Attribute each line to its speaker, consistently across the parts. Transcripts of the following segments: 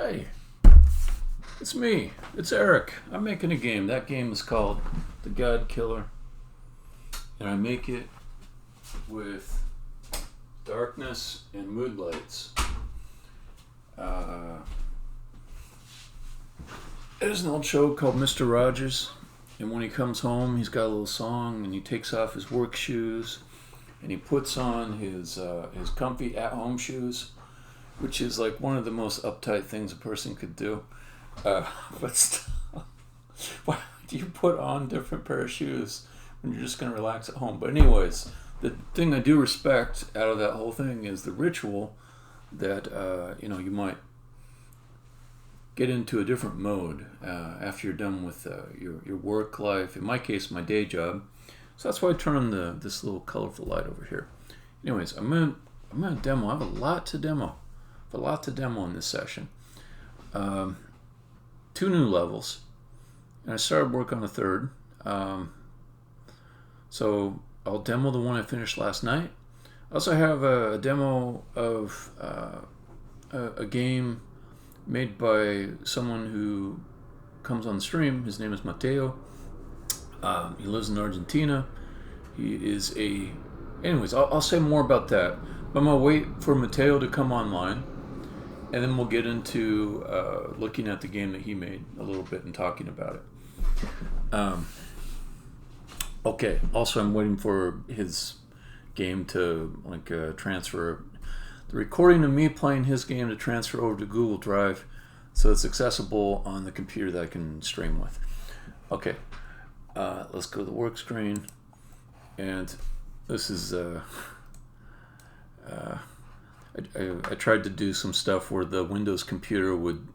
Speaker 1: Hey, it's me. It's Eric. I'm making a game. That game is called the Godkiller, and I make it with darkness and mood lights. There's an old show called Mr. Rogers, and when he comes home, he's got a little song, and he takes off his work shoes, and he puts on his comfy at-home shoes, which is like one of the most uptight things a person could do. But still, why do you put on different pair of shoes when you're just going to relax at home? But anyways, the thing I do respect out of that whole thing is the ritual that you might get into a different mode after you're done with your work life. In my case, my day job. So that's why I turn on this little colorful light over here. Anyways, I'm gonna demo. I have a lot to demo. In this session. 2 new levels, and I started work on a third. So I'll demo the one I finished last night. I also have a demo of a game made by someone who comes on the stream. His name is Mateo. He lives in Argentina. He is anyways, I'll say more about that. But I'm going to wait for Mateo to come online, and then we'll get into looking at the game that he made a little bit and talking about it. Okay, also I'm waiting for his game to transfer the recording of me playing his game to transfer over to Google Drive so it's accessible on the computer that I can stream with. Okay, let's go to the work screen, and this is I tried to do some stuff where the Windows computer would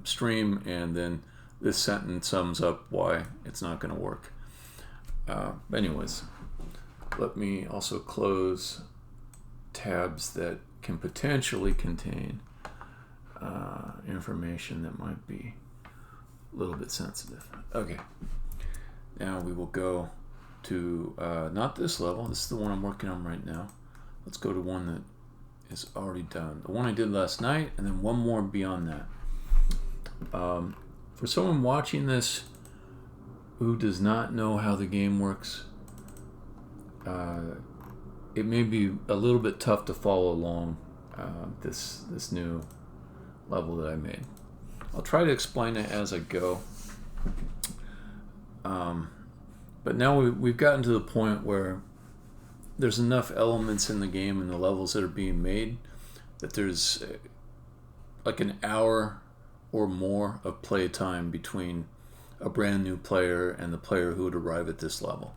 Speaker 1: stream, and then this sentence sums up why it's not going to work. Anyways, let me also close tabs that can potentially contain information that might be a little bit sensitive. Okay, now we will go to not this level. This is the one I'm working on right now. Let's go to one that is already done. The one I did last night, and then one more beyond that. For someone watching this who does not know how the game works, it may be a little bit tough to follow along this new level that I made. I'll try to explain it as I go. But now we've gotten to the point where there's enough elements in the game and the levels that are being made that there's like an hour or more of play time between a brand new player and the player who would arrive at this level.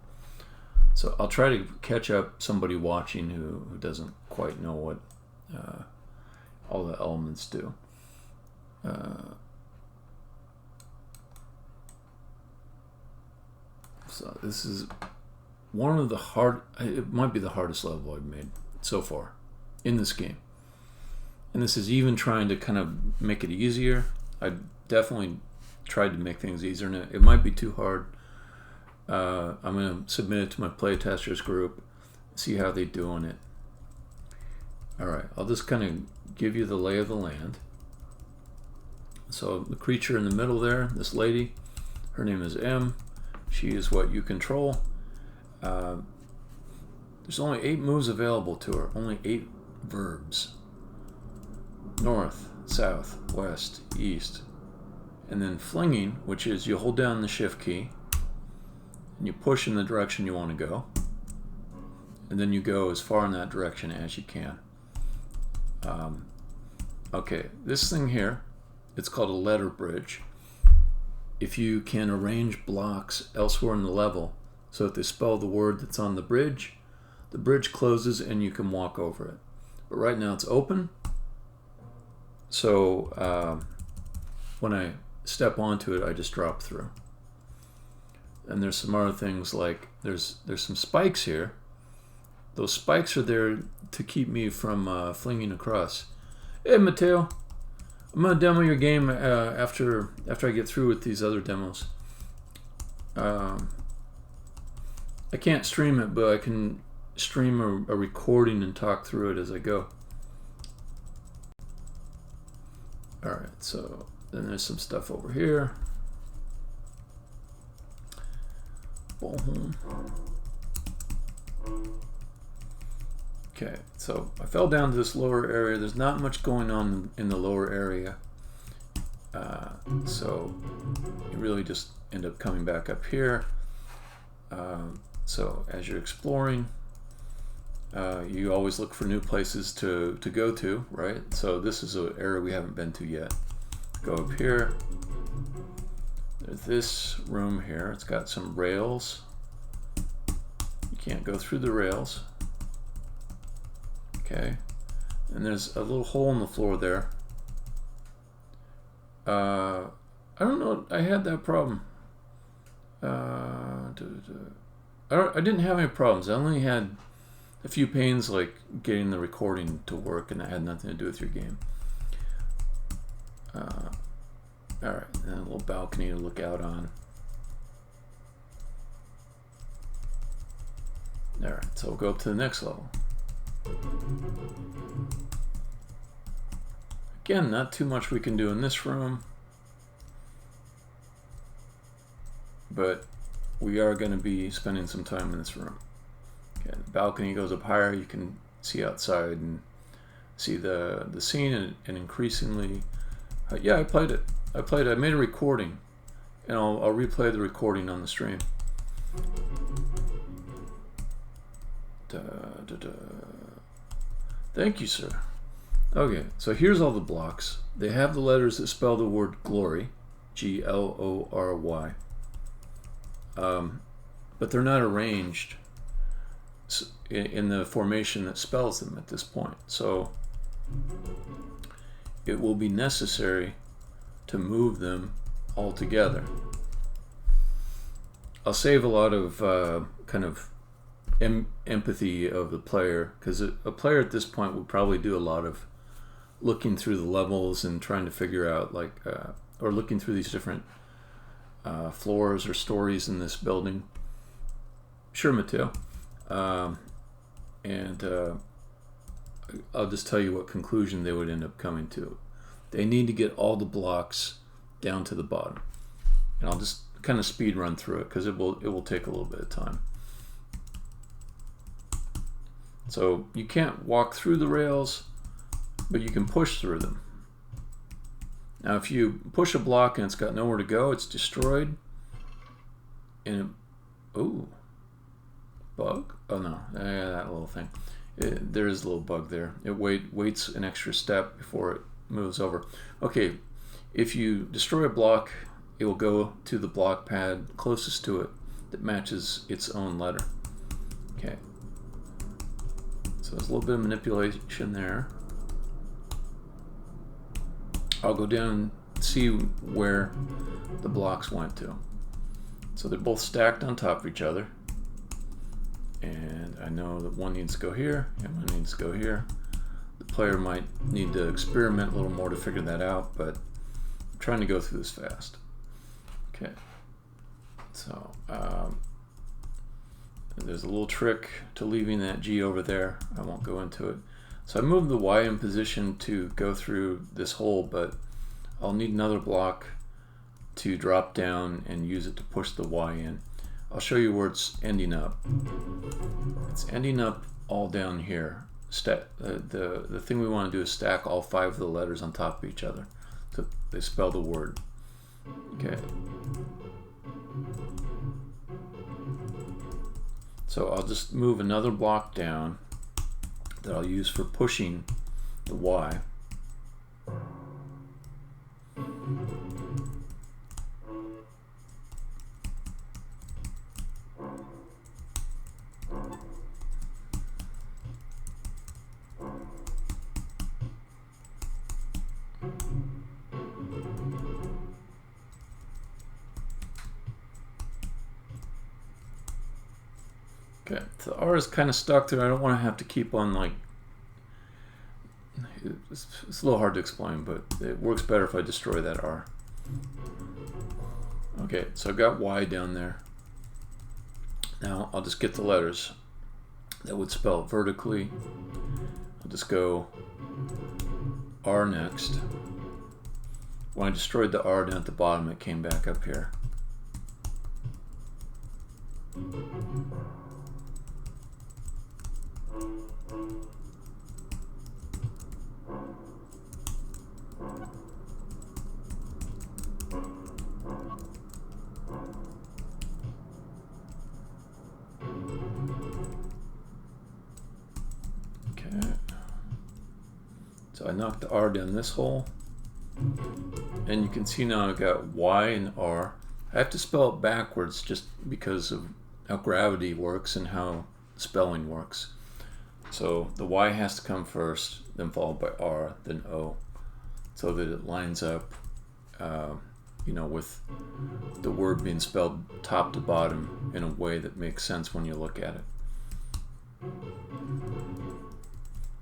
Speaker 1: So I'll try to catch up somebody watching who doesn't quite know what all the elements do. So this is one of the it might be the hardest level I've made so far in this game. And this is even trying to kind of make it easier. I definitely tried to make things easier, and it might be too hard. I'm going to submit it to my playtesters group, see how they're doing it. Alright, I'll just kind of give you the lay of the land. So the creature in the middle there, this lady, her name is M. She is what you control. There's only 8 moves available to her, only 8 verbs. North, south, west, east. And then flinging, which is you hold down the shift key and you push in the direction you want to go. And then you go as far in that direction as you can. Okay, this thing here, it's called a letter bridge. If you can arrange blocks elsewhere in the level so that they spell the word that's on the bridge closes and you can walk over it. But right now it's open. So when I step onto it, I just drop through. And there's some other things like there's some spikes here. Those spikes are there to keep me from flinging across. Hey Mateo, I'm gonna demo your game after I get through with these other demos. I can't stream it, but I can stream a recording and talk through it as I go. Alright, so then there's some stuff over here. Bullhorn. Okay, so I fell down to this lower area. There's not much going on in the lower area. So you really just end up coming back up here. So as you're exploring, you always look for new places to go to, right? So this is an area we haven't been to yet. Go up here. There's this room here. It's got some rails. You can't go through the rails. Okay. And there's a little hole in the floor there. I don't know. I had that problem. I didn't have any problems. I only had a few pains like getting the recording to work, and that had nothing to do with your game. Alright, and a little balcony to look out on. Alright, so we'll go up to the next level. Again, not too much we can do in this room, but we are going to be spending some time in this room. Okay, the balcony goes up higher. You can see outside and see the scene, and increasingly, yeah, I played it. I made a recording, and I'll replay the recording on the stream. Thank you, sir. Okay, so here's all the blocks. They have the letters that spell the word glory, Glory, but they're not arranged in the formation that spells them at this point. So it will be necessary to move them all together. I'll save a lot of kind of empathy of the player, because a player at this point would probably do a lot of looking through the levels and trying to figure out, like, or looking through these different floors or stories in this building. Sure, Mateo. And I'll just tell you what conclusion they would end up coming to. They need to get all the blocks down to the bottom, and I'll just kind of speed run through it because it will take a little bit of time. So you can't walk through the rails, but you can push through them. Now, if you push a block and it's got nowhere to go, it's destroyed. And ooh, bug? Oh no, that little thing. There is a little bug there. It waits an extra step before it moves over. Okay, if you destroy a block, it will go to the block pad closest to it that matches its own letter. Okay. So there's a little bit of manipulation there. I'll go down and see where the blocks went to. So they're both stacked on top of each other. And I know that one needs to go here and one needs to go here. The player might need to experiment a little more to figure that out, but I'm trying to go through this fast. Okay. So there's a little trick to leaving that G over there. I won't go into it. So I moved the Y in position to go through this hole, but I'll need another block to drop down and use it to push the Y in. I'll show you where it's ending up. It's ending up all down here. The thing we want to do is stack all 5 of the letters on top of each other so they spell the word. Okay. So I'll just move another block down that I'll use for pushing the Y. Okay, the R is kind of stuck there. I don't want to have to keep on, like, it's a little hard to explain, but it works better if I destroy that R. Okay, so I've got Y down there. Now I'll just get the letters that would spell vertically. I'll just go R next. when I destroyed the R down at the bottom, it came back up here. Okay. So I knocked the R down this hole. And you can see now I've got Y and R. I have to spell it backwards just because of how gravity works and how spelling works. So the Y has to come first, then followed by R, then O, so that it lines up, with the word being spelled top to bottom in a way that makes sense when you look at it.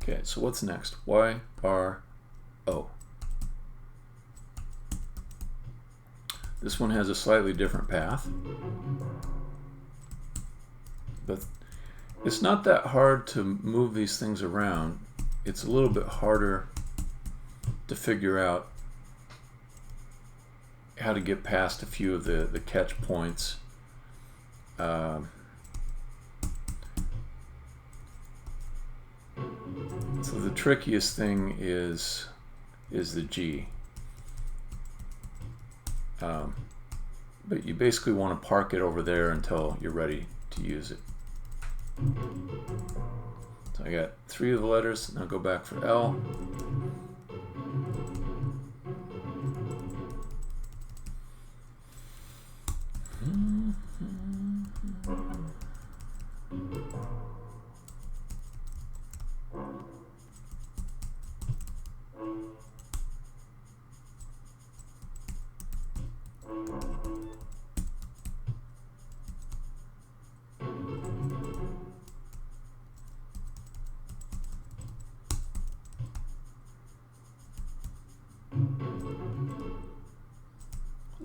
Speaker 1: Okay, so what's next? Y, R, O. This one has a slightly different path, but it's not that hard to move these things around. It's a little bit harder to figure out how to get past a few of the catch points. So the trickiest thing is the G. But you basically want to park it over there until you're ready to use it. So I got 3 of the letters. Now go back for L.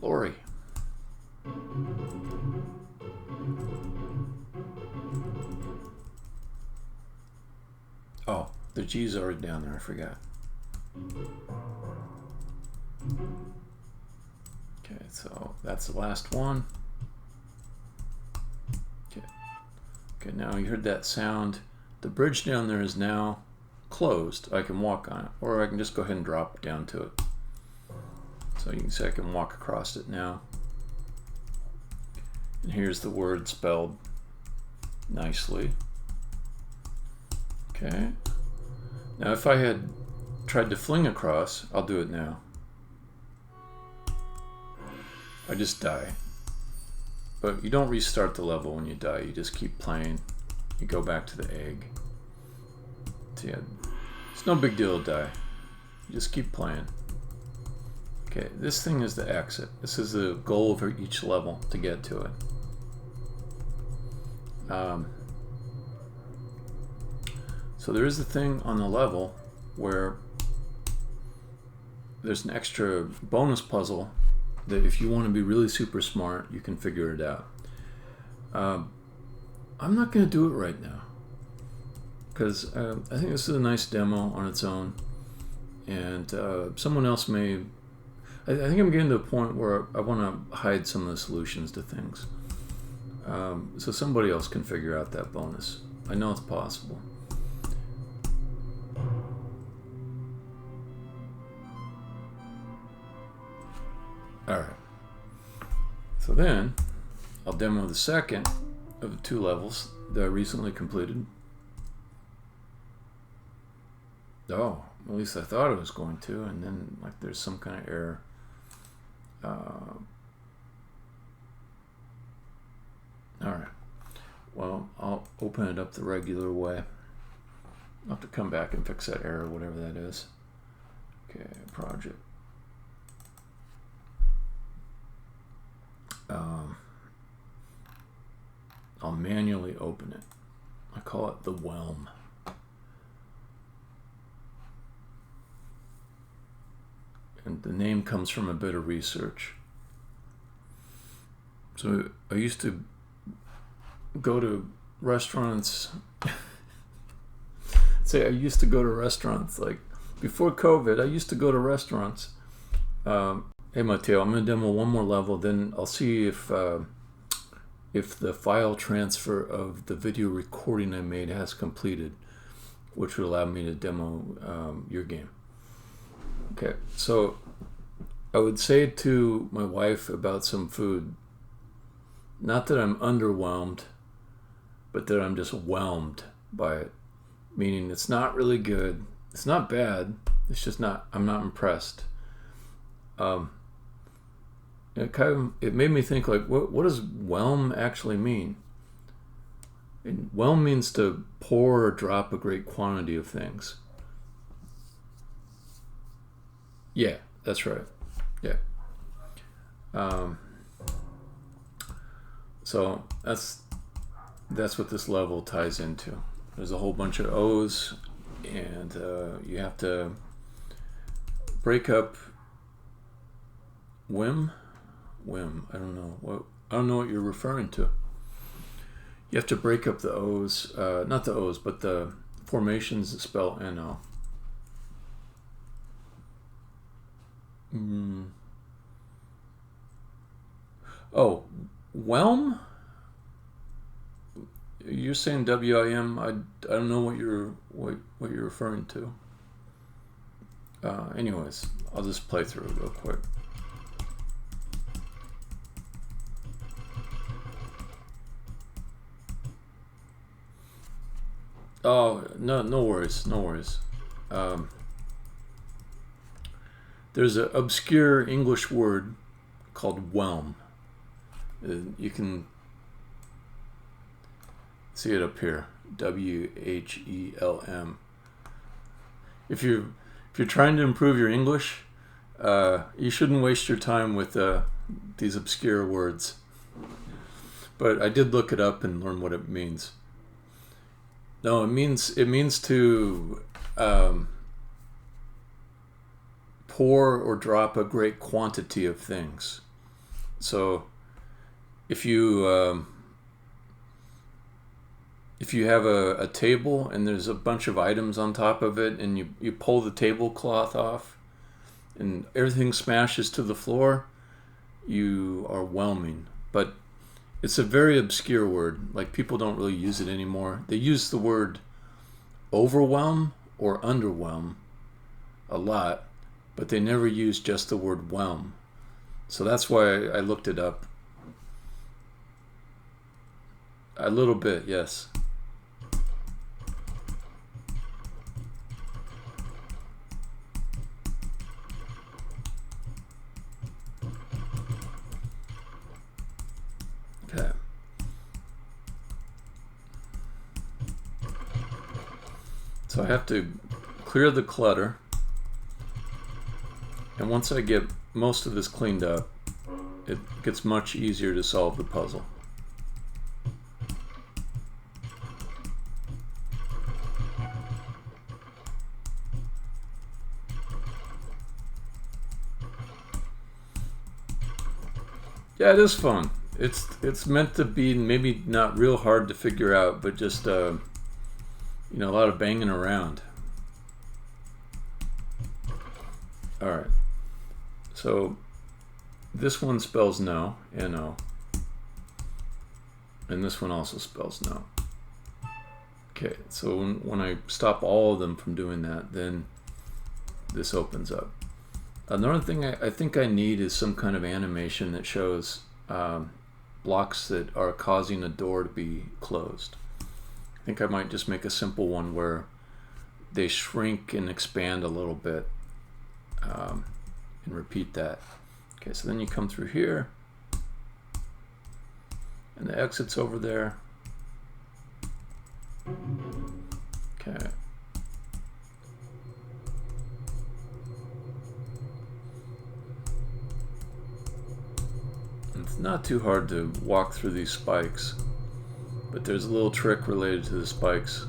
Speaker 1: Lori. Oh, the G's already down there, I forgot. Okay, so that's the last one. Okay, now you heard that sound. The bridge down there is now closed. I can walk on it, or I can just go ahead and drop down to it. So you can see I can walk across it now. And here's the word spelled nicely. Okay. Now if I had tried to fling across, I'll do it now. I just die. But you don't restart the level when you die, you just keep playing. You go back to the egg. So yeah, it's no big deal to die. You just keep playing. Okay, this thing is the exit. This is the goal of each level to get to it. So there is a thing on the level where there's an extra bonus puzzle that if you want to be really super smart, you can figure it out. I'm not going to do it right now because I think this is a nice demo on its own, and someone else may. I think I'm getting to a point where I want to hide some of the solutions to things, so somebody else can figure out that bonus. I know it's possible. Alright, so then I'll demo the second of the 2 levels that I recently completed. Oh, at least I thought it was going to, and then like there's some kind of error. Alright, well, I'll open it up the regular way. I'll have to come back and fix that error, whatever that is. Okay, project. I'll manually open it. I call it the Whelm. And the name comes from a bit of research. So I used to go to restaurants. Say I used to go to restaurants like before COVID. I used to go to restaurants Hey Matteo, I'm going to demo one more level, then I'll see if the file transfer of the video recording I made has completed, which would allow me to demo your game. Okay, so I would say to my wife about some food, not that I'm underwhelmed, but that I'm just whelmed by it. Meaning it's not really good. It's not bad. It's just not, I'm not impressed. It made me think, like, what does whelm actually mean? And whelm means to pour or drop a great quantity of things. Yeah, that's right. Yeah. So that's what this level ties into. There's a whole bunch of O's, and you have to break up whim. I don't know what you're referring to. You have to break up the O's, not the O's, but the formations that spell NO. Oh, whelm? You're saying WIM? I don't know what you're referring to. Anyways, I'll just play through it real quick. Oh, no worries. There's an obscure English word called whelm. You can see it up here, WHELM. If you're trying to improve your English, you shouldn't waste your time with these obscure words. But I did look it up and learn what it means. No, it means to pour or drop a great quantity of things. So if you have a table and there's a bunch of items on top of it, and you pull the tablecloth off and everything smashes to the floor, you are whelming. But it's a very obscure word. Like, people don't really use it anymore. They use the word overwhelm or underwhelm a lot, but they never use just the word whelm. So that's why I looked it up. A little bit, yes. Okay. So I have to clear the clutter, and once I get most of this cleaned up, it gets much easier to solve the puzzle. Yeah, it is fun. It's meant to be maybe not real hard to figure out, but just a lot of banging around. All right. So this one spells no, N-O, and this one also spells no. Okay, so when I stop all of them from doing that, then this opens up. Another thing I think I need is some kind of animation that shows blocks that are causing a door to be closed. I think I might just make a simple one where they shrink and expand a little bit, and repeat that. Okay, so then you come through here, and the exit's over there. Okay. It's not too hard to walk through these spikes, but there's a little trick related to the spikes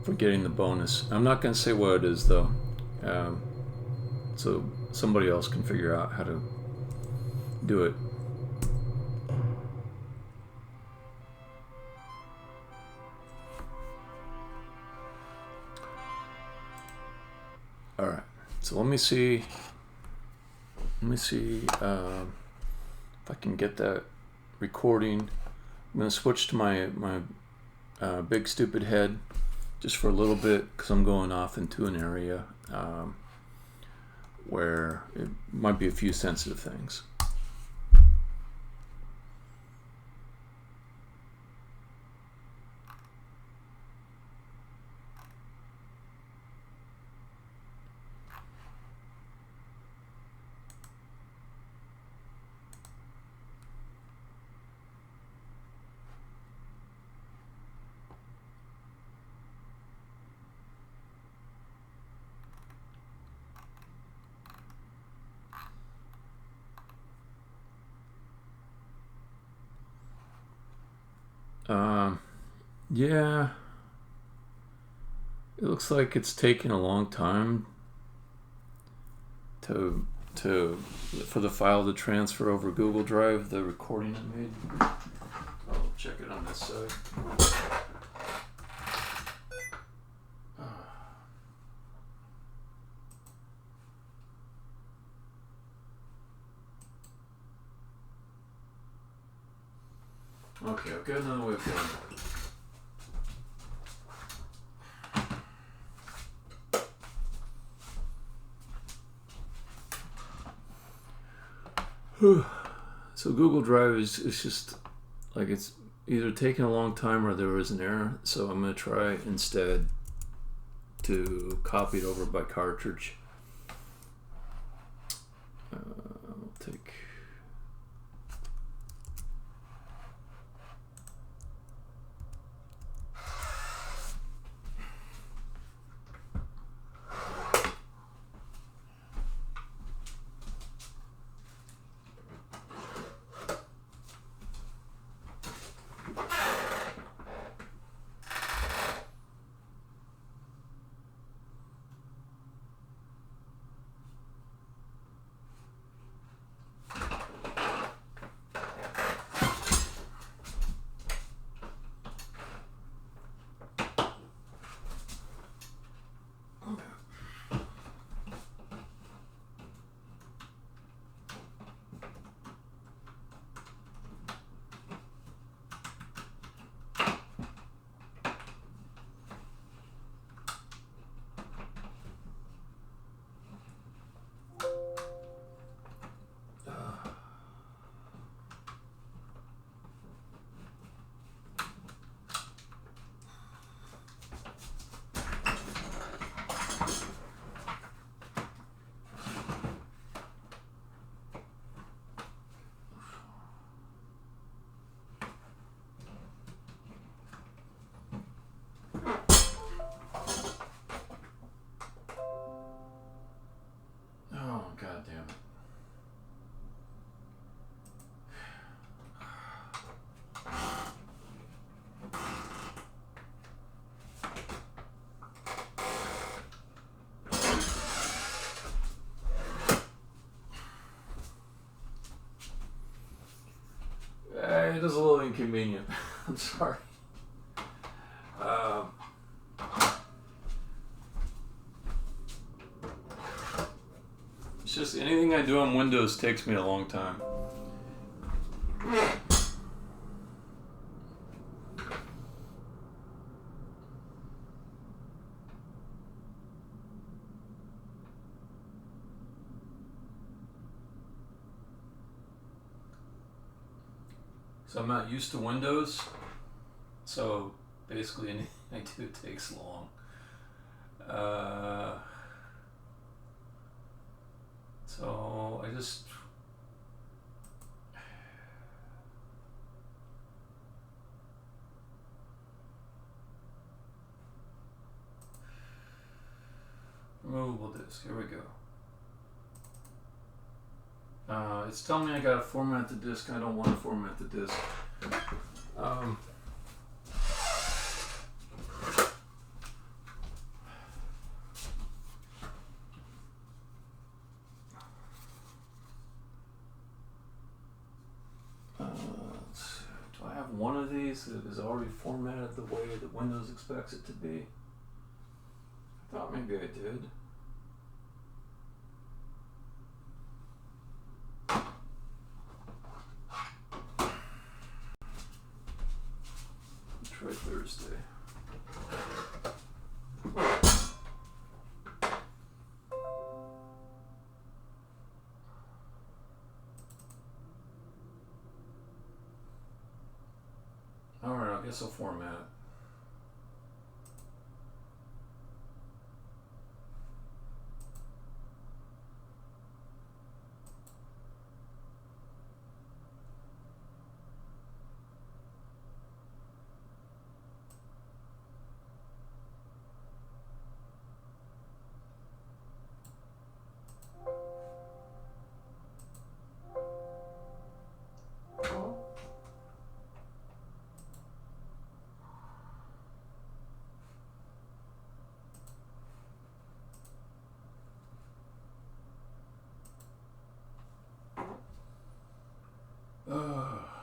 Speaker 1: for getting the bonus. I'm not going to say what it is, though, so somebody else can figure out how to do it. Alright, so let me see Let me see if I can get that recording. I'm going to switch to my big stupid head just for a little bit because I'm going off into an area where it might be a few sensitive things. Yeah, it looks like it's taking a long time for the file to transfer over Google Drive, the recording I made. I'll check it on this side. Okay, I've got another way of doing it. So Google Drive is just like it's either taking a long time or there was an error. So I'm going to try instead to copy it over by cartridge. I'll take. God damn it. It is a little inconvenient. I'm sorry. It's just anything I do on Windows takes me a long time. So I'm not used to Windows, so basically anything I do takes long. So I just removable disk. Here we go. It's telling me I gotta format the disk. I don't want to format the disk. Do I have one of these that is already formatted the way that Windows expects it to be? I thought maybe I did. Thursday. Alright, I guess I'll format it.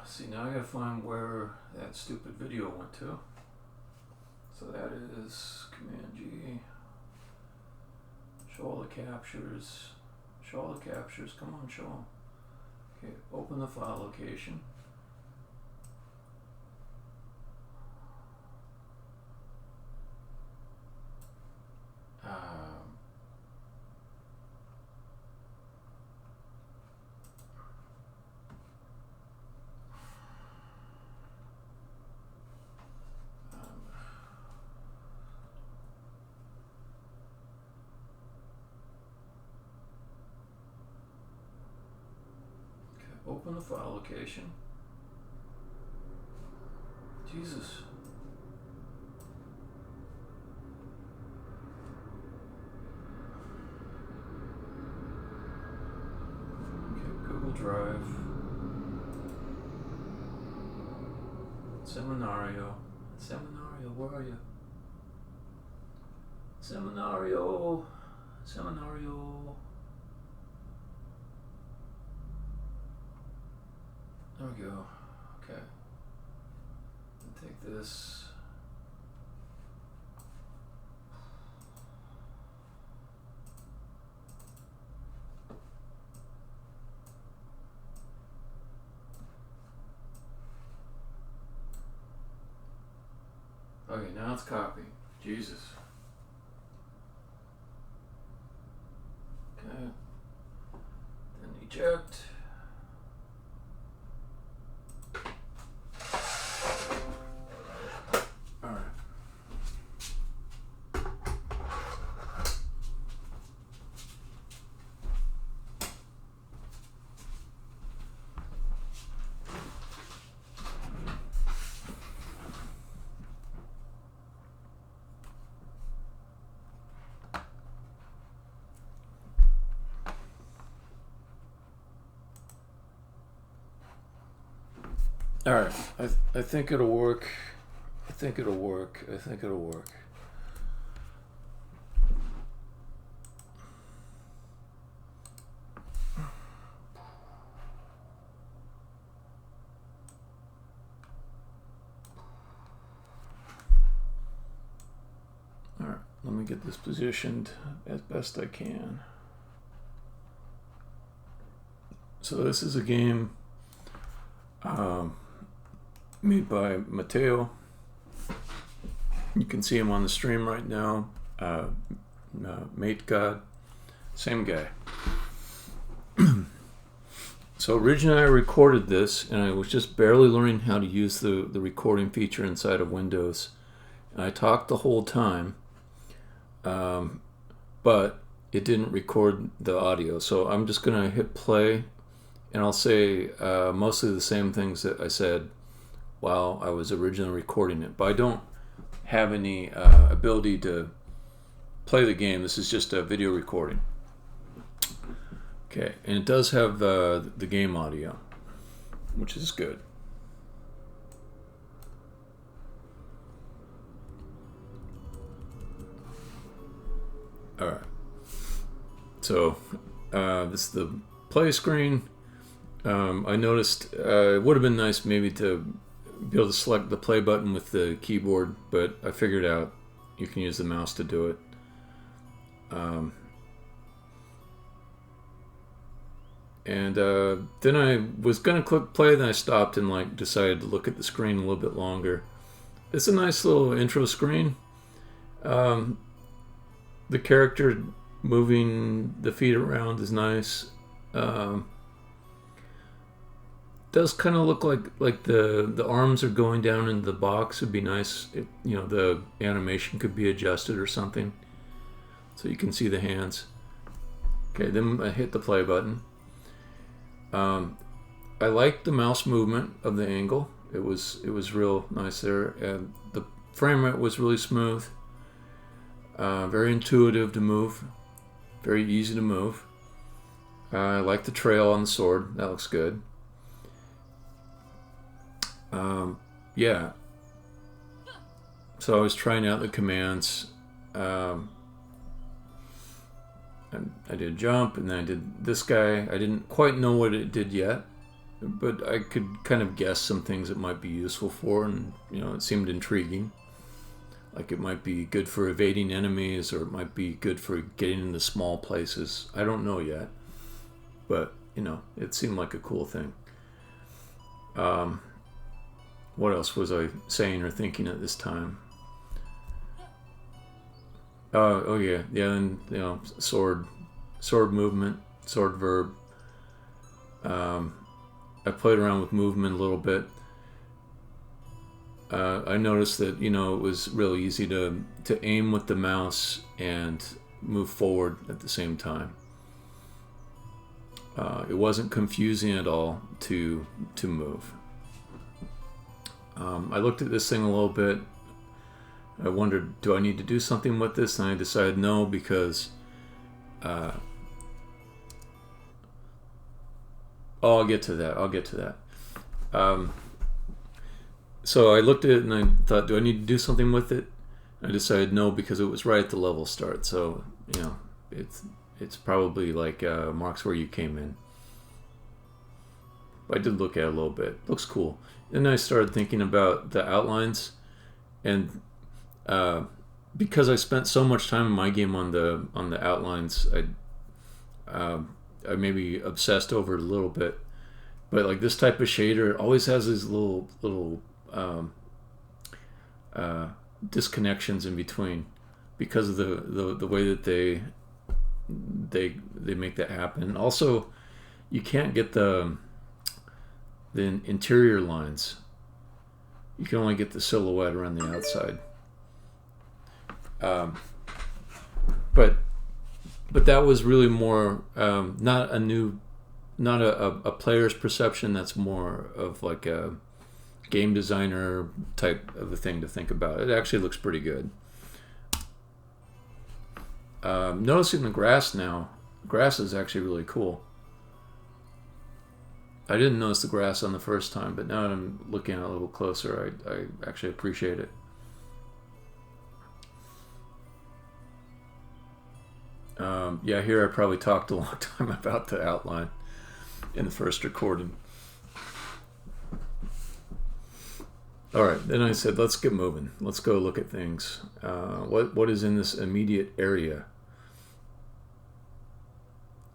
Speaker 1: See, now I gotta find where that stupid video went to. So that is Command G. Show all the captures. Show all the captures. Come on, show them. Okay, open the file location. Open the file location. Jesus. Okay, Google Drive. Seminario. Seminario, where are you? Seminario. Seminario. There we go. Okay. Take this. Okay, now it's copy. Jesus. Okay. Then eject. All right, I think it'll work. I think it'll work. I think it'll work. All right, let me get this positioned as best I can. So this is a game made by Matteo. You can see him on the stream right now. Mate God, same guy. So originally I recorded this, and I was just barely learning how to use the recording feature inside of Windows. And I talked the whole time, but it didn't record the audio. So I'm just going to hit play, and I'll say mostly the same things that I said while I was originally recording it. But I don't have any ability to play the game. This is just a video recording. Okay, and it does have the game audio, which is good. All right. So this is the play screen. I noticed it would have been nice maybe to be able to select the play button with the keyboard, but I figured out you can use the mouse to do it. And then I was gonna click play, then I stopped and decided to look at the screen a little bit longer. it's a nice little intro screen. The character moving the feet around is nice. Does kind of look like the arms are going down into the box. It'd be nice if, you know, the animation could be adjusted or something, so you can see the hands. Okay, then I hit the play button. I liked the mouse movement of the angle. It was real nice there, and the frame rate was really smooth. Very intuitive to move, very easy to move. I like the trail on the sword. That looks good. Yeah. So I was trying out the commands. And I did jump, and then I did this guy. I didn't quite know what it did yet, but I could kind of guess some things it might be useful for, and you know, it seemed intriguing. Like it might be good for evading enemies, or it might be good for getting into small places. I don't know yet, but you know, it seemed like a cool thing. What else was I saying or thinking at this time? Oh yeah, and you know, sword movement, sword verb. I played around with movement a little bit. I noticed that, you know, it was real easy to aim with the mouse and move forward at the same time. It wasn't confusing at all to move. I looked at this thing a little bit. I wondered, do I need to do something with this? And I decided no, because I'll get to that. So I looked at it and I thought, do I need to do something with it? I decided no, because it was right at the level start. So, you know, it's probably like marks where you came in. But I did look at it a little bit. Looks cool. Then I started thinking about the outlines, and because I spent so much time in my game on the outlines, I maybe obsessed over it a little bit. But like this type of shader always has these little disconnections in between, because of the way that they make that happen. Also, you can't get the interior lines. You can only get the silhouette around the outside. But that was really more not a player's perception. That's more of like a game designer type of a thing to think about. It actually looks pretty good. Noticing the grass now. Grass is actually really cool. I didn't notice the grass on the first time, but now that I'm looking at it a little closer, I actually appreciate it. Yeah, here I probably talked a long time about the outline in the first recording. Alright, then I said, let's get moving. Let's go look at things. What is in this immediate area?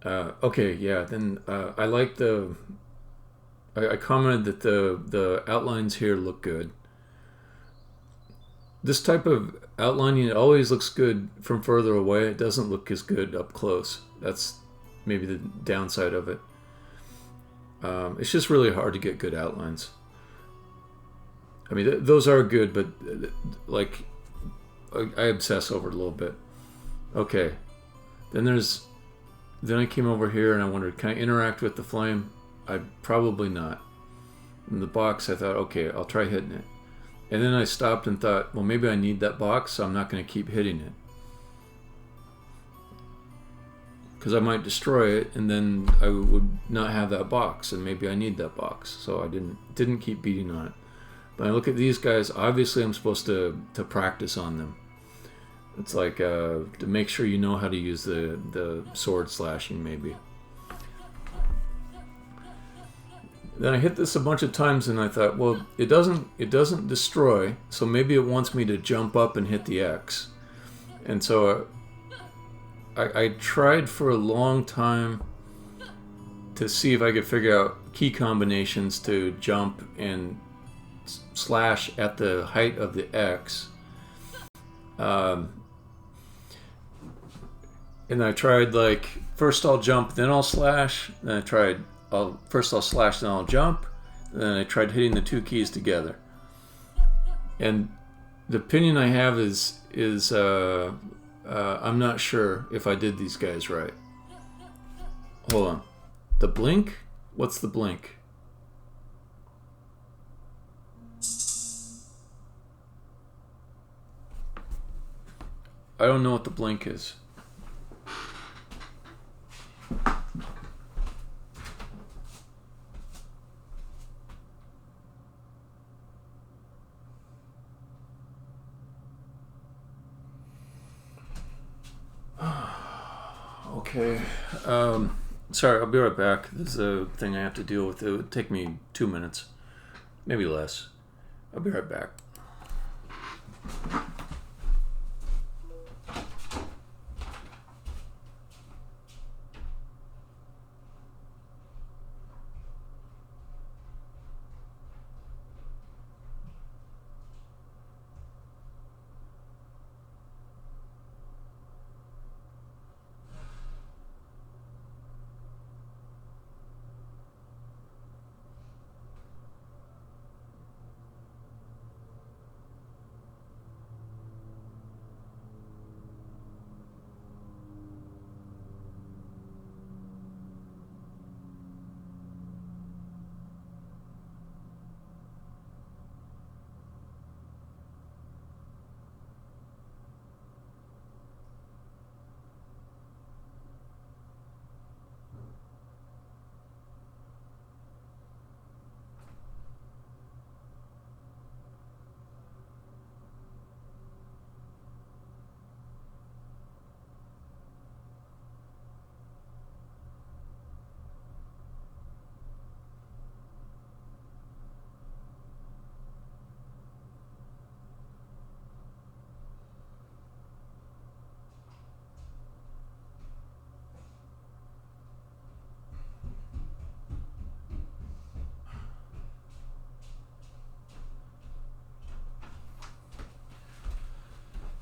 Speaker 1: Okay, yeah, then I like I commented that the outlines here look good. This type of outlining, it always looks good from further away. It doesn't look as good up close. That's maybe the downside of it. It's just really hard to get good outlines. I mean, those are good, but like I obsess over it a little bit. Okay, then I came over here and I wondered, can I interact with the flame? Probably not. In the box, I thought, okay, I'll try hitting it. And then I stopped and thought, well, maybe I need that box, so I'm not going to keep hitting it. Because I might destroy it, and then I would not have that box, and maybe I need that box. So I didn't keep beating on it. But I look at these guys, obviously I'm supposed to practice on them. It's like to make sure you know how to use the sword slashing, maybe. Then I hit this a bunch of times and I thought, well, it doesn't destroy, so maybe it wants me to jump up and hit the X. And so I tried for a long time to see if I could figure out key combinations to jump and slash at the height of the X. And I tried like, first I'll jump, then I'll slash. Then I tried, first I'll slash, then I'll jump. Then I tried hitting the two keys together. And the opinion I have is I'm not sure if I did these guys right. Hold on. The blink? What's the blink? I don't know what the blink is. Okay. Sorry, I'll be right back. This is a thing I have to deal with. It would take me 2 minutes, maybe less. I'll be right back.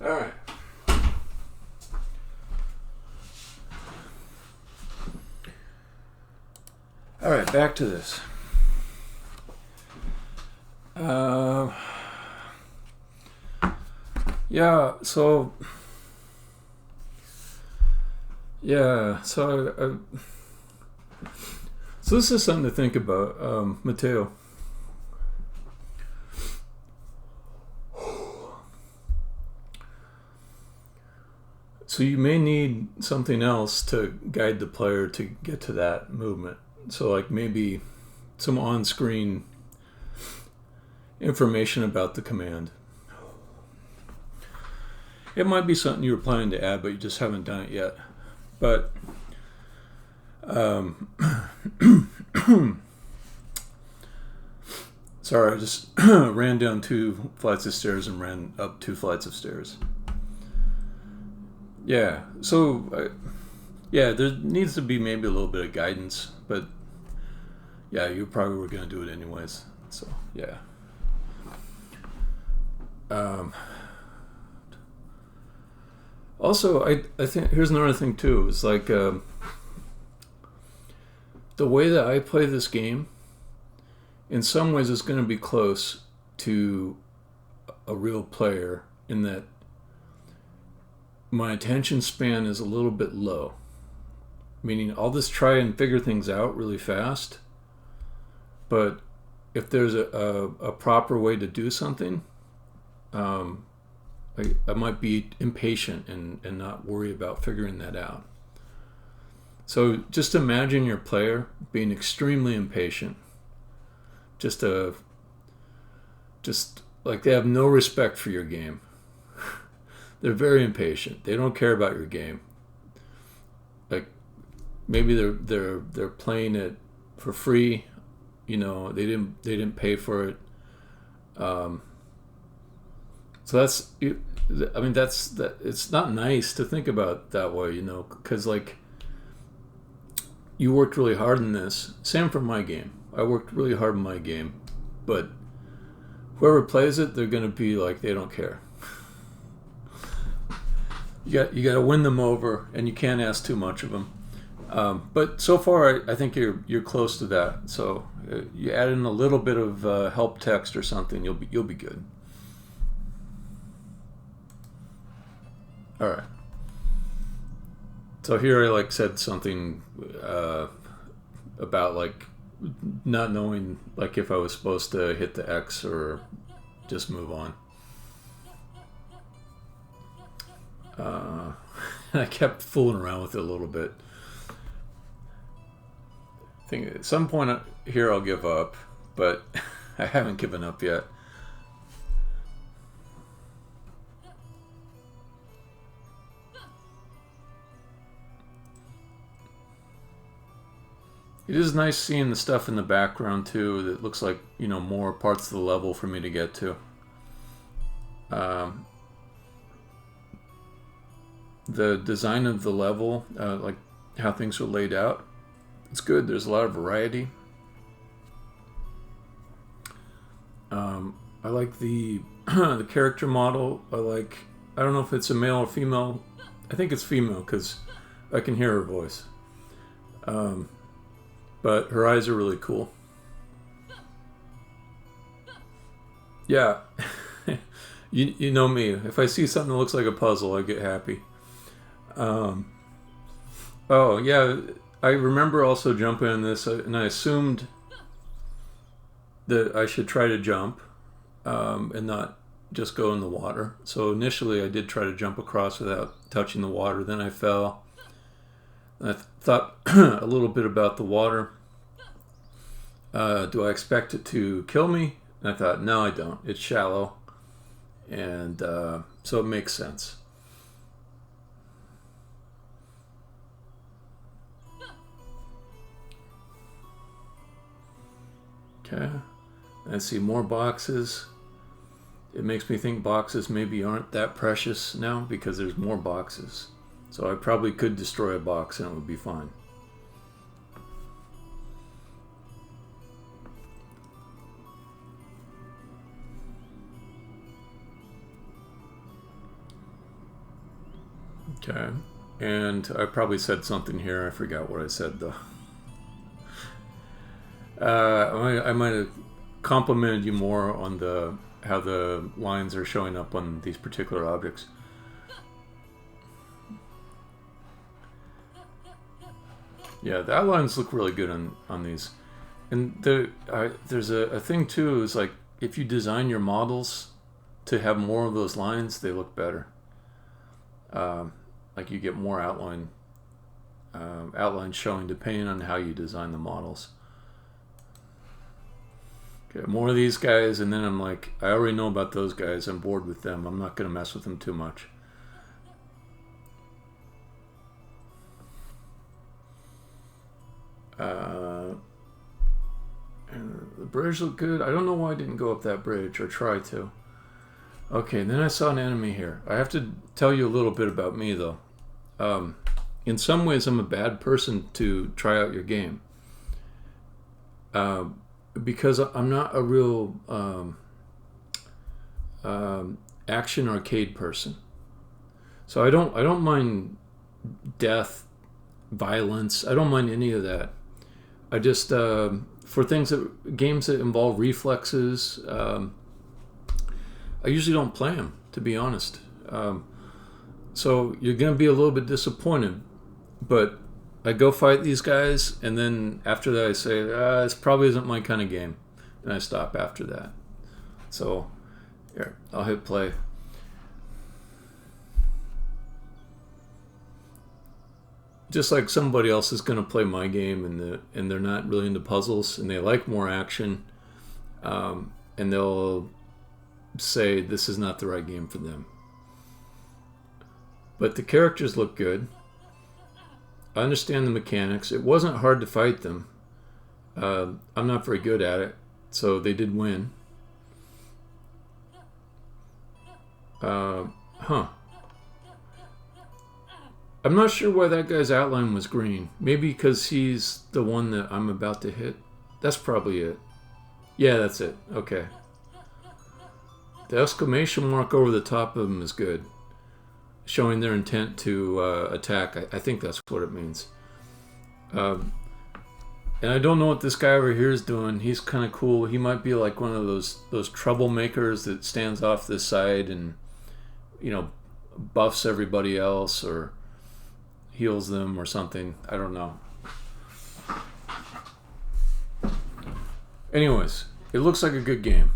Speaker 1: All right. All right, back to this. Yeah, so so this is something to think about, Matteo. So you may need something else to guide the player to get to that movement. So like maybe some on-screen information about the command. It might be something you were planning to add, but you just haven't done it yet. But sorry, I just ran down 2 flights of stairs and ran up 2 flights of stairs. Yeah, so yeah, there needs to be maybe a little bit of guidance, but yeah, you probably were going to do it anyways. So yeah. Also, I think here's another thing too. It's like the way that I play this game, in some ways, it's going to be close to a real player in that my attention span is a little bit low. Meaning, I'll just try and figure things out really fast. But if there's a proper way to do something, I might be impatient and not worry about figuring that out. So just imagine your player being extremely impatient. Just like they have no respect for your game. They're very impatient. They don't care about your game. Like maybe they're playing it for free. You know, they didn't pay for it. So that's, I mean, that's it's not nice to think about that way, you know, because like you worked really hard in this. Same for my game. I worked really hard in my game, but whoever plays it, they're going to be like, they don't care. You got to win them over, and you can't ask too much of them. But so far, I think you're close to that. So you add in a little bit of help text or something, you'll be good. All right. So here I said something about not knowing if I was supposed to hit the X or just move on. I kept fooling around with it a little bit. I think at some point here I'll give up, but I haven't given up yet. It is nice seeing the stuff in the background too that looks like, more parts of the level for me to get to. The design of the level, like how things are laid out, it's good. There's a lot of variety. I like the the character model. I don't know if it's a male or female. I think it's female because I can hear her voice. But her eyes are really cool. Yeah, you know me. If I see something that looks like a puzzle, I get happy. Oh yeah, I remember also jumping in this, and I assumed that I should try to jump and not just go in the water. So initially I did try to jump across without touching the water. Then I fell. And I thought a little bit about the water. Do I expect it to kill me? And I thought, no, I don't. It's shallow. And so it makes sense. Okay. I see more boxes. It makes me think boxes maybe aren't that precious now because there's more boxes. So I probably could destroy a box and it would be fine. Okay, and I probably said something here. I forgot what I said though. I might have complimented you more on how the lines are showing up on these particular objects. Yeah, the outlines look really good on these. And there's a thing too, is if you design your models to have more of those lines, they look better. You get more outlines showing depending on how you design the models. Okay, more of these guys, and then I'm I already know about those guys. I'm bored with them. I'm not going to mess with them too much. And the bridge looked good. I don't know why I didn't go up that bridge or try to. Okay, and then I saw an enemy here. I have to tell you a little bit about me though. In some ways I'm a bad person to try out your game. Because I'm not a real action arcade person. So I don't mind death, violence. I don't mind any of that. I just for games that involve reflexes, I usually don't play them, to be honest. So you're going to be a little bit disappointed, but I go fight these guys, and then after that I say, this probably isn't my kind of game, and I stop after that. So here, I'll hit play. Just like somebody else is going to play my game, and they're not really into puzzles, and they like more action, and they'll say this is not the right game for them. But the characters look good. I understand the mechanics. It wasn't hard to fight them. I'm not very good at it, so they did win. I'm not sure why that guy's outline was green. Maybe because he's the one that I'm about to hit. That's probably it. Yeah, that's it. Okay. The exclamation mark over the top of them is good, showing their intent to attack. I think that's what it means. And I don't know what this guy over here is doing. He's kind of cool. He might be like one of those troublemakers that stands off this side and, buffs everybody else or heals them or something. I don't know. Anyways, it looks like a good game.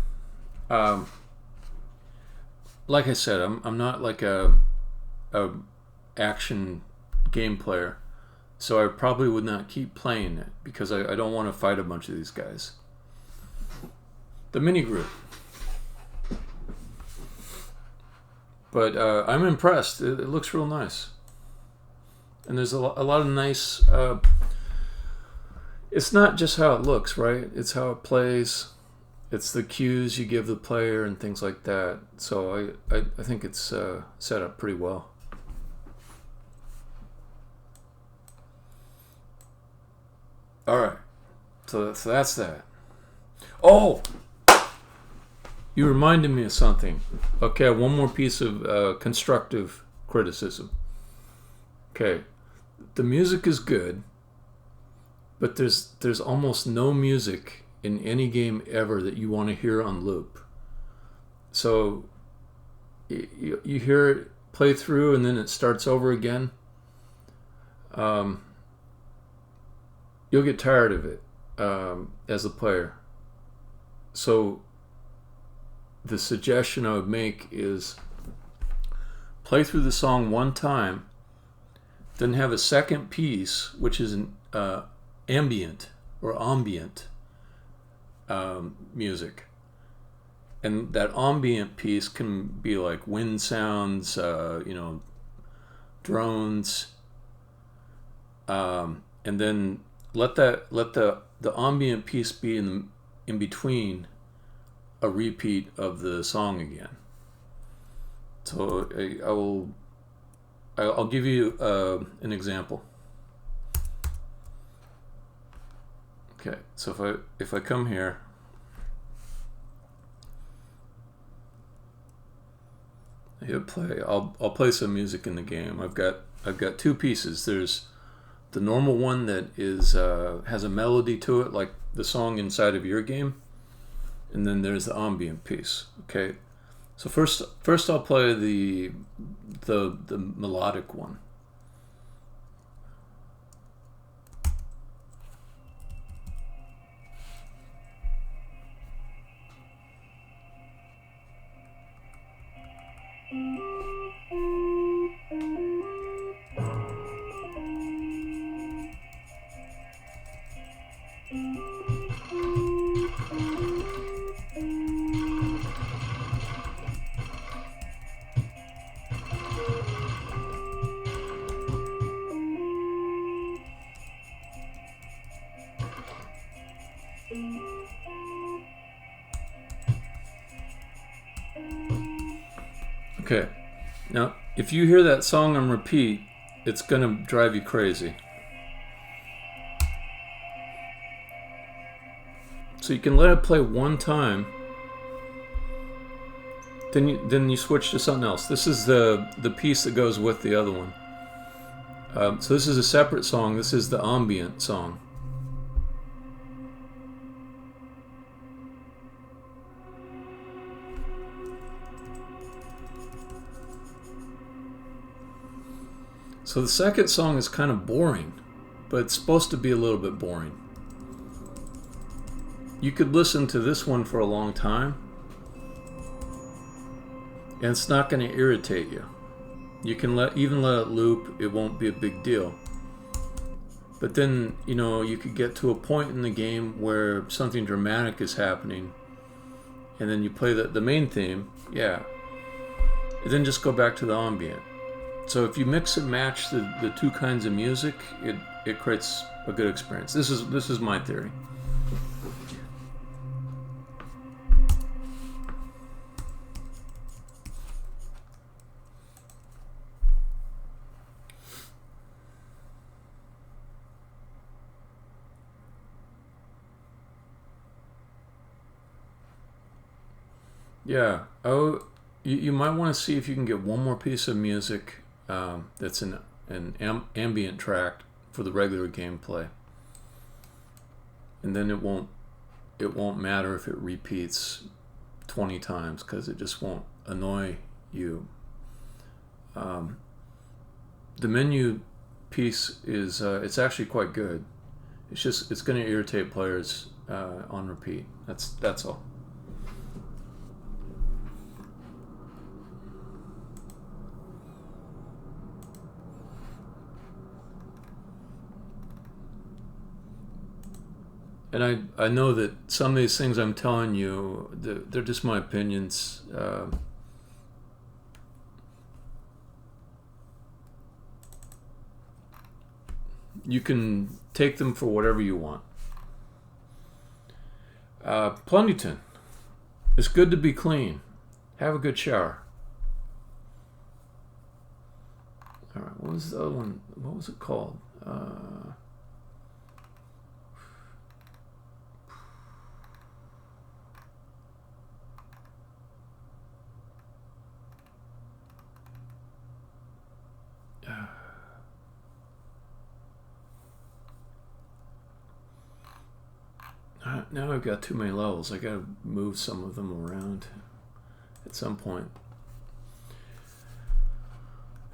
Speaker 1: Like I said, I'm not like a action game player, so I probably would not keep playing it because I don't want to fight a bunch of these guys. The mini group. But I'm impressed. It looks real nice. And there's a lot of nice... it's not just how it looks, right? It's how it plays. It's the cues you give the player and things like that. So I think it's set up pretty well. Alright. So that's that. Oh! You reminded me of something. Okay, one more piece of constructive criticism. Okay, the music is good, but there's almost no music in any game ever that you want to hear on loop. So you hear it play through and then it starts over again. You'll get tired of it as a player. So the suggestion I would make is play through the song one time, then have a second piece, which is an ambient music. And that ambient piece can be like wind sounds, drones, and then let the ambient piece be in between a repeat of the song again. So I'll give you an example. Okay, so if I come here, I hit play. I'll play some music in the game. I've got two pieces. There's the normal one that is has a melody to it, like the song inside of your game. And then there's the ambient piece. Okay, so first I'll play the melodic one. Okay, now if you hear that song on repeat, it's going to drive you crazy. So you can let it play one time, then you switch to something else. This is the piece that goes with the other one. So this is a separate song. This is the ambient song. So the second song is kind of boring, but it's supposed to be a little bit boring. You could listen to this one for a long time, and it's not going to irritate you. You can even let it loop, it won't be a big deal. But then, you could get to a point in the game where something dramatic is happening, and then you play the main theme, and then just go back to the ambient. So if you mix and match the two kinds of music, it creates a good experience. This is my theory. Yeah. Oh, you might want to see if you can get one more piece of music that's an ambient track for the regular gameplay, and then it won't matter if it repeats 20 times because it just won't annoy you. The menu piece is it's actually quite good. It's going to irritate players on repeat. That's all. And I know that some of these things I'm telling you, they're just my opinions. You can take them for whatever you want. Plunderton. It's good to be clean. Have a good shower. All right, what was the other one? What was it called? Now I've got too many levels. I gotta move some of them around at some point.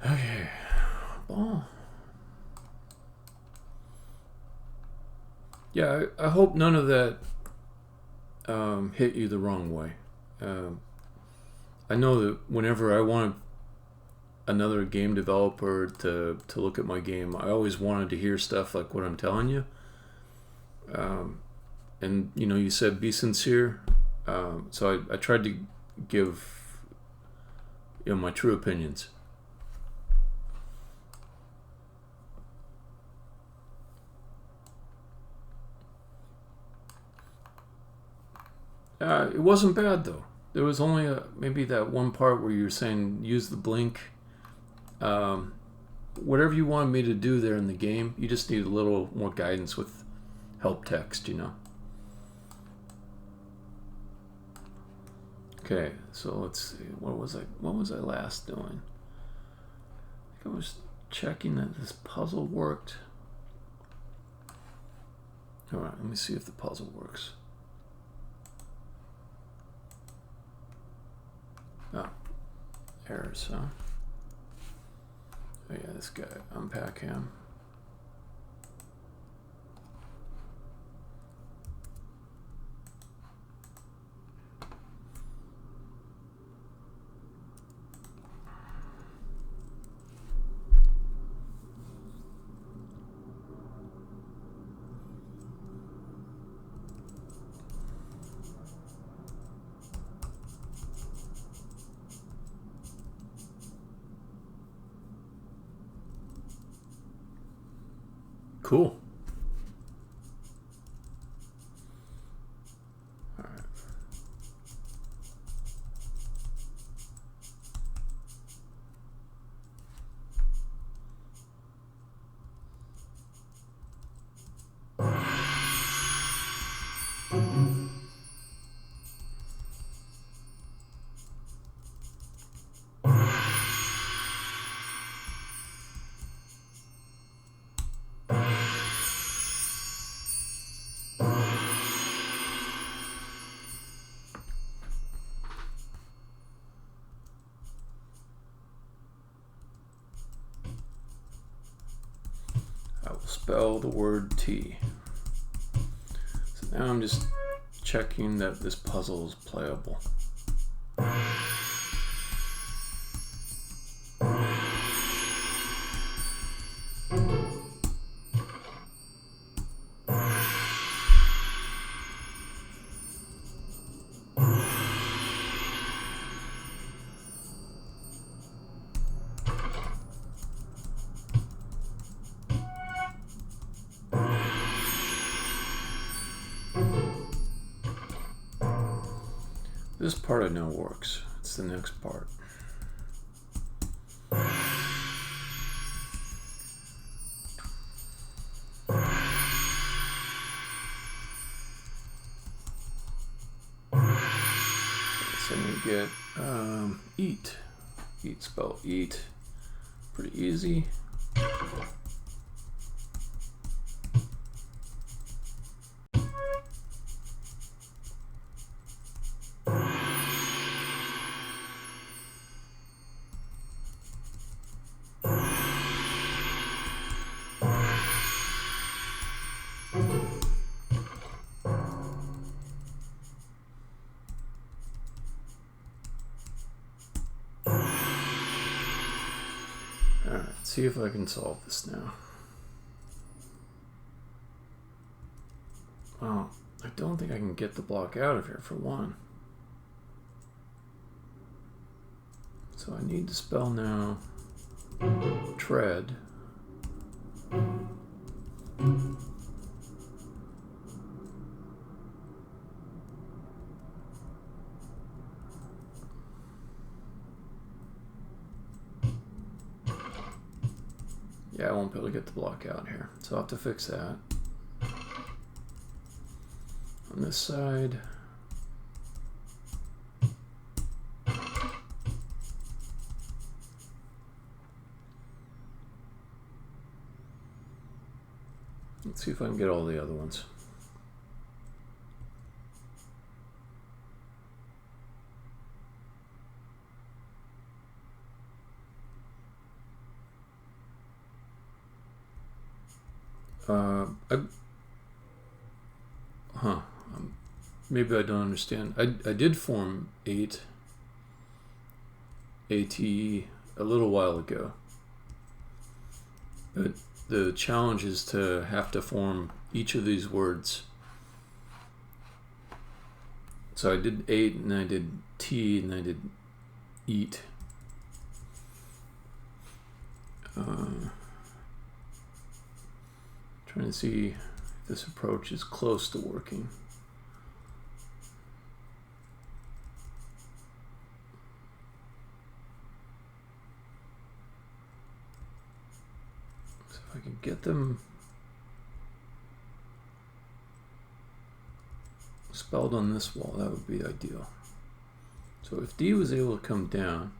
Speaker 1: Okay. Ball. Yeah, I hope none of that hit you the wrong way. I know that whenever I want another game developer to look at my game, I always wanted to hear stuff like what I'm telling you. And you said be sincere, so I tried to give my true opinions. It wasn't bad though. There was only maybe that one part where you're saying use the blink. Whatever you wanted me to do there in the game, you just need a little more guidance with help text, Okay, so let's see. What was I last doing? I think I was checking that this puzzle worked. All right, let me see if the puzzle works. Oh, errors, huh? Oh yeah, this guy, unpack him. Cool. All right. I will spell the word T. So now I'm just checking that this puzzle is playable. This part I know works. It's the next part. Next I need to get eat. Eat, spell eat. Pretty easy. Alright, see if I can solve this now. Oh, I don't think I can get the block out of here for one. So I need to spell now tread. Yeah, I won't be able to get the block out here, so I'll have to fix that. On this side, let's see if I can get all the other ones. Maybe I don't understand. I did form 8 ATE a little while ago, but the challenge is to have to form each of these words. So I did 8, and I did T, and I did eat. Trying to see if this approach is close to working. So if I can get them spelled on this wall, that would be ideal. So if D was able to come down,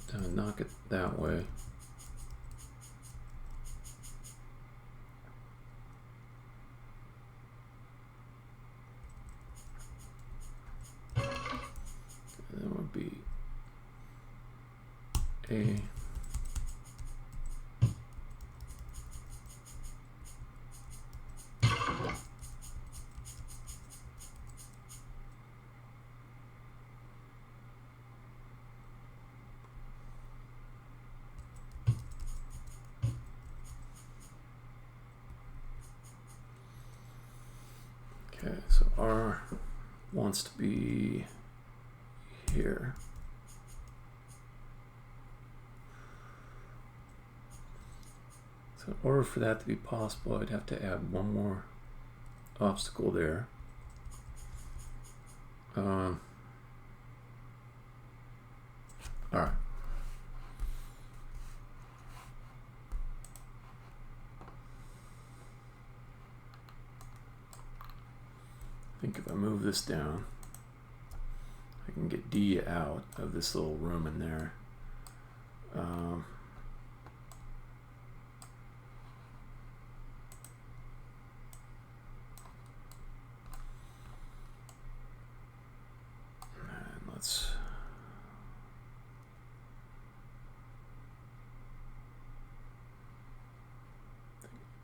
Speaker 1: then knock it that way. That would be A. Okay, so R wants to be here. So in order for that to be possible, I'd have to add one more obstacle there. All right. I think if I move this down, I can get D out of this little room in there. And let's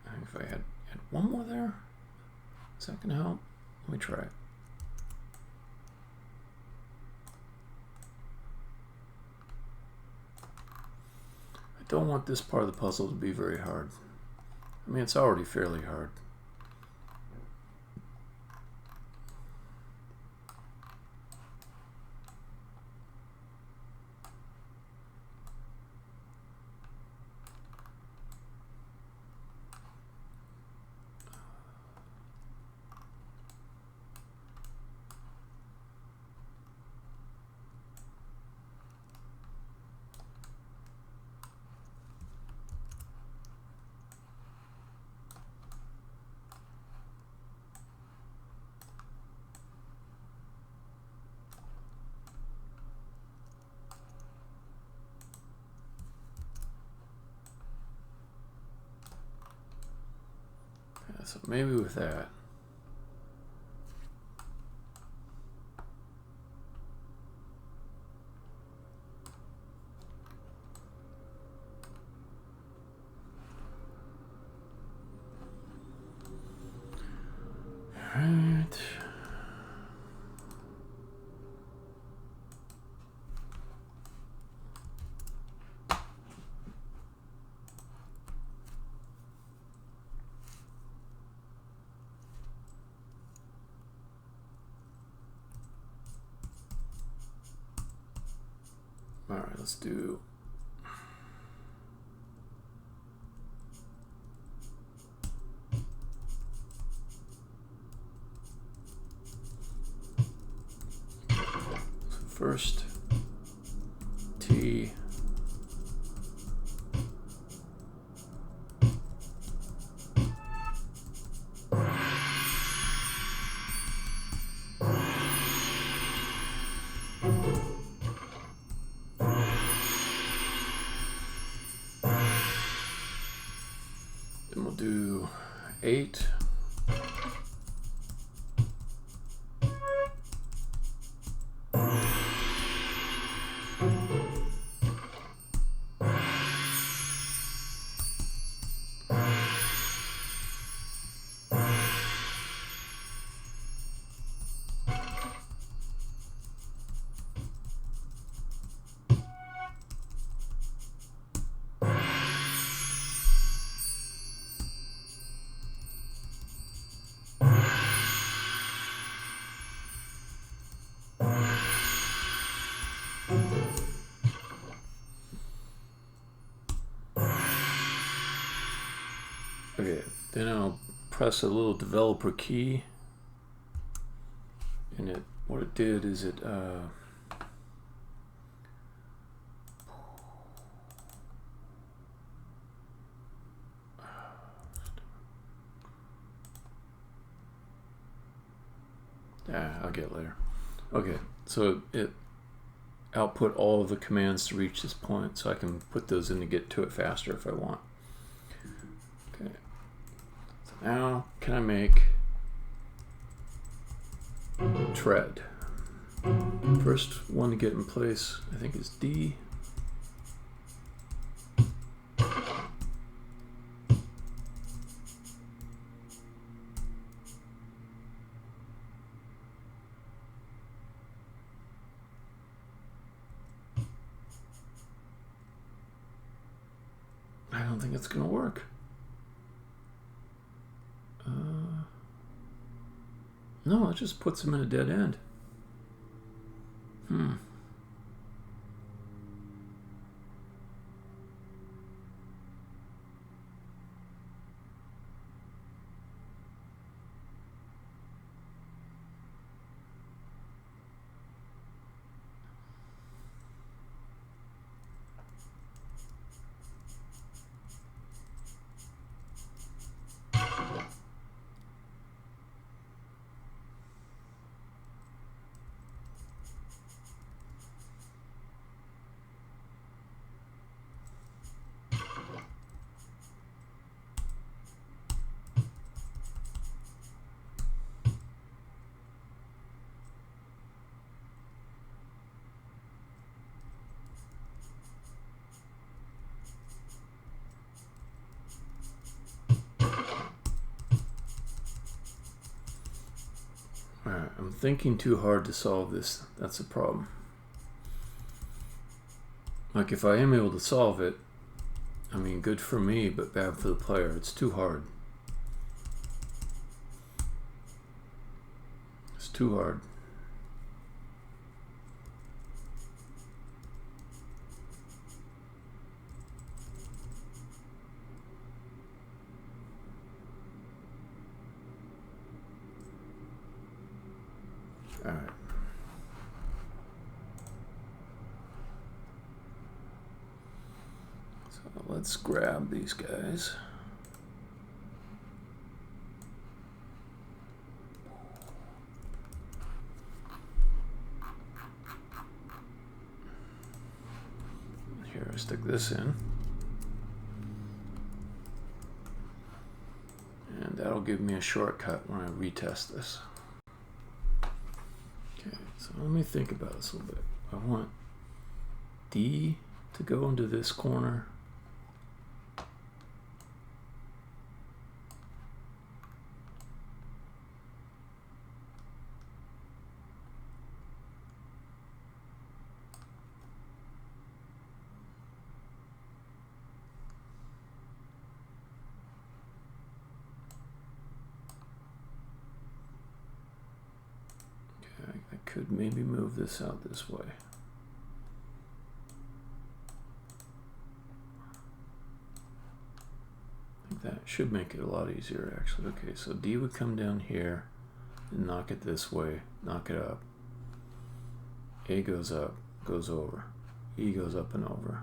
Speaker 1: I think if I had one more there, is that gonna help? Let me try it. I don't want this part of the puzzle to be very hard. I mean, it's already fairly hard. So maybe with that. Alright. Alright, let's do first T. Then we'll do 8. Okay, then I'll press a little developer key, and what it did is it I'll get later. Okay, so it output all of the commands to reach this point, so I can put those in to get to it faster if I want. Okay, so now can I make tread? First one to get in place, I think, is D. I don't think it's gonna work. No, it just puts them in a dead end. Alright, I'm thinking too hard to solve this. That's the problem. Like, if I am able to solve it, I mean, good for me, but bad for the player. It's too hard. It's too hard. All right. So let's grab these guys. Here, I stick this in. And that'll give me a shortcut when I retest this. Okay, so let me think about this a little bit. I want D to go into this corner. I could maybe move this out this way. I think that should make it a lot easier, actually. Okay, so D would come down here and knock it this way, knock it up. A goes up, goes over. E goes up and over.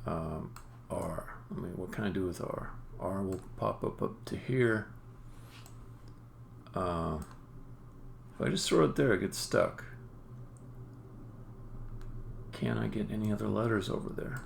Speaker 1: R. I mean, what can I do with R? R will pop up to here. If I just throw it there, it gets stuck. Can I get any other letters over there?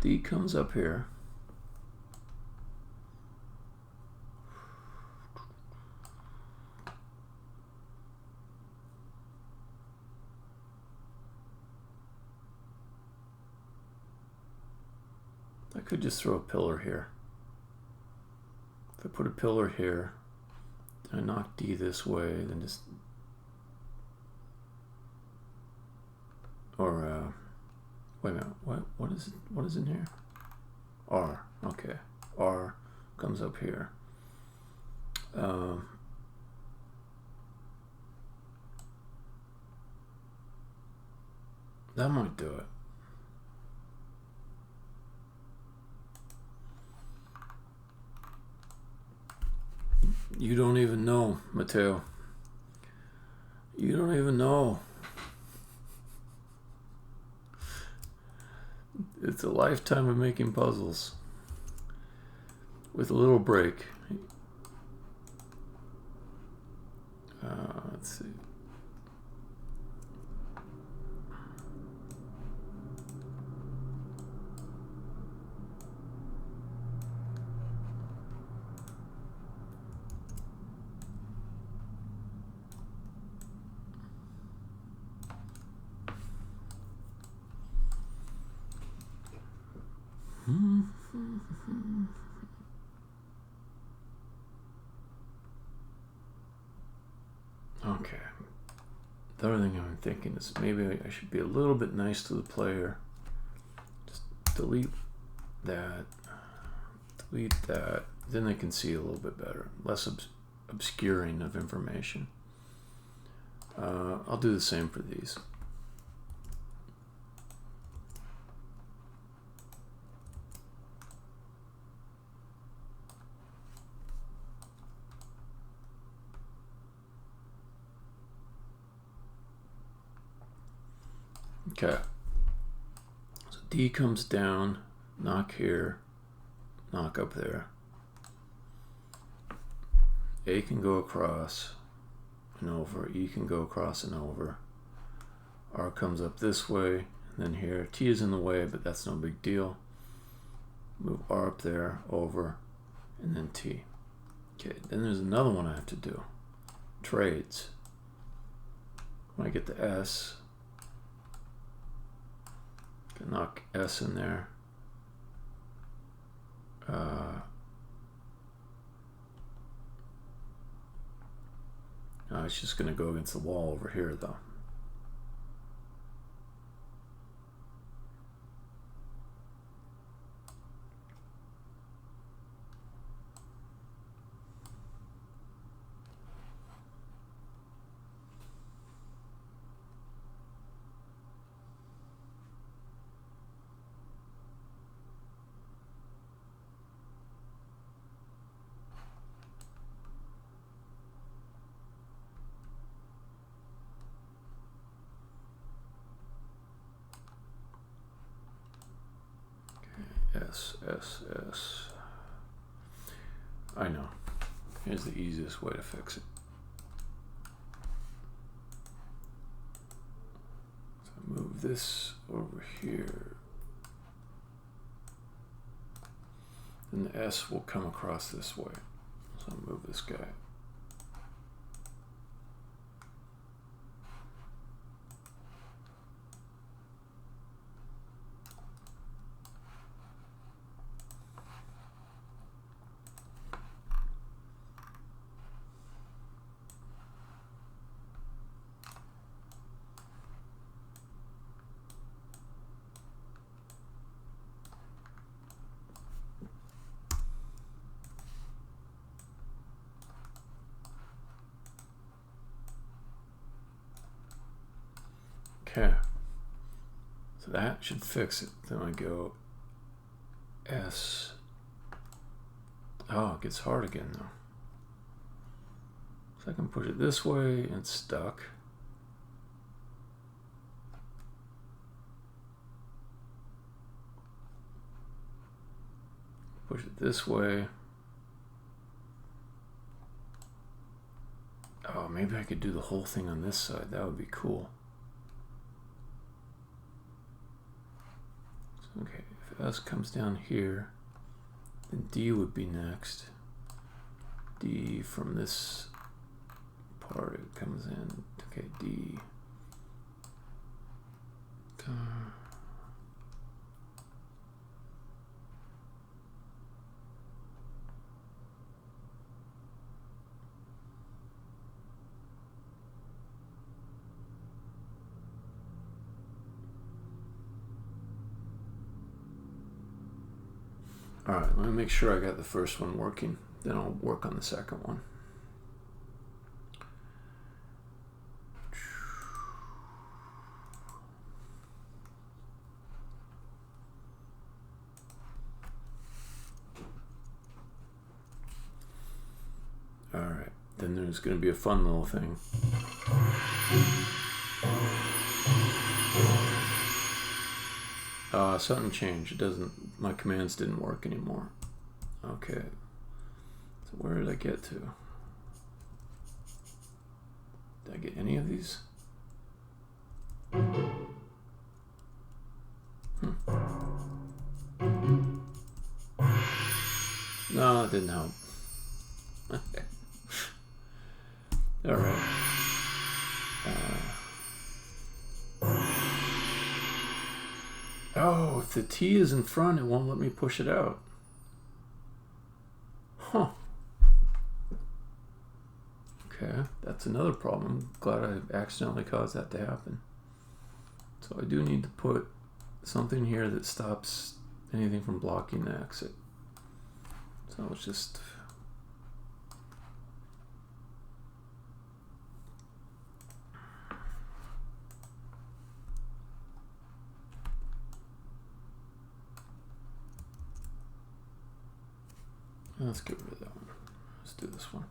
Speaker 1: D comes up here. I could just throw a pillar here. If I put a pillar here, I knock D this way, then just, or wait a minute, what is in here? R, okay. R comes up here. That might do it. You don't even know, Matteo. You don't even know. It's a lifetime of making puzzles with a little break. Let's see. Okay. The other thing I'm thinking is maybe I should be a little bit nice to the player. Just delete that. Delete that. Then they can see a little bit better. Less obscuring of information. I'll do the same for these. Okay, so D comes down, knock here, knock up there. A can go across and over, E can go across and over. R comes up this way, and then here. T is in the way, but that's no big deal. Move R up there, over, and then T. Okay, then there's another one I have to do. Trades. When I get the S, knock S in there. No, it's just going to go against the wall over here, though. S, S, S. I know. Here's the easiest way to fix it. So move this over here. Then the S will come across this way. So I'll move this guy. Okay, so that should fix it. Then I go S. Oh, it gets hard again though. So I can push it this way and it's stuck. Push it this way. Oh, maybe I could do the whole thing on this side. That would be cool. Okay, if S comes down here, then D would be next. D from this part, it comes in. Okay, D. All right, let me make sure I got the first one working. Then I'll work on the second one. All right, then there's going to be a fun little thing. Something changed. It doesn't. My commands didn't work anymore. Okay. So where did I get to? Did I get any of these? No, it didn't help. All right. Oh, if the T is in front, it won't let me push it out. Huh. Okay, that's another problem. Glad I accidentally caused that to happen. So I do need to put something here that stops anything from blocking the exit. So let's just... Let's get rid of that one. Let's do this one.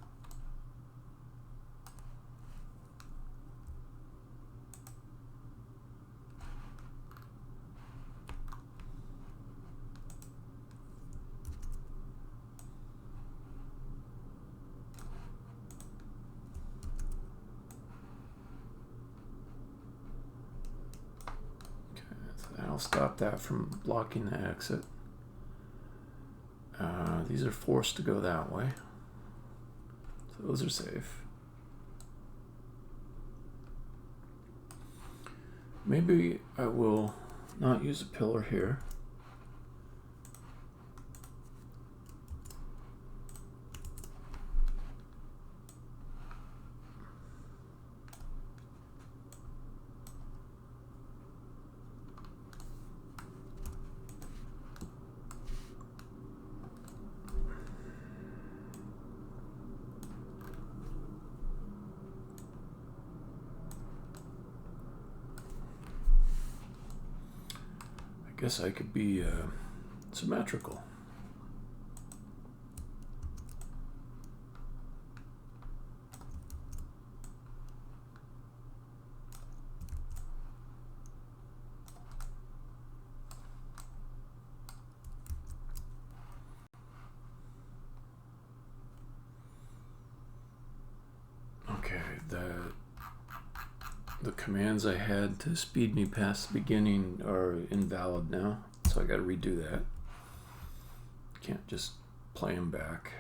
Speaker 1: Okay, so that'll stop that from blocking the exit. These are forced to go that way. So those are safe. Maybe I will not use a pillar here. I guess I could be symmetrical. the commands I had to speed me past the beginning are invalid now, so I got to redo that. Can't just play them back.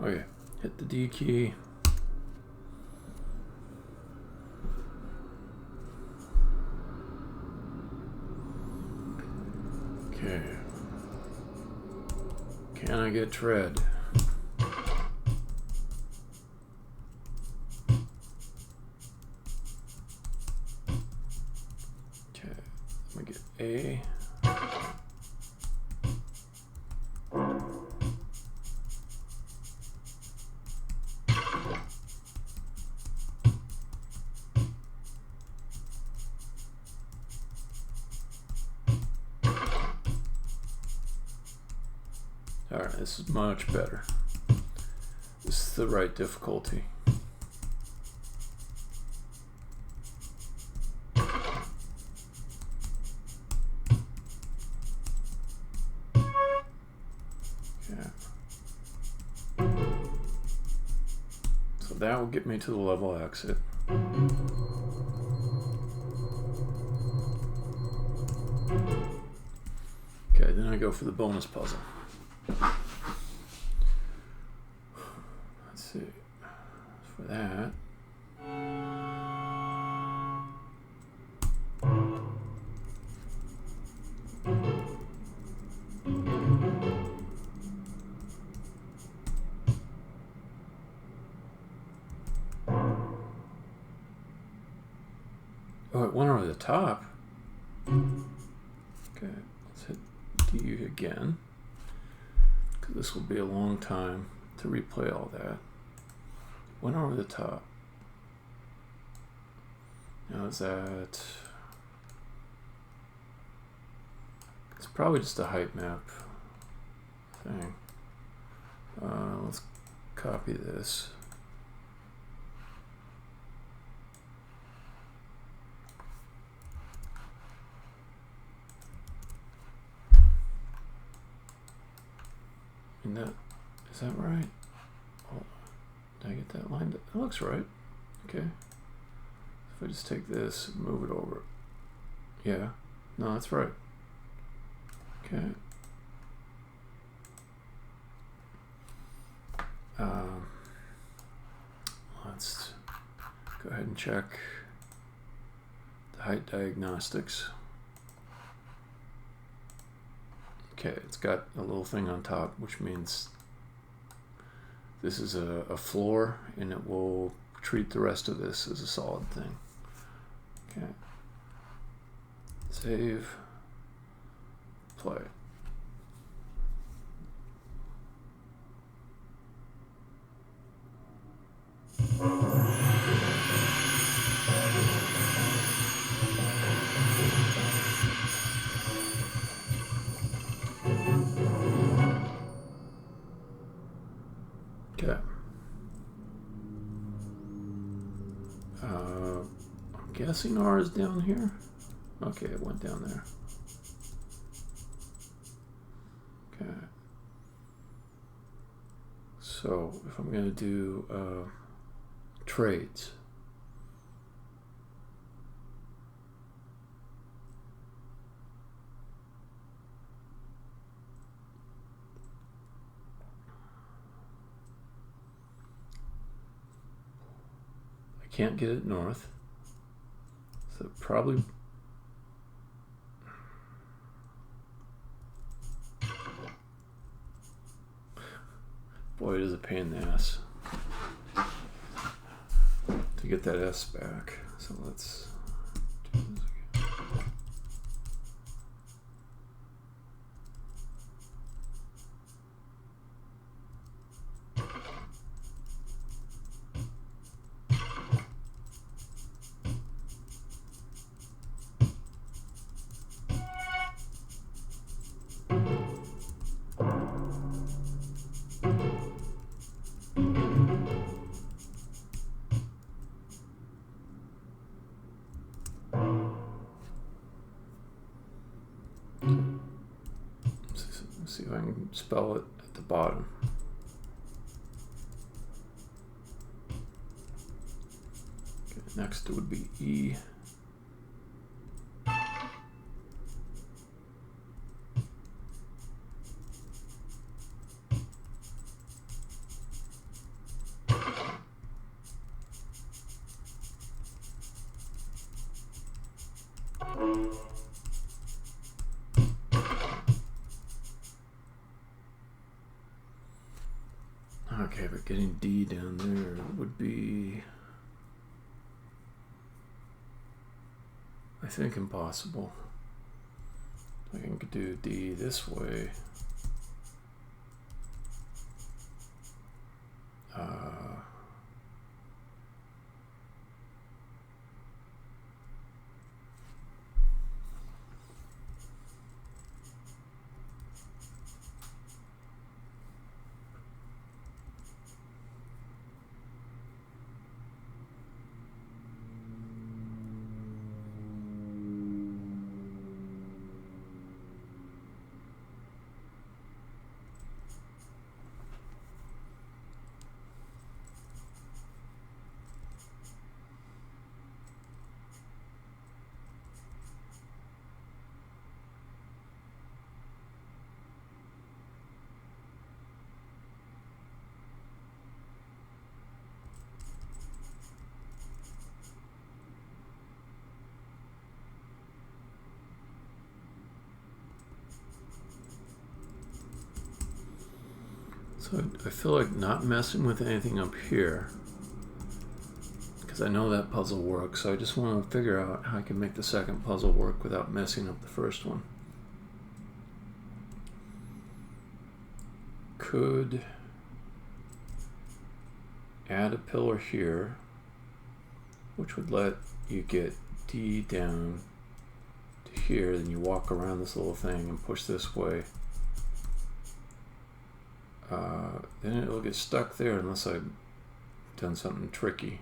Speaker 1: Okay, hit the D key. Okay. Can I get tread? Okay, let me get A. Alright, this is much better. This is the right difficulty. Okay. So that will get me to the level exit. Okay, then I go for the bonus puzzle. Let's see. For that, oh, it went over the top. Okay, let's hit D again, because this will be a long time to replay all that. Went over the top. Now is that... It's probably just a height map thing. Let's copy this. And that, is that right? Oh, did I get that line? That looks right. Okay. If I just take this and move it over. Yeah. No, that's right. Okay. Let's go ahead and check the height diagnostics. Okay, it's got a little thing on top, which means this is a floor, and it will treat the rest of this as a solid thing. Okay. Save. Play. Okay. I'm guessing R is down here. Okay, it went down there. So if I'm going to do trades, I can't get it north, so probably boy, it is a pain in the ass to get that S back. So let's do this again. Let's see if I can spell it at the bottom. Okay, next would be E. Okay, but getting D down there would be, I think, impossible. I can do D this way. So I feel like not messing with anything up here, because I know that puzzle works, so I just want to figure out how I can make the second puzzle work without messing up the first one. Could add a pillar here, which would let you get D down to here, then you walk around this little thing and push this way. Then it'll get stuck there unless I've done something tricky.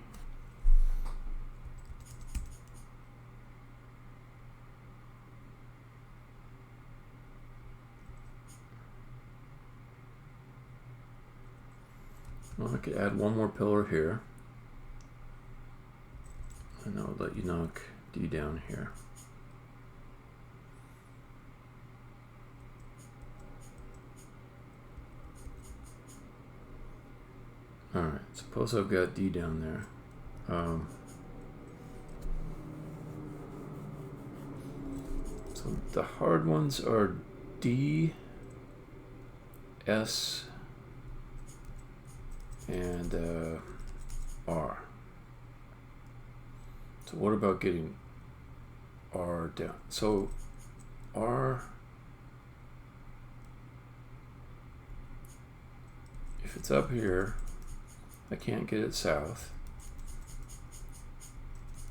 Speaker 1: Well, I could add one more pillar here, and that would let you knock D down here. Alright, suppose I've got D down there. So the hard ones are D, S, and R. So what about getting R down? So R, if it's up here, I can't get it south.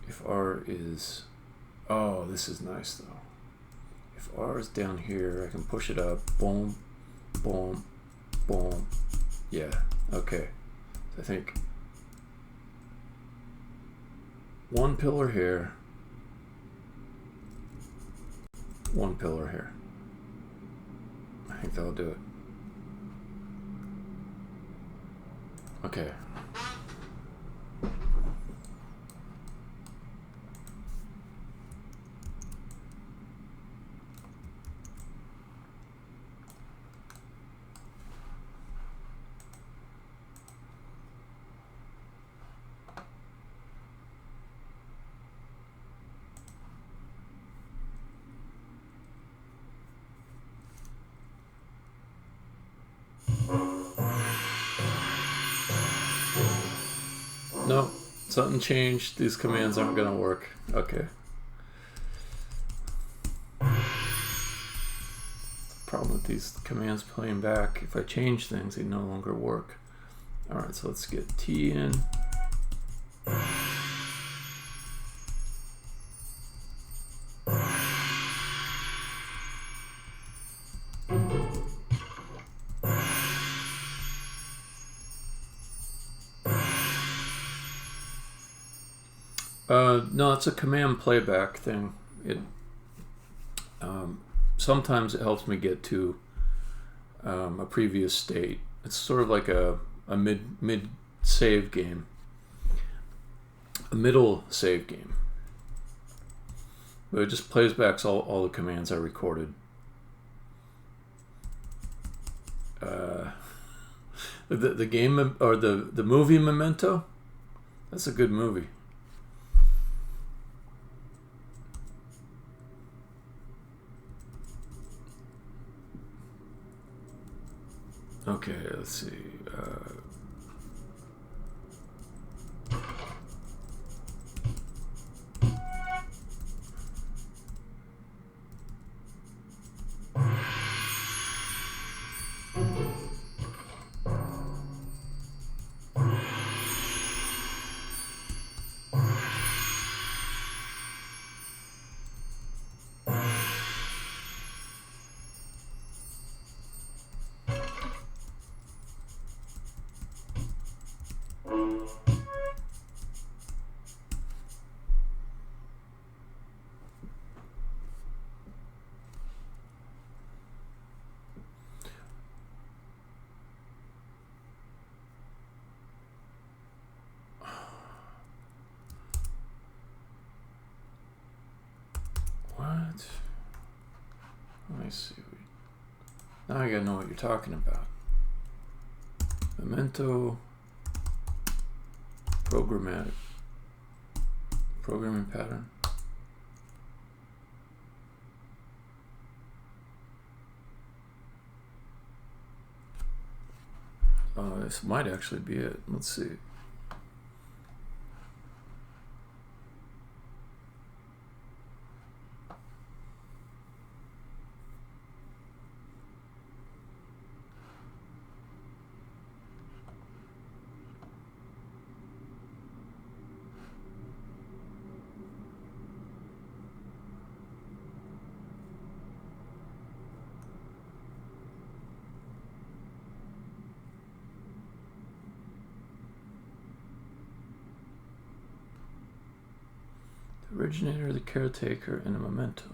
Speaker 1: If R is, oh, this is nice though. If R is down here, I can push it up, boom, boom, boom. Yeah, okay. So I think one pillar here, one pillar here. I think that'll do it. Okay. No, something changed. These commands aren't going to work. Okay. Problem with these commands playing back, if I change things, they no longer work. Alright, so let's get T in. No, it's a command playback thing. It sometimes it helps me get to a previous state. It's sort of like a mid save game, a middle save game. But it just plays back all the commands I recorded. The game or the movie Memento. That's a good movie. Okay, let's see. Let me see. Now I gotta know what you're talking about. Memento programming pattern. This might actually be it. Let's see. The originator, the caretaker, and a memento.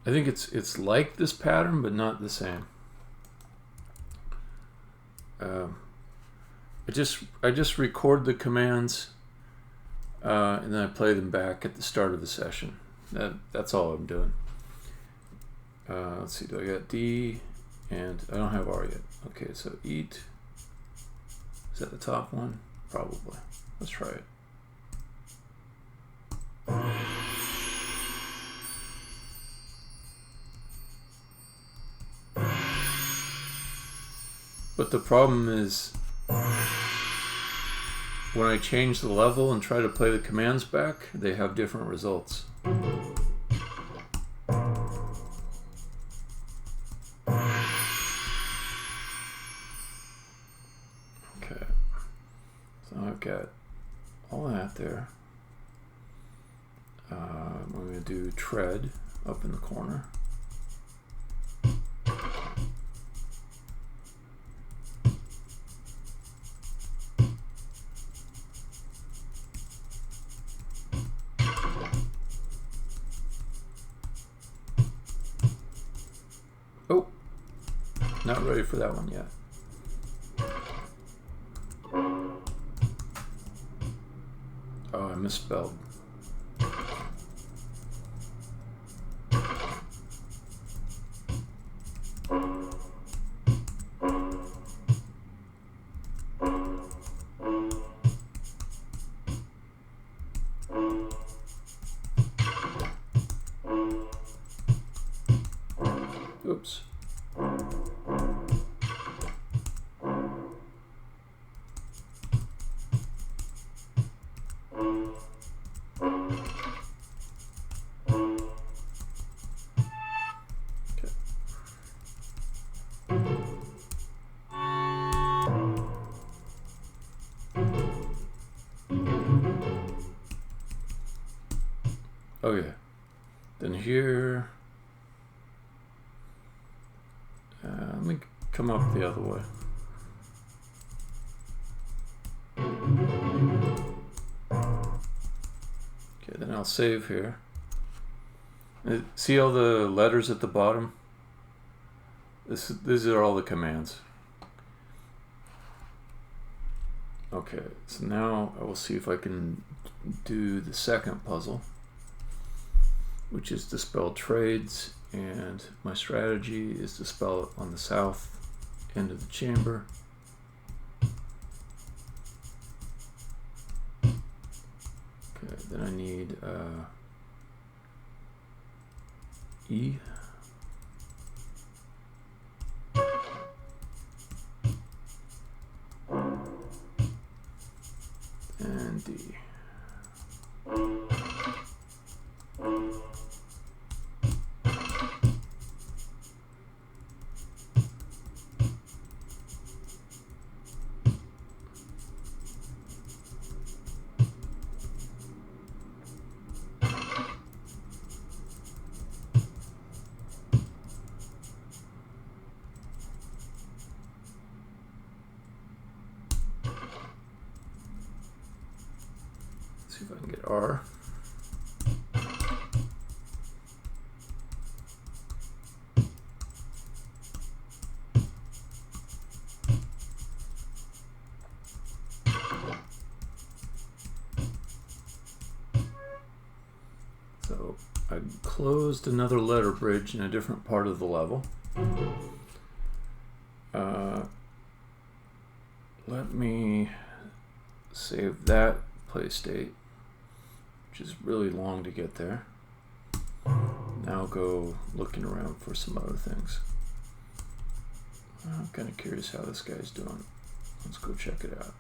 Speaker 1: I think it's like this pattern, but not the same. I just record the commands, and then I play them back at the start of the session. That's all I'm doing. Let's see, do I got D, and I don't have R yet. Okay, so eat. Is that the top one? Probably. Let's try it. But the problem is, when I change the level and try to play the commands back, they have different results. Okay, so I've got all that there. I'm going to do tread up in the corner. Not ready for that one yet. Oh, I misspelled. Oops. Oh yeah. Then here, let me come up the other way. Okay, then I'll save here. See all the letters at the bottom? These are all the commands. Okay, so now I will see if I can do the second puzzle, which is to spell trades, and my strategy is to spell it on the south end of the chamber. Okay, then I need E. And D. See if I can get R. So I closed another letter bridge in a different part of the level. Let me save that play state, which is really long to get there. Now go looking around for some other things. I'm kind of curious how this guy's doing. Let's go check it out.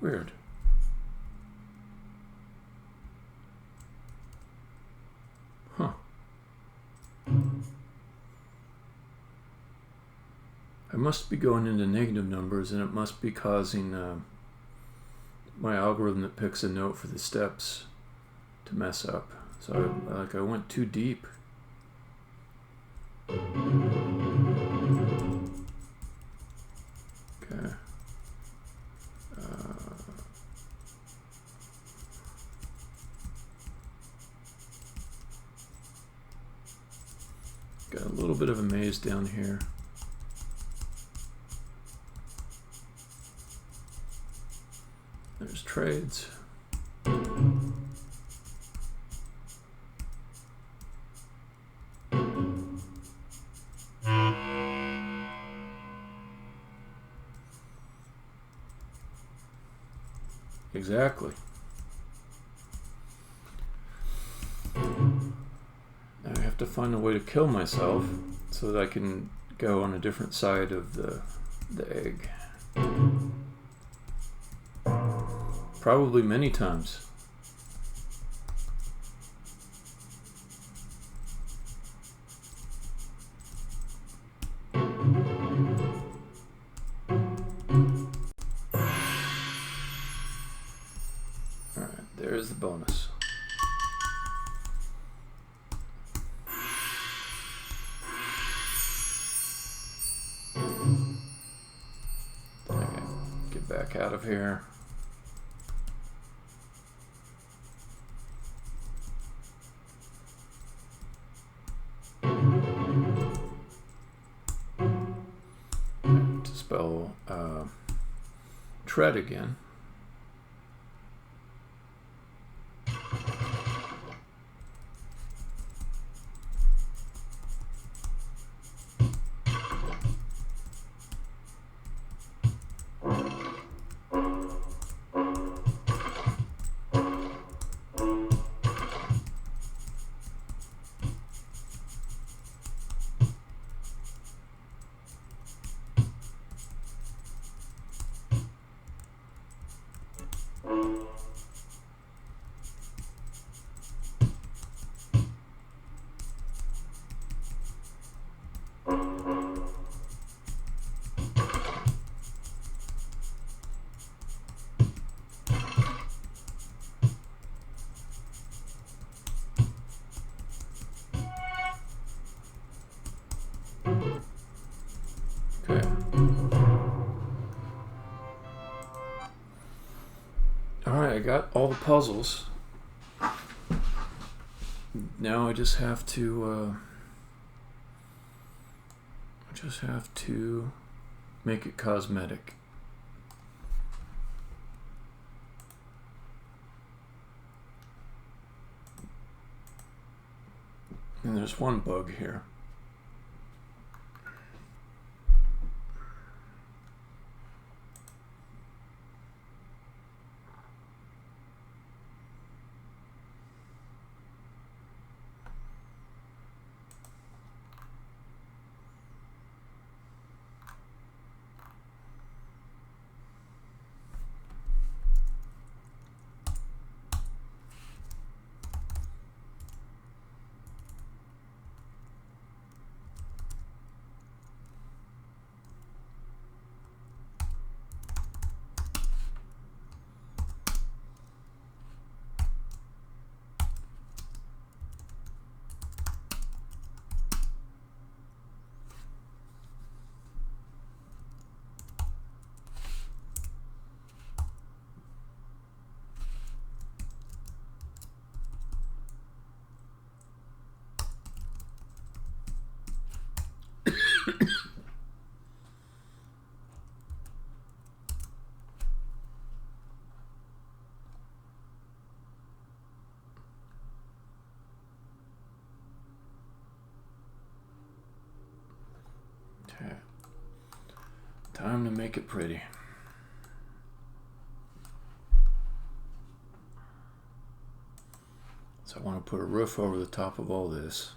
Speaker 1: Weird. Huh. I must be going into negative numbers, and it must be causing my algorithm that picks a note for the steps to mess up. So I went too deep. Okay. Got a little bit of a maze down here. There's trades. Exactly. Now I have to find a way to kill myself so that I can go on a different side of the egg. Probably many times. There's the bonus. back out of here. To spell tread again. Okay. Alright, I got all the puzzles. Now I just have to make it cosmetic. And there's one bug here. Okay. Time to make it pretty. So I want to put a roof over the top of all this.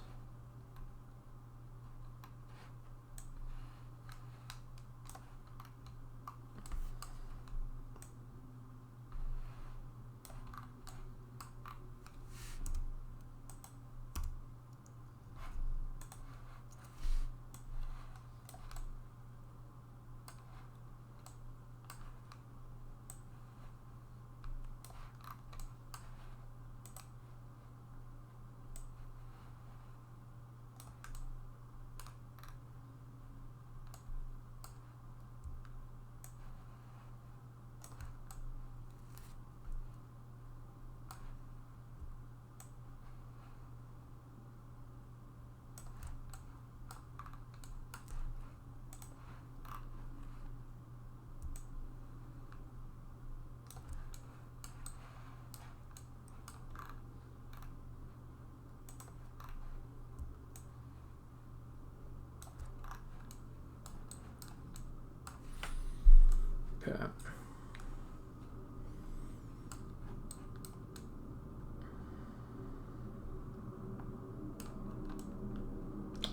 Speaker 1: Okay.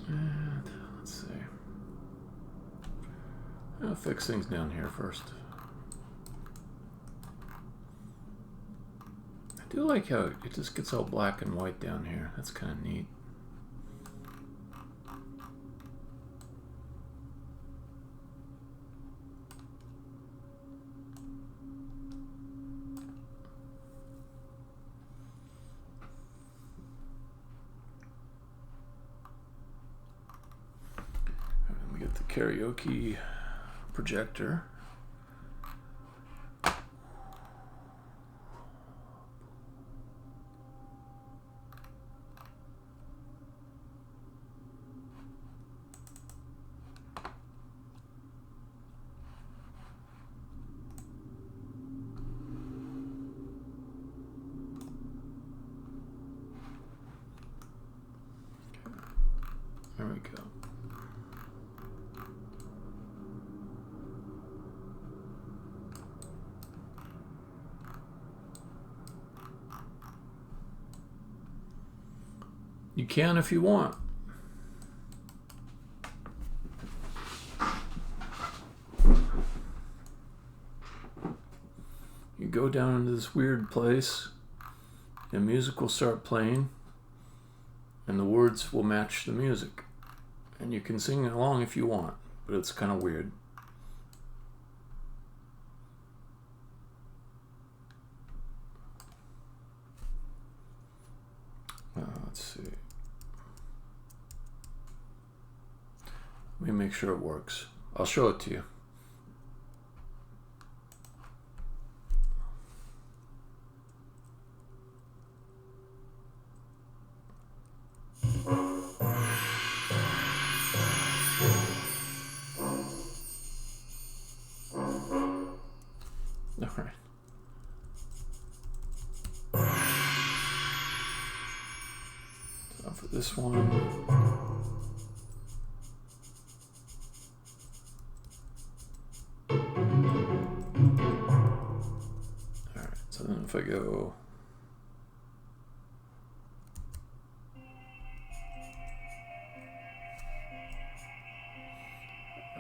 Speaker 1: And let's see. I'll fix things down here first. I do like how it just gets all black and white down here. That's kind of neat. Let me get the karaoke projector. You can if you want. You go down into this weird place, and music will start playing, and the words will match the music. And you can sing along if you want, but it's kind of weird. Let's see. Let me make sure it works. I'll show it to you. All right. So for this one. All right. So then if I go.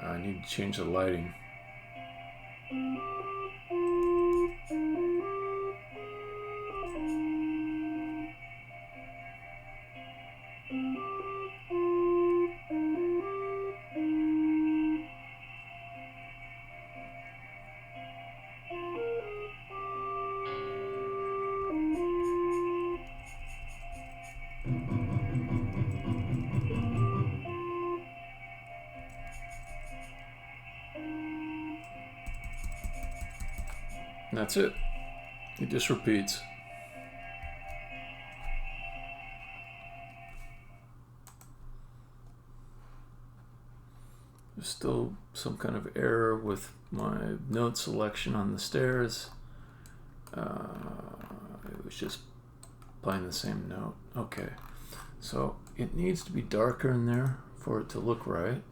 Speaker 1: I need to change the lighting. And that's it. It just repeats. There's still some kind of error with my note selection on the stairs. It was just playing the same note. Okay, so it needs to be darker in there for it to look right.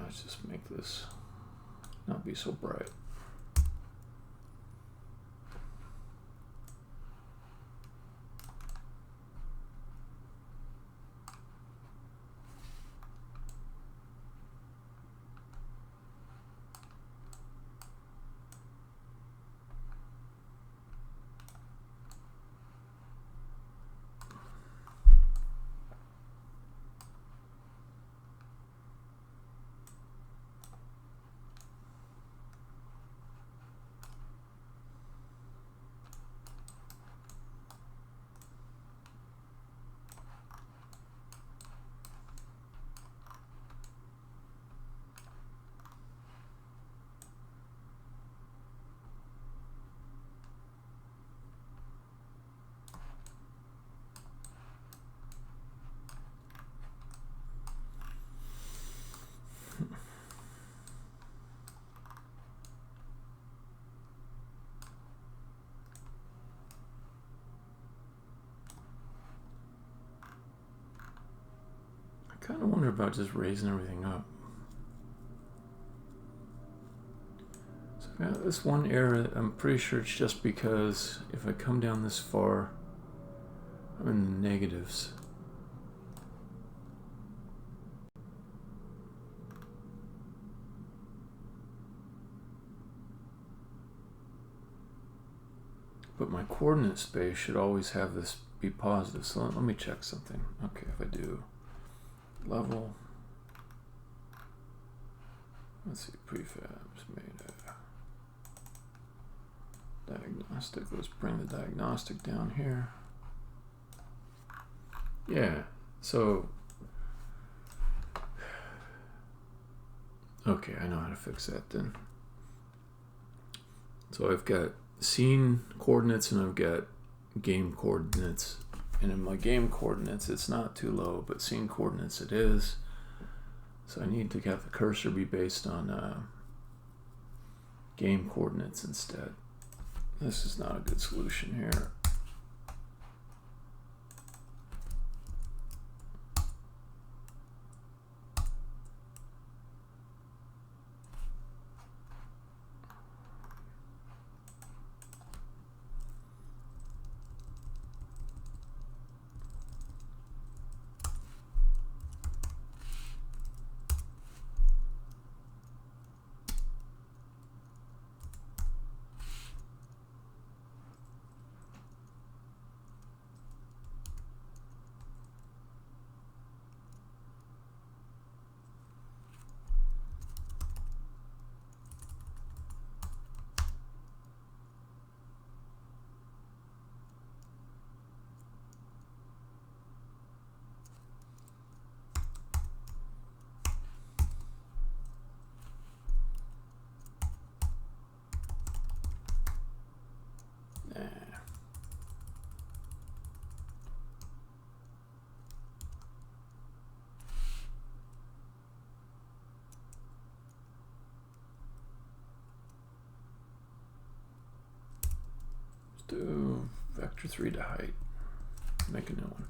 Speaker 1: Let's just make this not be so bright. I kind of wonder about just raising everything up. So I've got this one error. I'm pretty sure it's just because if I come down this far, I'm in the negatives. But my coordinate space should always have this be positive. So let me check something. Okay, if I do level, let's see, prefabs made a diagnostic. Let's bring the diagnostic down here. Yeah, so okay, I know how to fix that then. So I've got scene coordinates and I've got game coordinates. And in my game coordinates, it's not too low, but scene coordinates it is. So I need to have the cursor be based on game coordinates instead. This is not a good solution here. Do vector 3 to height. Make a new one.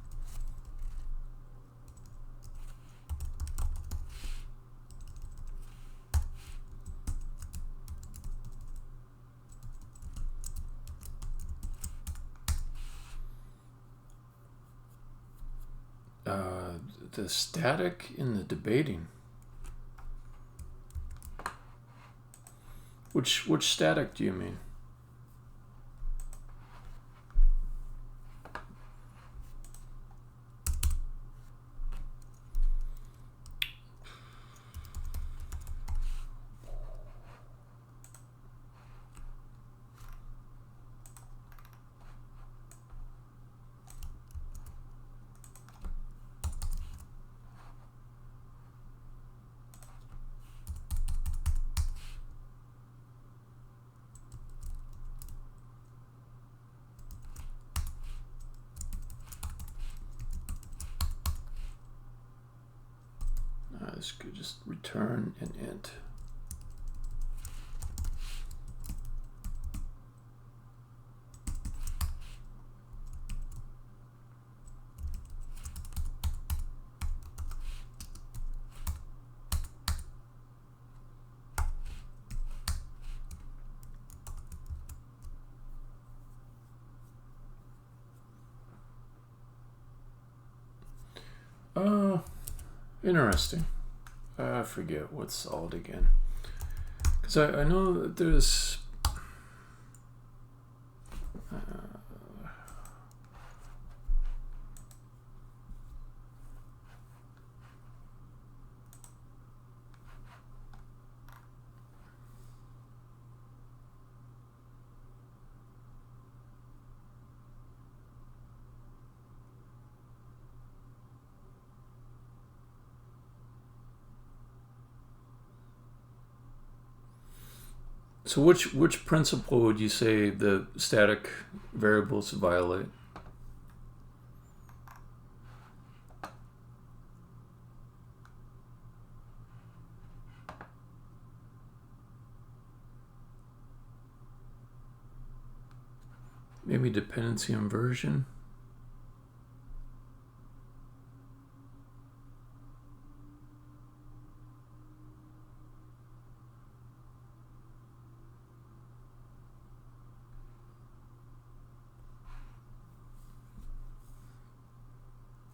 Speaker 1: The static in the debating. Which static do you mean? This could just return an int. Interesting. I forget what's solid again. Because I know that there's... So which principle would you say the static variables violate? Maybe dependency inversion?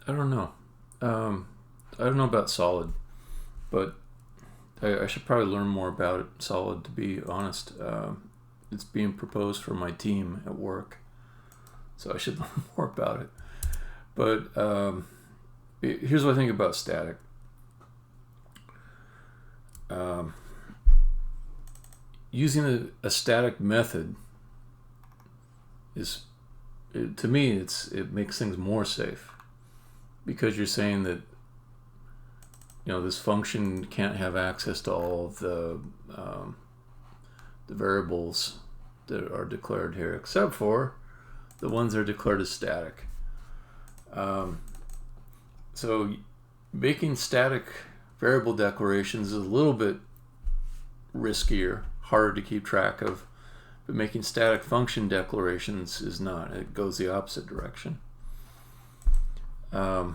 Speaker 1: I don't know. I don't know about solid, but I should probably learn more about it, solid, to be honest. It's being proposed for my team at work, so I should learn more about it. But here's what I think about static. Using a static method to me, it makes things more safe. Because you're saying that, this function can't have access to all of the variables that are declared here, except for the ones that are declared as static. So making static variable declarations is a little bit riskier, harder to keep track of. But making static function declarations is not. It goes the opposite direction. I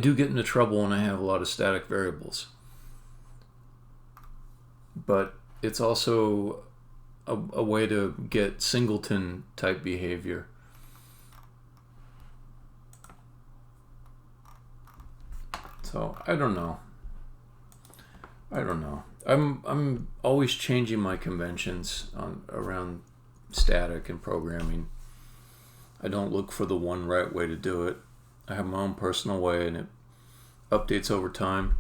Speaker 1: do get into trouble when I have a lot of static variables. But it's also a way to get singleton type behavior. So I don't know. I'm always changing my conventions around static and programming. I don't look for the one right way to do it. I have my own personal way, and it updates over time.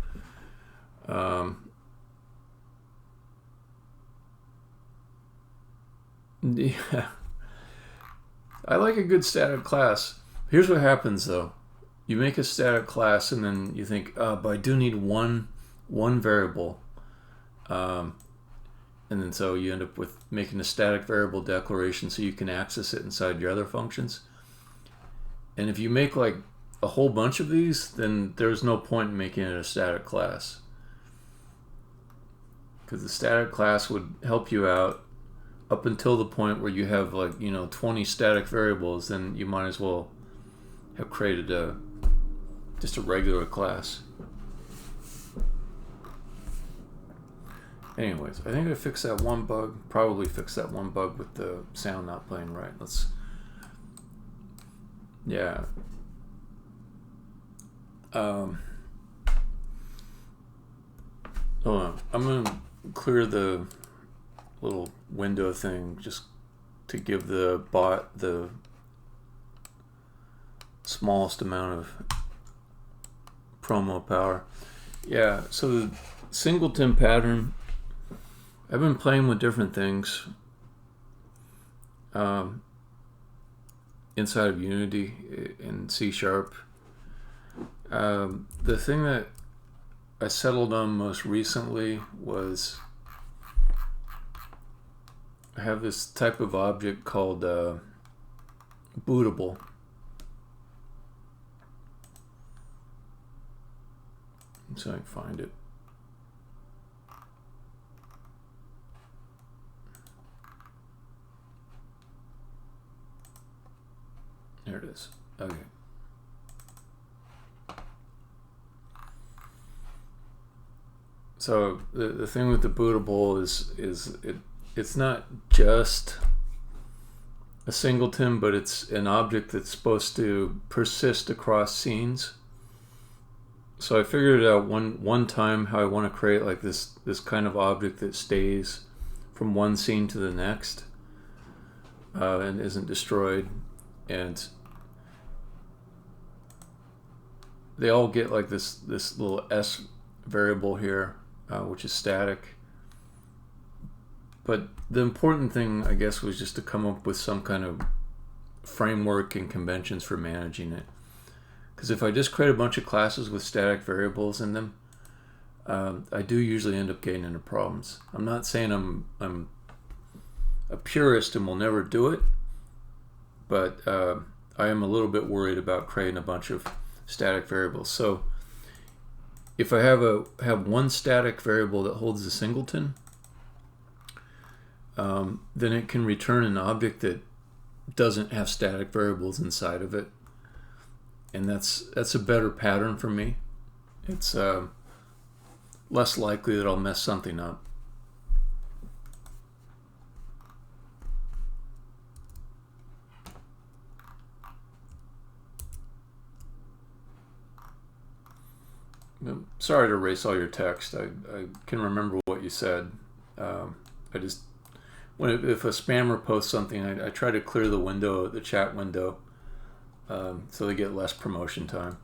Speaker 1: Yeah, I like a good static class. Here's what happens though. You make a static class and then you think, but I do need one variable. And then so you end up with making a static variable declaration so you can access it inside your other functions. And if you make like a whole bunch of these, then there's no point in making it a static class. Because the static class would help you out up until the point where you have 20 static variables, then you might as well have created just a regular class. Anyways, I think I fixed that one bug. Probably fixed that one bug with the sound not playing right. Yeah. Hold on. I'm gonna clear the little window thing just to give the bot the smallest amount of promo power. Yeah, so the singleton pattern, I've been playing with different things inside of Unity in C#. The thing that I settled on most recently was I have this type of object called bootable. So I can find it. There it is. Okay. So the thing with the bootable is it's not just a singleton, but it's an object that's supposed to persist across scenes. So I figured out one time how I want to create like this kind of object that stays from one scene to the next and isn't destroyed, and they all get like this little S variable here, which is static. But the important thing, I guess, was just to come up with some kind of framework and conventions for managing it. Because if I just create a bunch of classes with static variables in them, I do usually end up getting into problems. I'm not saying I'm a purist and will never do it, but I am a little bit worried about creating a bunch of static variables. So if I have one static variable that holds a singleton, then it can return an object that doesn't have static variables inside of it, and that's a better pattern for me. It's less likely that I'll mess something up. I'm sorry to erase all your text. I can remember what you said. I just if a spammer posts something, I try to clear the chat window, so they get less promotion time,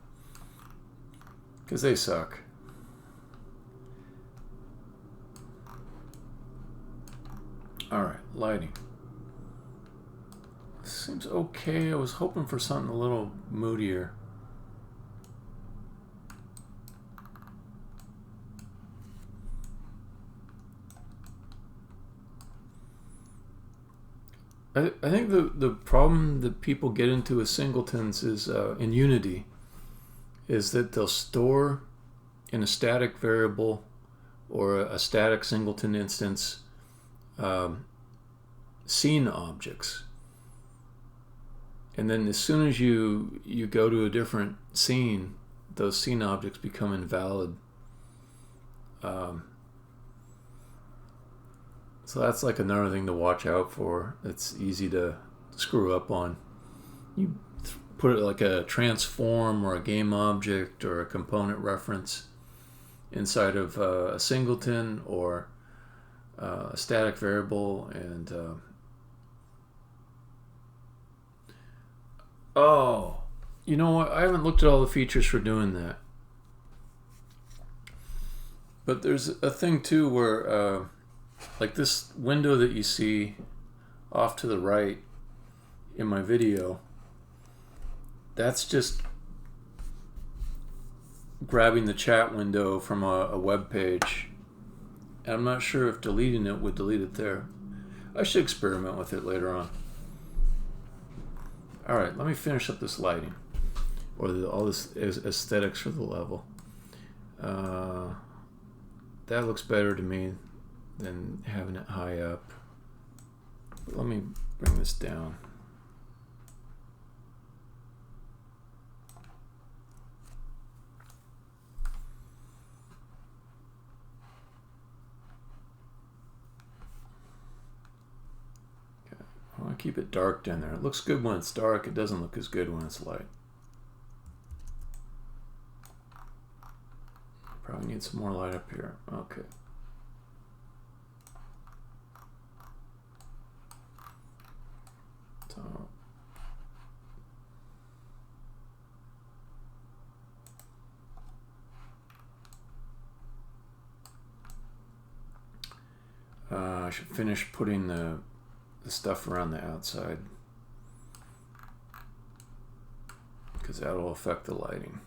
Speaker 1: because they suck. All right, lighting seems okay. I was hoping for something a little moodier. I think the problem that people get into with singletons is in Unity is that they'll store in a static variable or a static singleton instance, scene objects. And then as soon as you go to a different scene, those scene objects become invalid. So that's like another thing to watch out for. It's easy to screw up on. You put it like a transform or a game object or a component reference inside of a singleton or a static variable, and oh, you know what? I haven't looked at all the features for doing that. But there's a thing too where like this window that you see off to the right in my video, that's just grabbing the chat window from a web page. And I'm not sure if deleting it would delete it there. I should experiment with it later on. Alright, let me finish up this lighting, or all this aesthetics for the level. That looks better to me than having it high up. But let me bring this down. Okay. I want to keep it dark down there. It looks good when it's dark. It doesn't look as good when it's light. Probably need some more light up here. Okay. So I should finish putting the stuff around the outside, because that'll affect the lighting.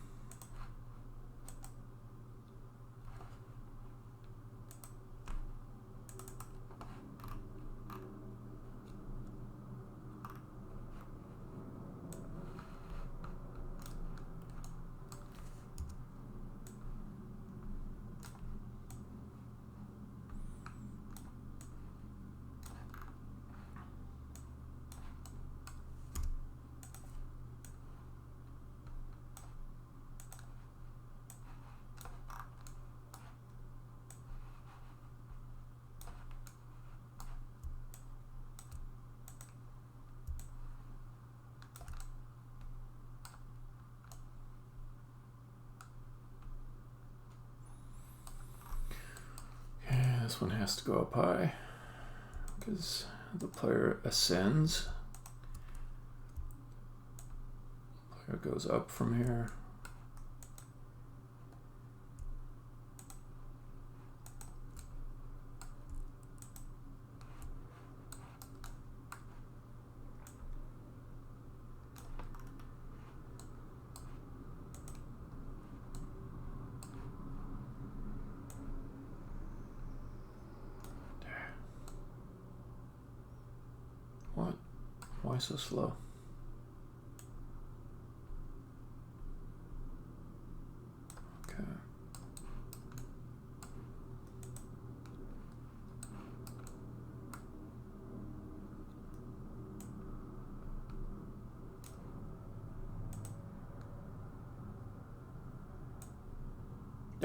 Speaker 1: This one has to go up high because the player ascends. Player goes up from here. What? Why so slow? Okay.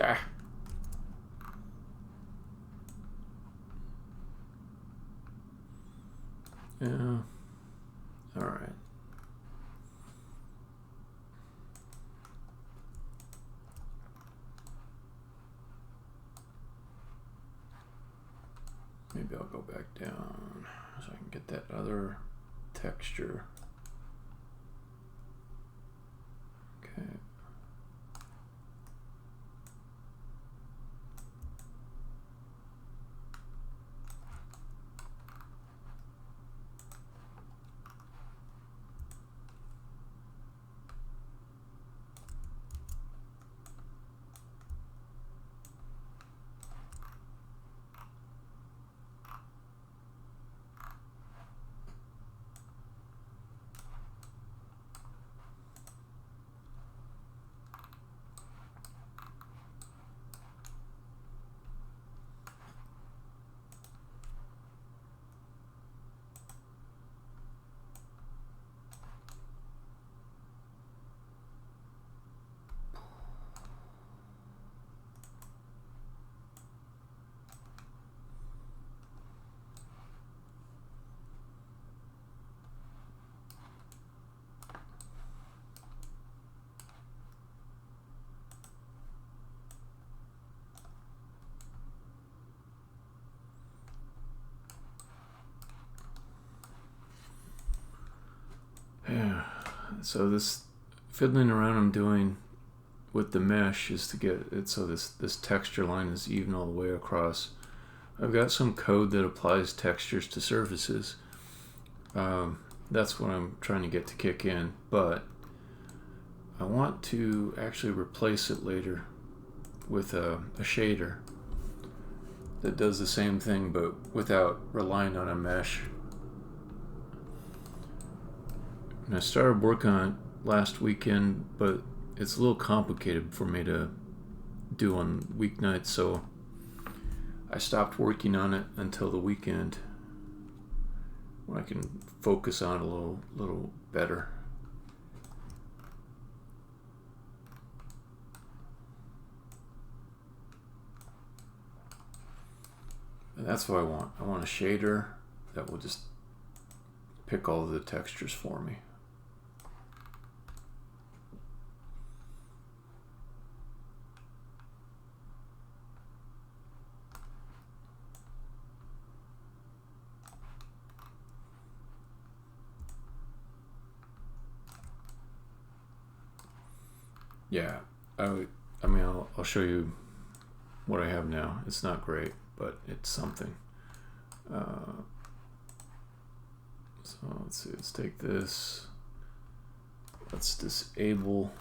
Speaker 1: Ah. Yeah. All right. Maybe I'll go back down so I can get that other texture. Okay. So this fiddling around I'm doing with the mesh is to get it so this texture line is even all the way across. I've got some code that applies textures to surfaces. That's what I'm trying to get to kick in, but I want to actually replace it later with a shader that does the same thing but without relying on a mesh. And I started working on it last weekend, but it's a little complicated for me to do on weeknights, so I stopped working on it until the weekend when I can focus on it a little better. And that's what I want. I want a shader that will just pick all of the textures for me. Yeah, I mean, I'll show you what I have now. It's not great, but it's something. So let's see, let's take this. Let's disable.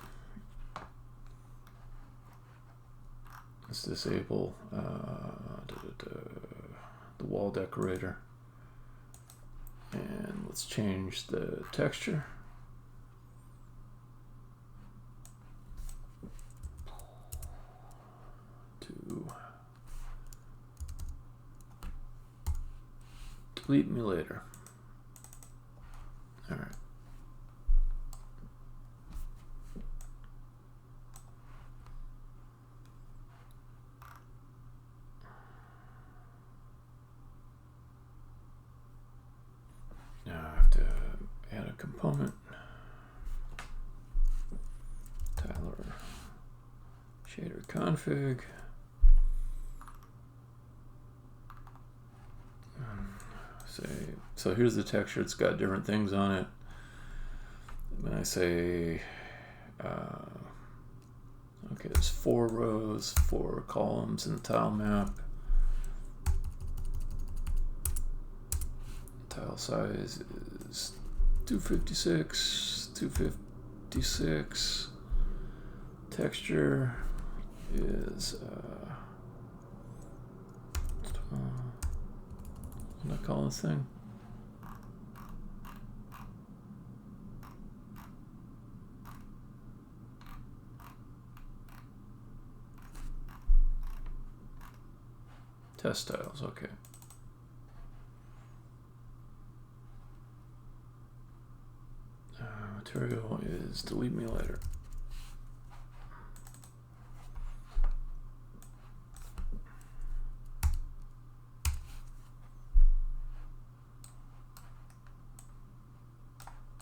Speaker 1: The wall decorator. And let's change the texture. Delete me later. All right. Now I have to add a component. Tyler shader config. So here's the texture. It's got different things on it. When I say, okay, there's 4 rows, 4 columns in the tile map. Tile size is 256, 256. Texture is, what do I call this thing? Test styles, okay. Material is delete me later.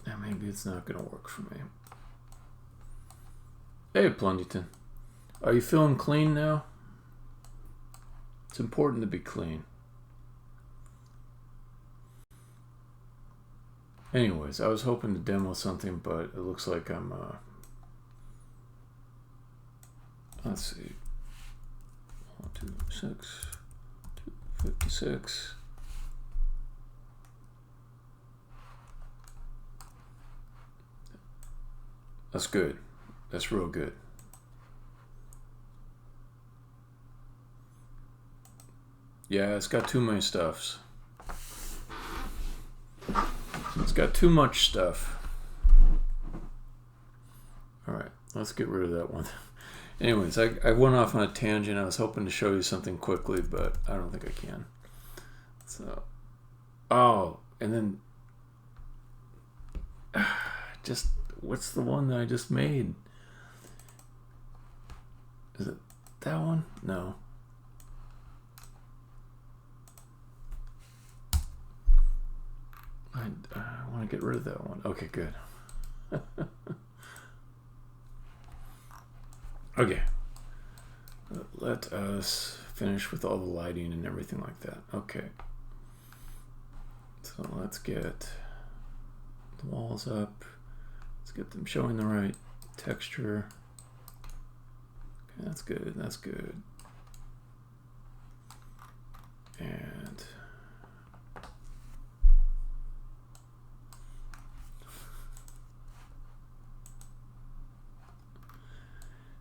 Speaker 1: And maybe it's not going to work for me. Hey, Plunderton. Are you feeling clean now? It's important to be clean. Anyways, I was hoping to demo something, but it looks like I'm, let's see, 126, 256. That's good. That's real good. Yeah, it's got too many stuffs. It's got too much stuff. Alright, let's get rid of that one. Anyways, I went off on a tangent. I was hoping to show you something quickly, but I don't think I can. So, oh, and then, just, what's the one that I just made? Is it that one? No. I want to get rid of that one. Okay, good. Okay. Let us finish with all the lighting and everything like that. Okay. So let's get the walls up. Let's get them showing the right texture. Okay, that's good. That's good. And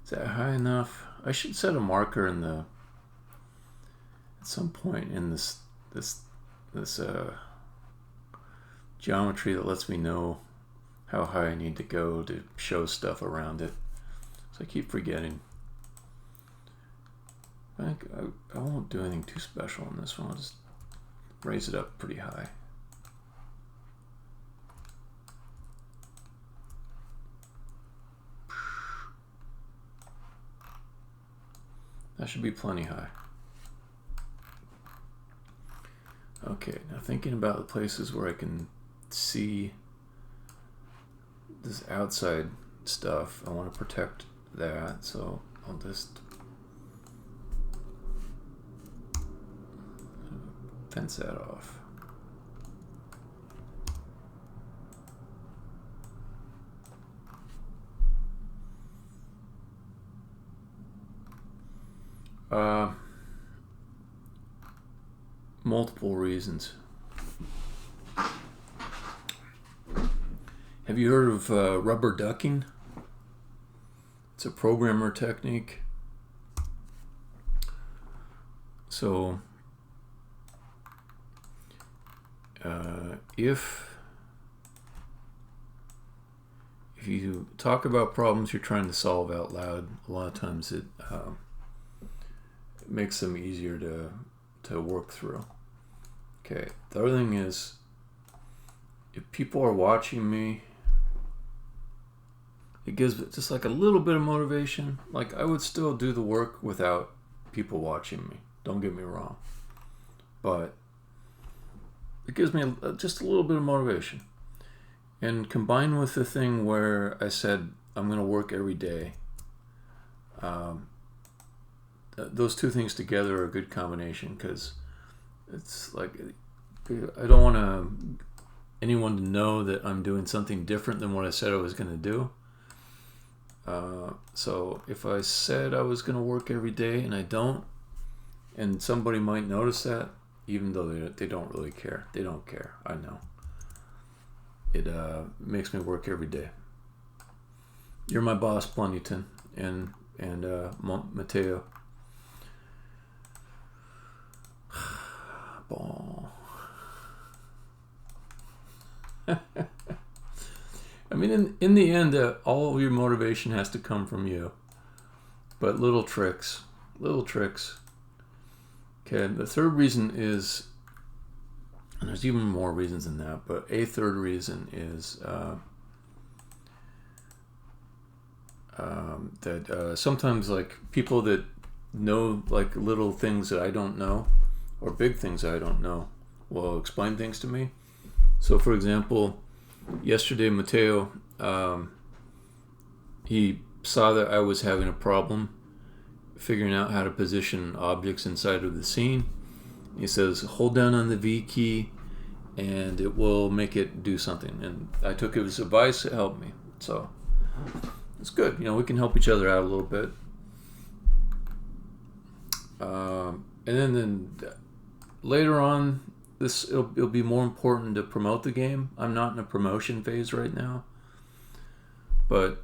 Speaker 1: is that high enough? I should set a marker in the at some point in this geometry that lets me know how high I need to go to show stuff around it. So I keep forgetting. I think I won't do anything too special on this one. I'll just raise it up pretty high. That should be plenty high. Okay, now thinking about the places where I can see this outside stuff, I want to protect that, so I'll just fence that off. Multiple reasons. Have you heard of rubber ducking? It's a programmer technique. So if you talk about problems you're trying to solve out loud, a lot of times it makes them easier to work through. Okay, the other thing is, if people are watching me, it gives just like a little bit of motivation. Like, I would still do the work without people watching me, don't get me wrong, but it gives me just a little bit of motivation. And combined with the thing where I said I'm going to work every day, those two things together are a good combination, because it's like I don't want anyone to know that I'm doing something different than what I said I was going to do. So if I said I was going to work every day and I don't, and somebody might notice that, even though they don't really care. They don't care, I know. It makes me work every day. You're my boss, Bluntington, and Mateo. Ball. I mean, in the end, all of your motivation has to come from you. But little tricks. Okay, the third reason is, and there's even more reasons than that, but a third reason is that sometimes, like, people that know like little things that I don't know, or big things that I don't know, will explain things to me. So for example, yesterday Mateo, he saw that I was having a problem figuring out how to position objects inside of the scene. He says, hold down on the V key and it will make it do something. And I took his advice, it helped me. So it's good. You know, we can help each other out a little bit. And then later on, it'll be more important to promote the game. I'm not in a promotion phase right now. But,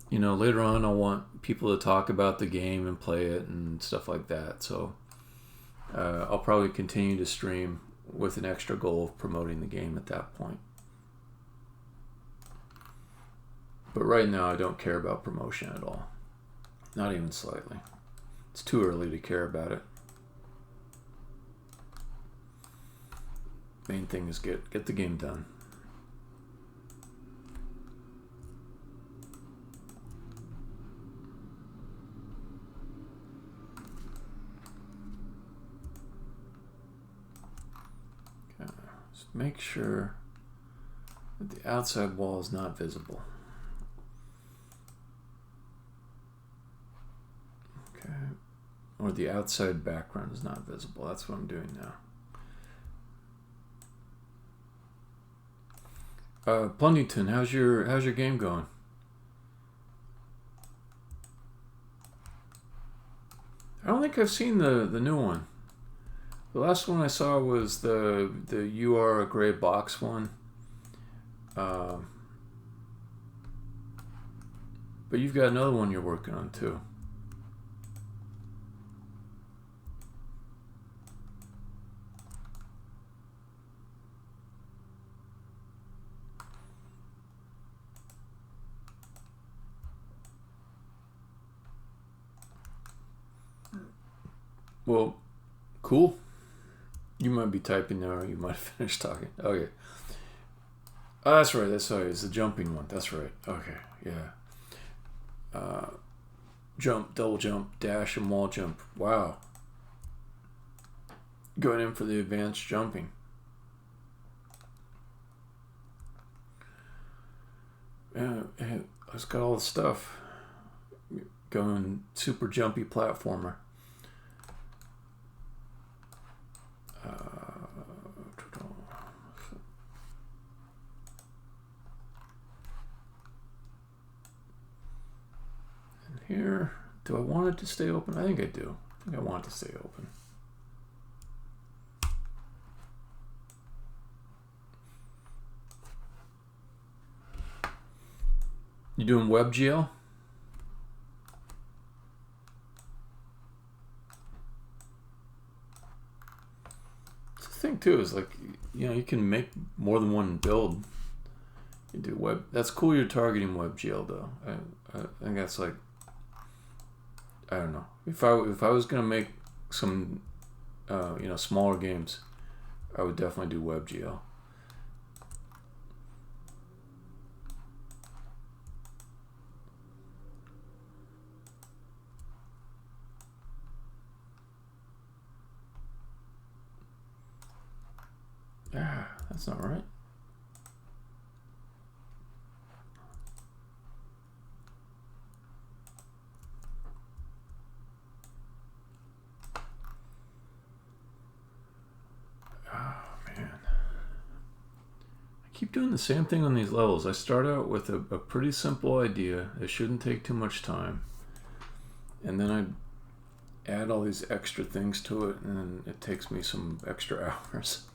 Speaker 1: you know, later on I'll want people to talk about the game and play it and stuff like that. So I'll probably continue to stream with an extra goal of promoting the game at that point. But right now I don't care about promotion at all. Not even slightly. It's too early to care about it. Main thing is get the game done. Okay, just make sure that the outside wall is not visible. Okay, or the outside background is not visible. That's what I'm doing now. Plungington, how's your game going? I don't think I've seen the new one. The last one I saw was the You Are a Gray Box one. But you've got another one you're working on too. Well, cool. You might be typing now, or you might have finished talking. Okay. Oh, that's right. That's right. It's the jumping one. That's right. Okay. Yeah. Jump, double jump, dash, and wall jump. Wow. Going in for the advanced jumping. Yeah, it's got all the stuff. Going super jumpy platformer. Here, do I want it to stay open? I think I do. I think I want it to stay open. You doing WebGL? The thing too is, like, you know, you can make more than one build. You do web. That's cool. You're targeting WebGL though. I think that's like, I don't know. If I was gonna make some, you know, smaller games, I would definitely do WebGL. Ah, that's not right. Keep doing the same thing on these levels. I start out with a pretty simple idea. It shouldn't take too much time. And then I add all these extra things to it, and then it takes me some extra hours.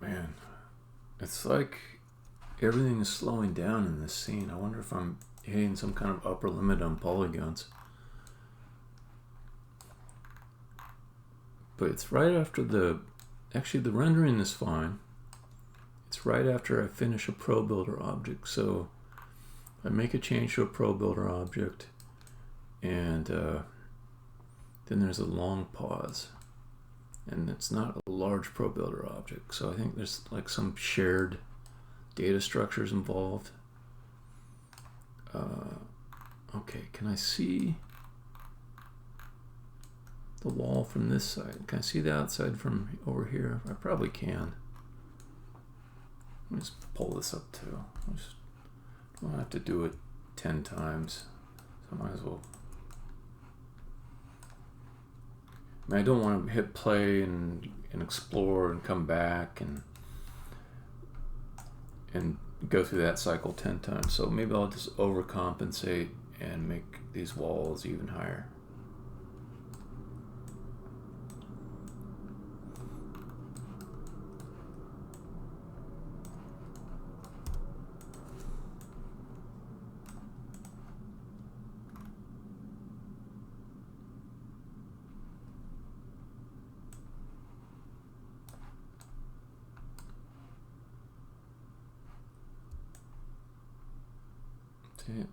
Speaker 1: Man, it's like everything is slowing down in this scene. I wonder if I'm hitting some kind of upper limit on polygons. But it's right after actually the rendering is fine. It's right after I finish a Pro Builder object. So I make a change to a Pro Builder object, and then there's a long pause. And it's not a large Pro Builder object, so I think there's like some shared data structures involved. Okay, can I see the wall from this side? Can I see the outside from over here? I probably can. Let me just pull this up too. I don't have to do it 10 times, so I might as well. I mean, I don't want to hit play and explore and come back and go through that cycle 10 times. So maybe I'll just overcompensate and make these walls even higher.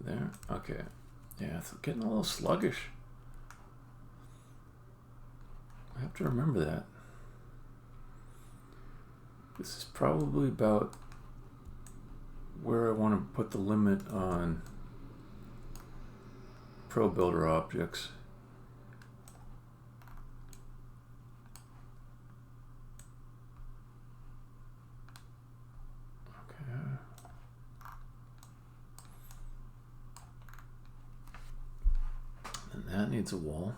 Speaker 1: There. Okay. Yeah, it's getting a little sluggish. I have to remember that. This is probably about where I want to put the limit on Pro Builder objects. Okay. And that needs a wall.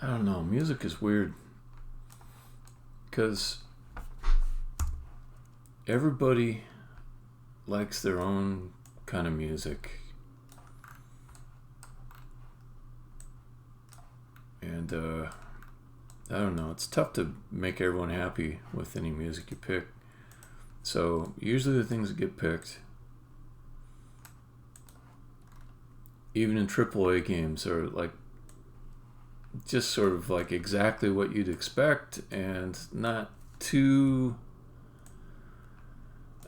Speaker 1: I don't know. Music is weird because everybody likes their own kind of music, and I don't know. It's tough to make everyone happy with any music you pick. So usually the things that get picked, even in AAA games, are like just sort of like exactly what you'd expect and not too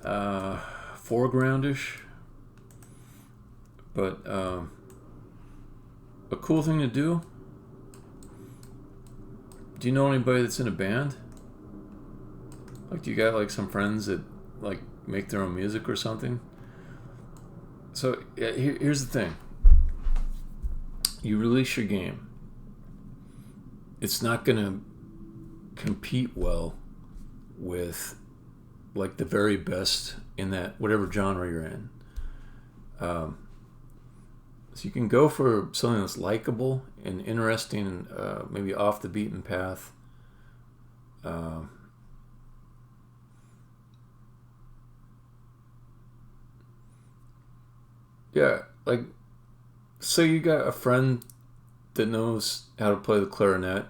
Speaker 1: foregroundish, but a cool thing to do. Do you know anybody that's in a band? Like, do you got like some friends that like make their own music or something? So yeah, here's the thing. You release your game. It's not going to compete well with like the very best in that whatever genre you're in. So you can go for something that's likable and interesting, and maybe off the beaten path. Yeah, like say you got a friend that knows how to play the clarinet,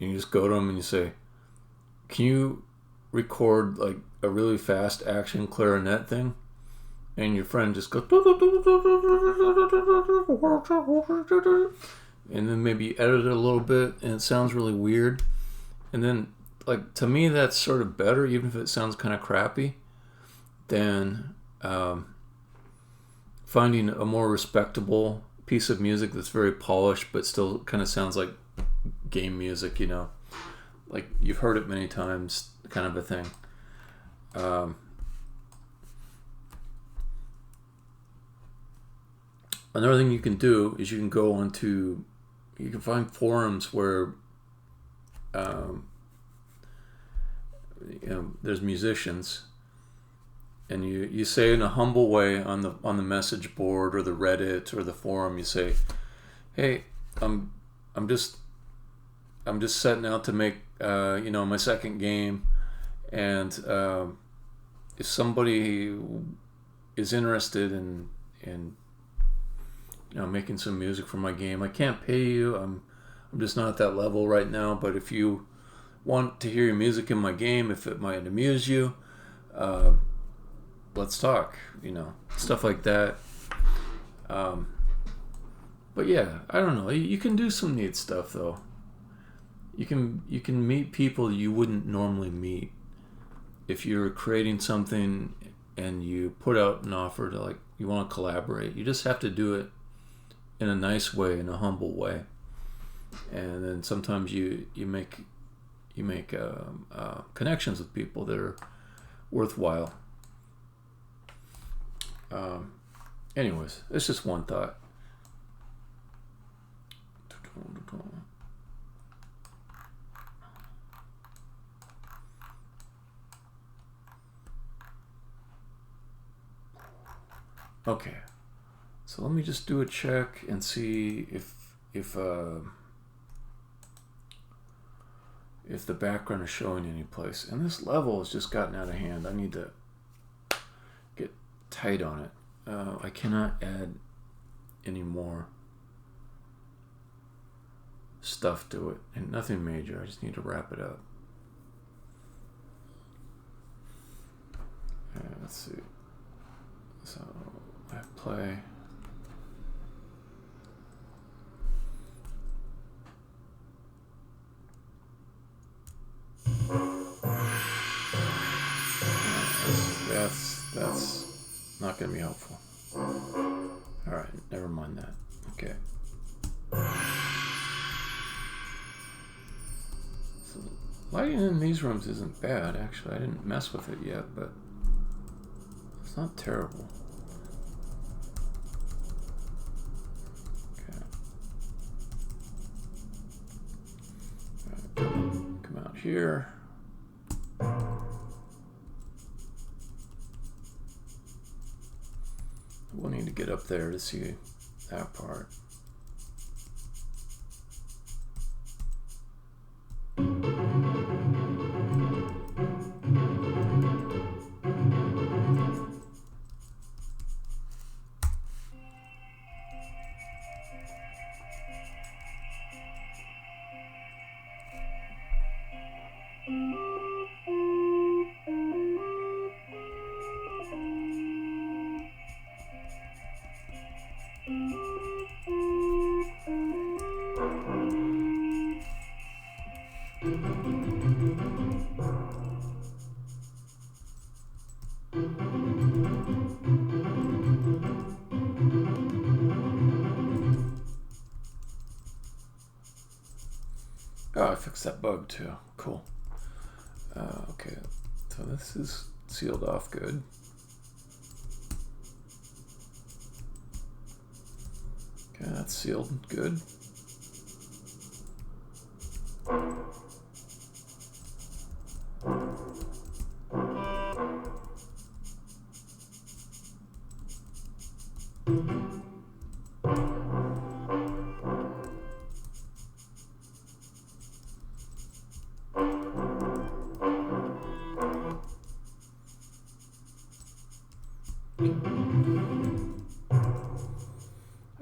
Speaker 1: and you just go to them and you say, can you record like a really fast action clarinet thing? And your friend just goes, and then maybe edit it a little bit and it sounds really weird. And then, like, to me that's sort of better, even if it sounds kind of crappy, than finding a more respectable piece of music that's very polished but still kind of sounds like game music, you know, like you've heard it many times, kind of a thing. Another thing you can do is you can find forums where there's musicians, and you say in a humble way on the message board or the Reddit or the forum, you say, hey, I'm just setting out to make my second game, and if somebody is interested in making some music for my game, I can't pay you. I'm just not at that level right now, but if you want to hear your music in my game, if it might amuse you, let's talk, stuff like that. But yeah, I don't know. You can do some neat stuff though. You can meet people you wouldn't normally meet if you're creating something and you put out an offer to, like, you want to collaborate. You just have to do it in a nice way, in a humble way, and then sometimes you make connections with people that are worthwhile. Anyways, it's just one thought. Okay, so let me just do a check and see if the background is showing any place. And this level has just gotten out of hand. I need to get tight on it. I cannot add any more stuff to it, and nothing major. I just need to wrap it up. Let's see. So I play. That's not going to be helpful. Alright, never mind that. Okay. So lighting in these rooms isn't bad, actually. I didn't mess with it yet, but it's not terrible. Okay. Right, come out here. We'll need to get up there to see that part. Oh, I fixed that bug too. Cool. Okay, so this is sealed off good. Okay, that's sealed good.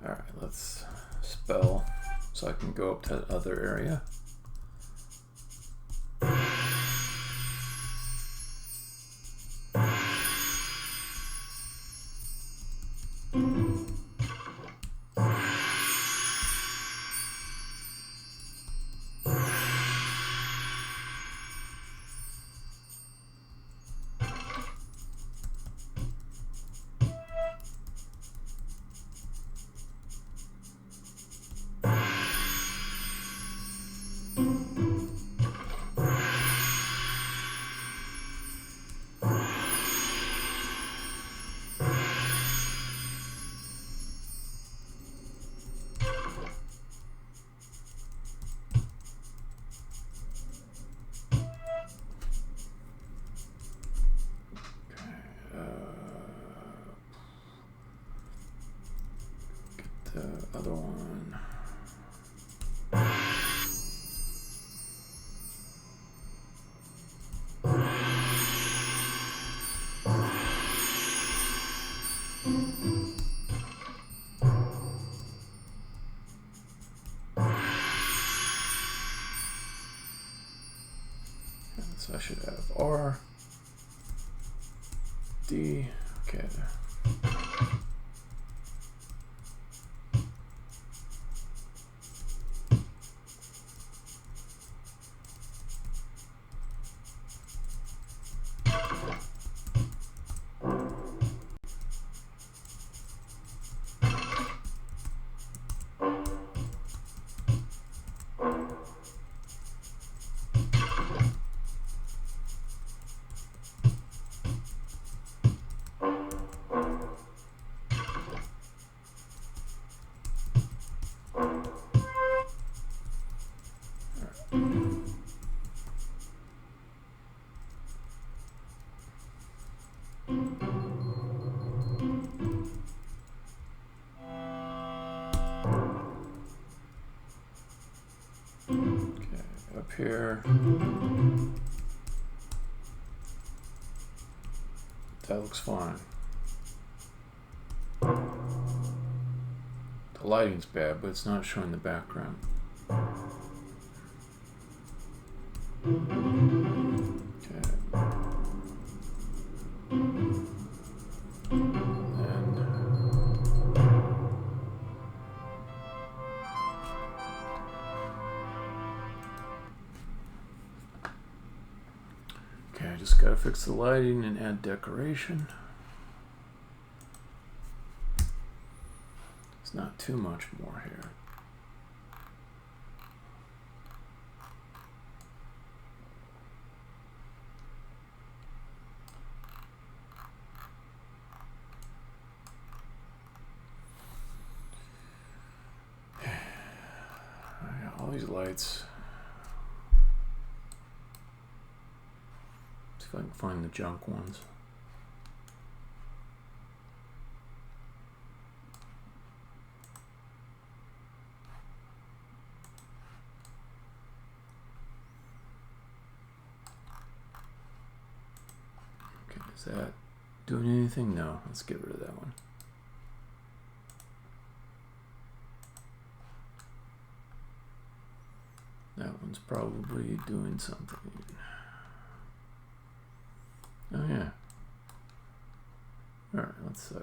Speaker 1: Alright, let's spell so I can go up to the other area. The other one. So I should have R, D, okay. Up here. That looks fine. The lighting's bad, but it's not showing the background. Okay. Okay, I just gotta fix the lighting and add decoration. It's not too much more here. All these lights. See if I can find the junk ones. Okay, is that doing anything? No, let's get rid of that one. That one's probably doing something. Oh yeah. Alright, let's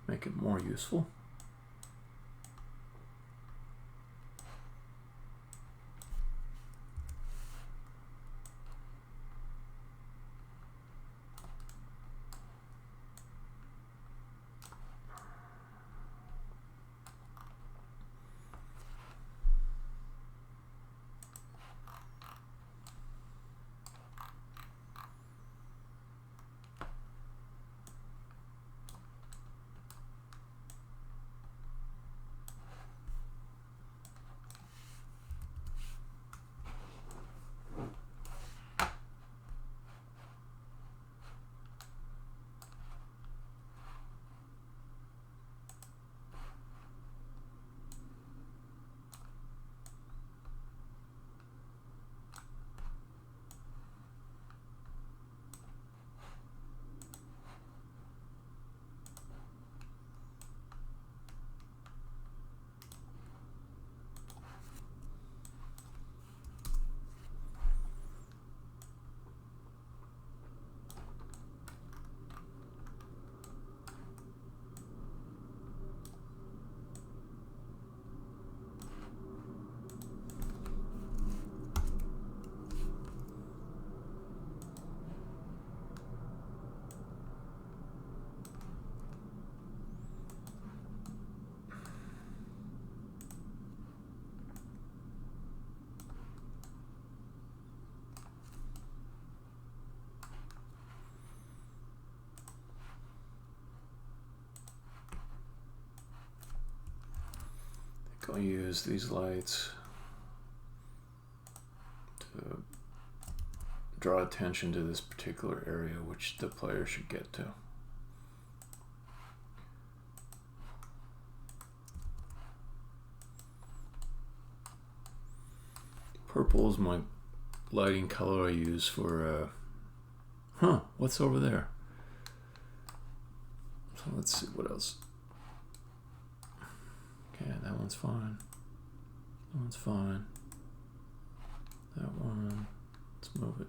Speaker 1: make it more useful. I'll use these lights to draw attention to this particular area which the player should get to. Purple is my lighting color I use for what's over there? So let's see what else. Okay, that one's fine. That one's fine. That one, let's move it.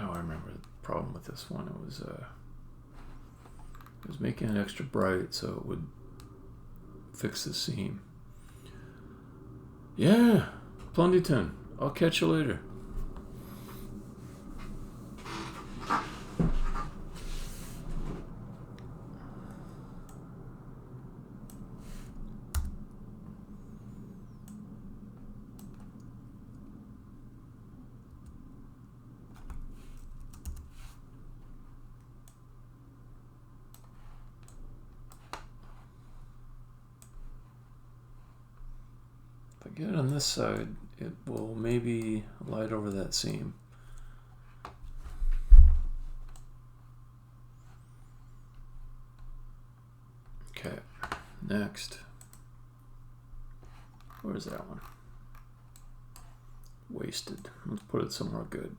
Speaker 1: Oh, I remember the problem with this one. It was making it extra bright so it would fix the seam. Yeah, Plundyton. I'll catch you later. If I get it on this side, it will maybe light over that seam. Okay, next. Where's that one? Wasted. Let's put it somewhere good.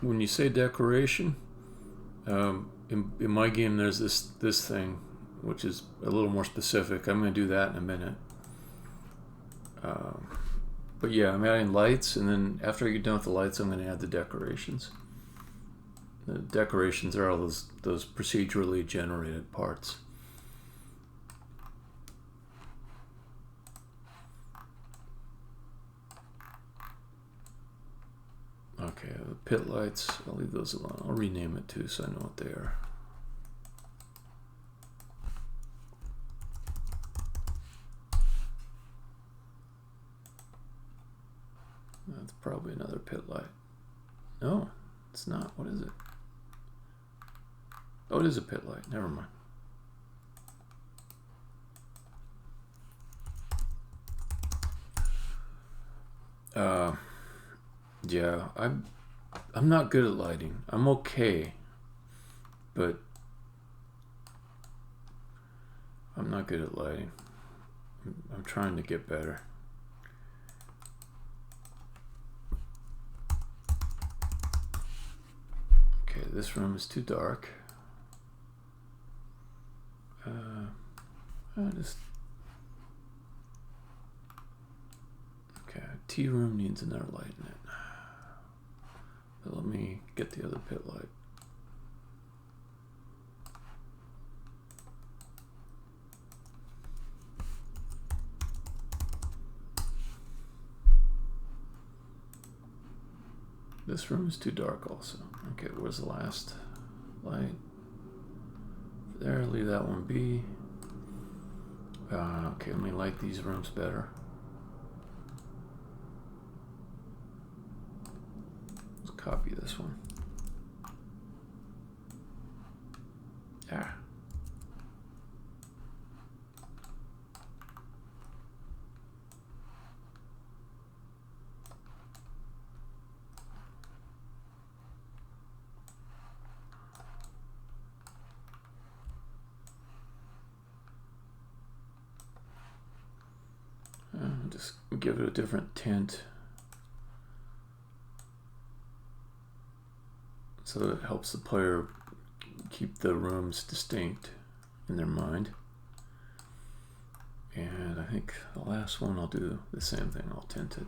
Speaker 1: When you say decoration, in my game there's this thing which is a little more specific. I'm going to do that in a minute. But yeah, I'm adding lights, and then after I get done with the lights, I'm going to add the decorations. The decorations are all those procedurally generated parts. Okay, the pit lights, I'll leave those alone. I'll rename it too so I know what they are. That's probably another pit light. No, it's not. What is it? Oh, it is a pit light. Never mind. Yeah, I'm not good at lighting. I'm okay, but I'm not good at lighting. I'm trying to get better. Okay, this room is too dark. Okay, tea room needs another light in it. But let me get the other pit light. This room is too dark also. Okay, where's the last light? There, leave that one be. Okay, let me light these rooms better. Let's copy this one. Ah. Just give it a different tint so it helps the player keep the rooms distinct in their mind. And I think the last one I'll do the same thing. I'll tint it.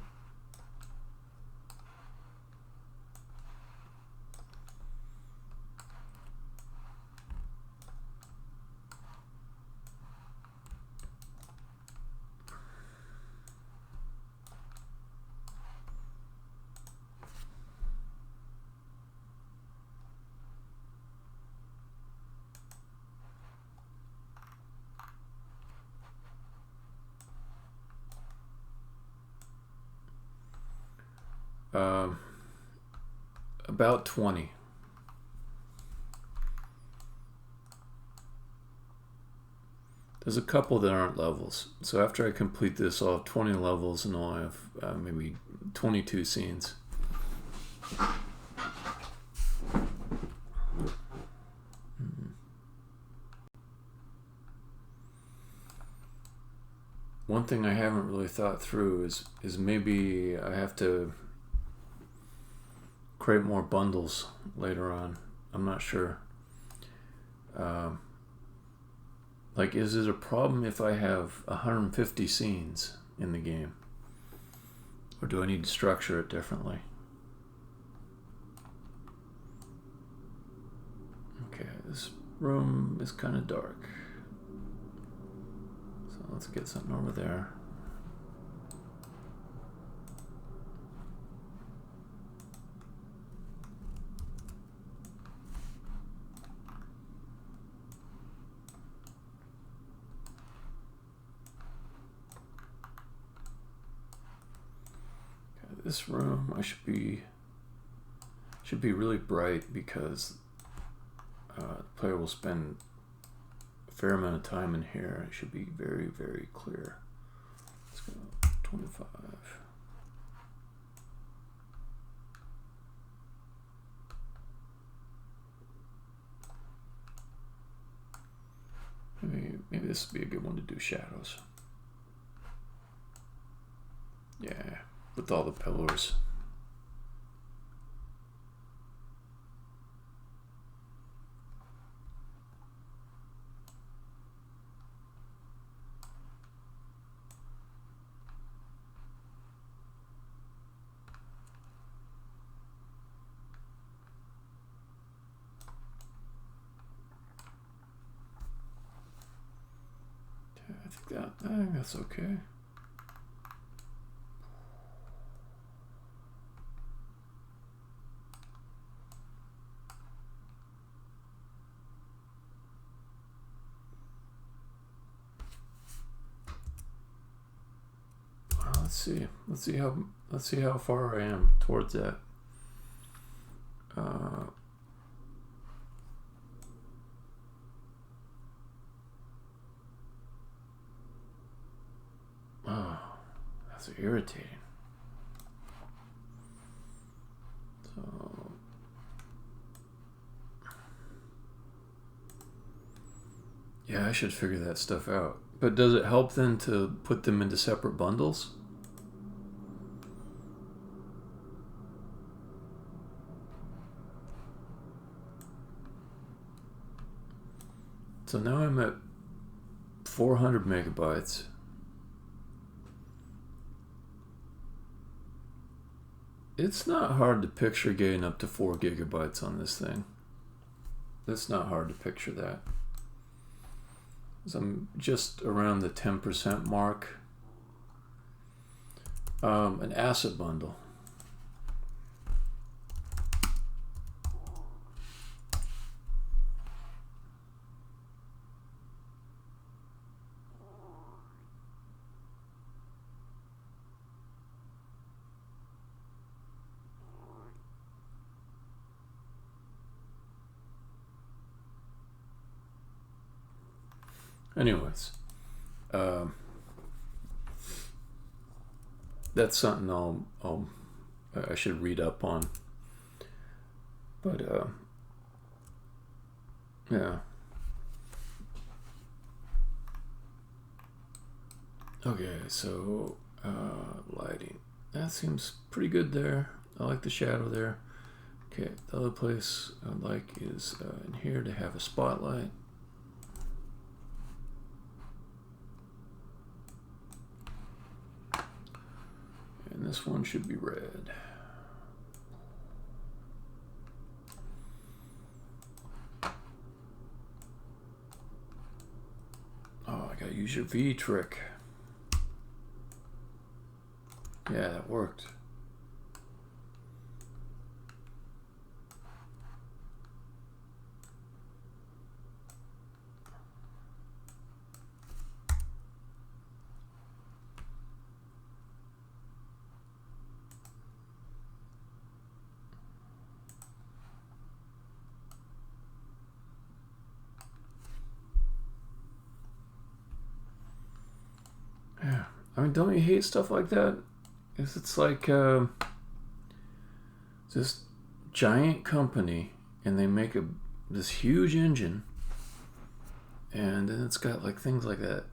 Speaker 1: About 20. There's a couple that aren't levels. So after I complete this, I'll have 20 levels and I'll have maybe 22 scenes. One thing I haven't really thought through is maybe I have to create more bundles later on. I'm not sure. Like, is it a problem if I have 150 scenes in the game? Or do I need to structure it differently? Okay, this room is kind of dark. So let's get something over there. This room I should be really bright because the player will spend a fair amount of time in here. It should be very, very clear. Let's go 25. Maybe this would be a good one to do shadows. with all the pillars. I think that's okay. Well, let's see how far I am towards that. Oh, that's irritating. So, yeah, I should figure that stuff out. But does it help then to put them into separate bundles? So now I'm at 400 megabytes. It's not hard to picture getting up to 4 gigabytes on this thing. It's not hard to picture that. So I'm just around the 10% mark. An asset bundle. Anyways, that's something I should read up on. But yeah. Okay, so lighting. That seems pretty good there. I like the shadow there. Okay, the other place I'd like is in here to have a spotlight. And this one should be red. Oh, I gotta use your V trick. Yeah, that worked. Yeah, I mean, don't you hate stuff like that? Because it's like this giant company, and they make this huge engine, and then it's got like things like that.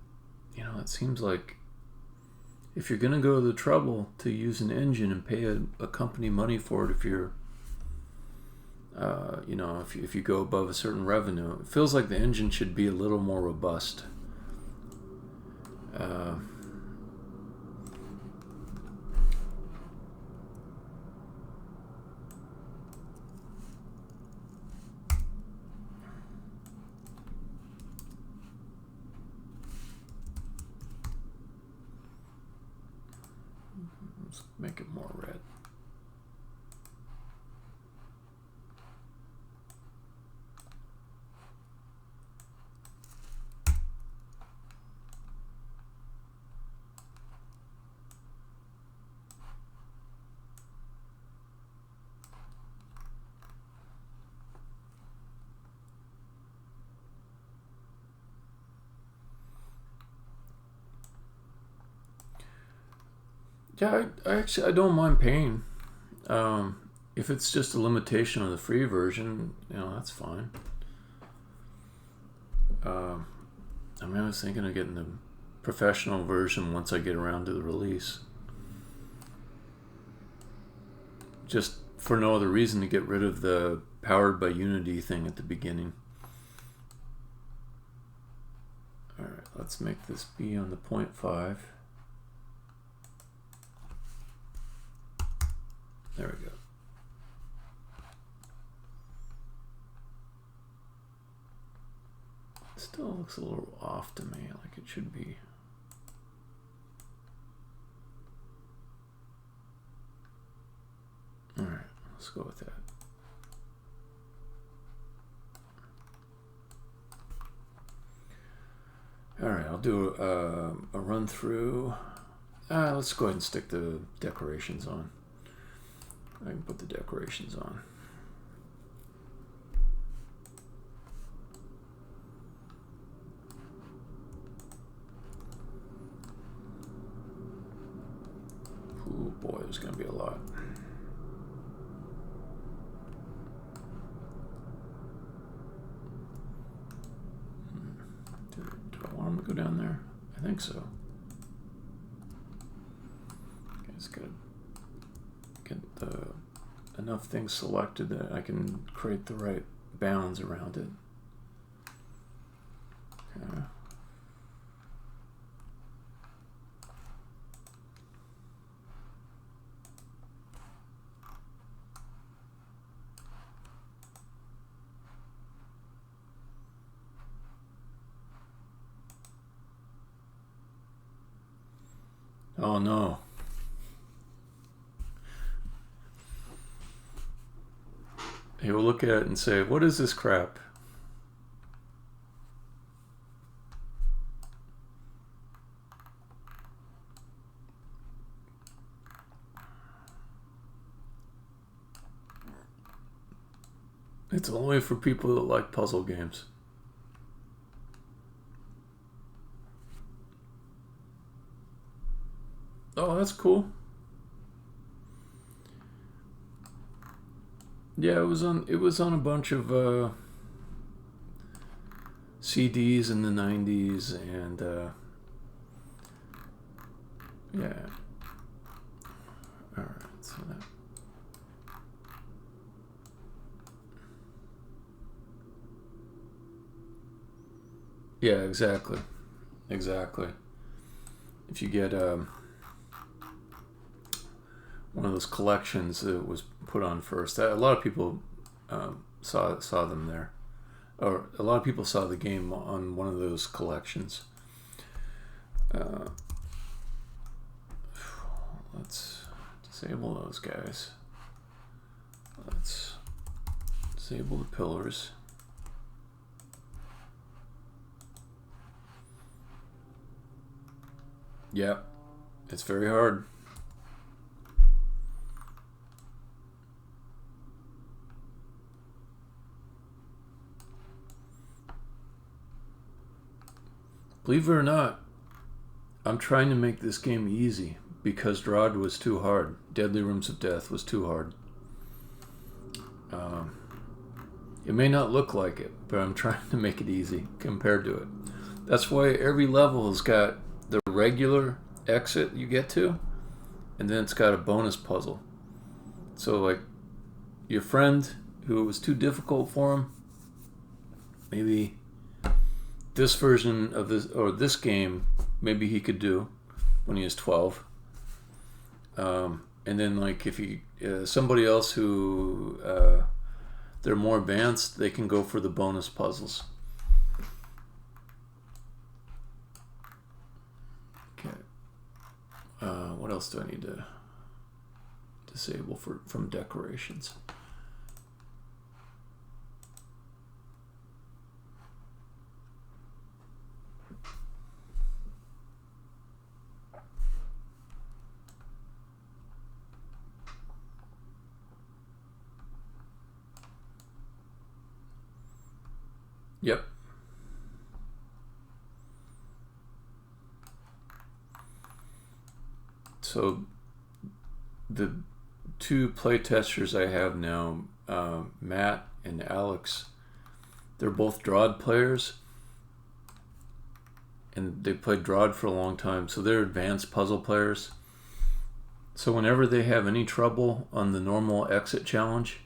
Speaker 1: You know, it seems like if you're gonna go to the trouble to use an engine and pay a company money for it, if you're you know, if you go above a certain revenue, it feels like the engine should be a little more robust. Let's make it more red. Yeah, I don't mind paying. If it's just a limitation of the free version, you know, that's fine. I mean, I was thinking of getting the professional version once I get around to the release. just for no other reason to get rid of the powered by Unity thing at the beginning. Alright, let's make this be on the 0.5. There we go. It still looks a little off to me, like it should be. Alright, let's go with that. Alright, I'll do a run through. Let's go ahead and stick the decorations on. I can put the decorations on. Oh boy, there's going to be a lot. Do I want them to go down there? I think so. Okay, just gotta get enough things selected that I can create the right bounds around it. Okay. Oh no. He will look at it and say, what is this crap? It's only for people that like puzzle games. Oh, that's cool. Yeah, it was on a bunch of CDs in the 90s, and yeah. All right, so that. Yeah, exactly. If you get one of those collections that was put on first, a lot of people saw them there, or a lot of people saw the game on one of those collections. Let's disable those guys. Let's disable the pillars. Yep, it's very hard. Believe it or not, I'm trying to make this game easy because Drod was too hard. Deadly Rooms of Death was too hard. It may not look like it, but I'm trying to make it easy compared to it. That's why every level has got the regular exit you get to, and then it's got a bonus puzzle. So like your friend who it was too difficult for him, maybe this version of this, or this game, maybe he could do when he was 12. And then like if he somebody else who they're more advanced, they can go for the bonus puzzles. Okay. What else do I need to disable from decorations? Yep. So the two playtesters I have now, Matt and Alex, they're both Drod players, and they played Drod for a long time, so they're advanced puzzle players. So whenever they have any trouble on the normal exit challenge,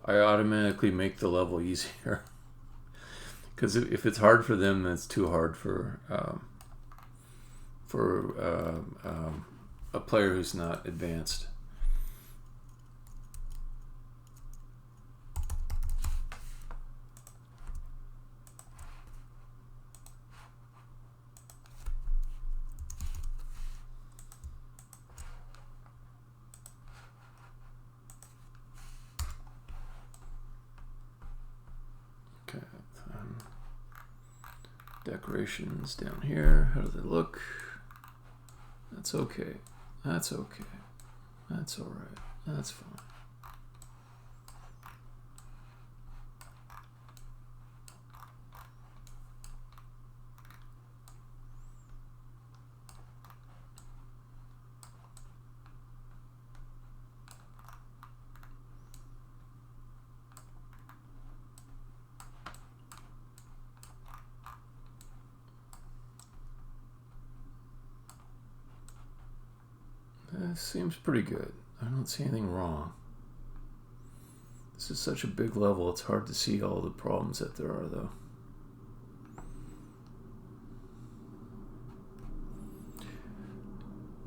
Speaker 1: I automatically make the level easier. Because if it's hard for them, it's too hard for a player who's not advanced. Decorations down here. How do they look? That's okay. That's okay. That's all right. That's fine. This seems pretty good. I don't see anything wrong. This is such a big level, it's hard to see all the problems that there are, though.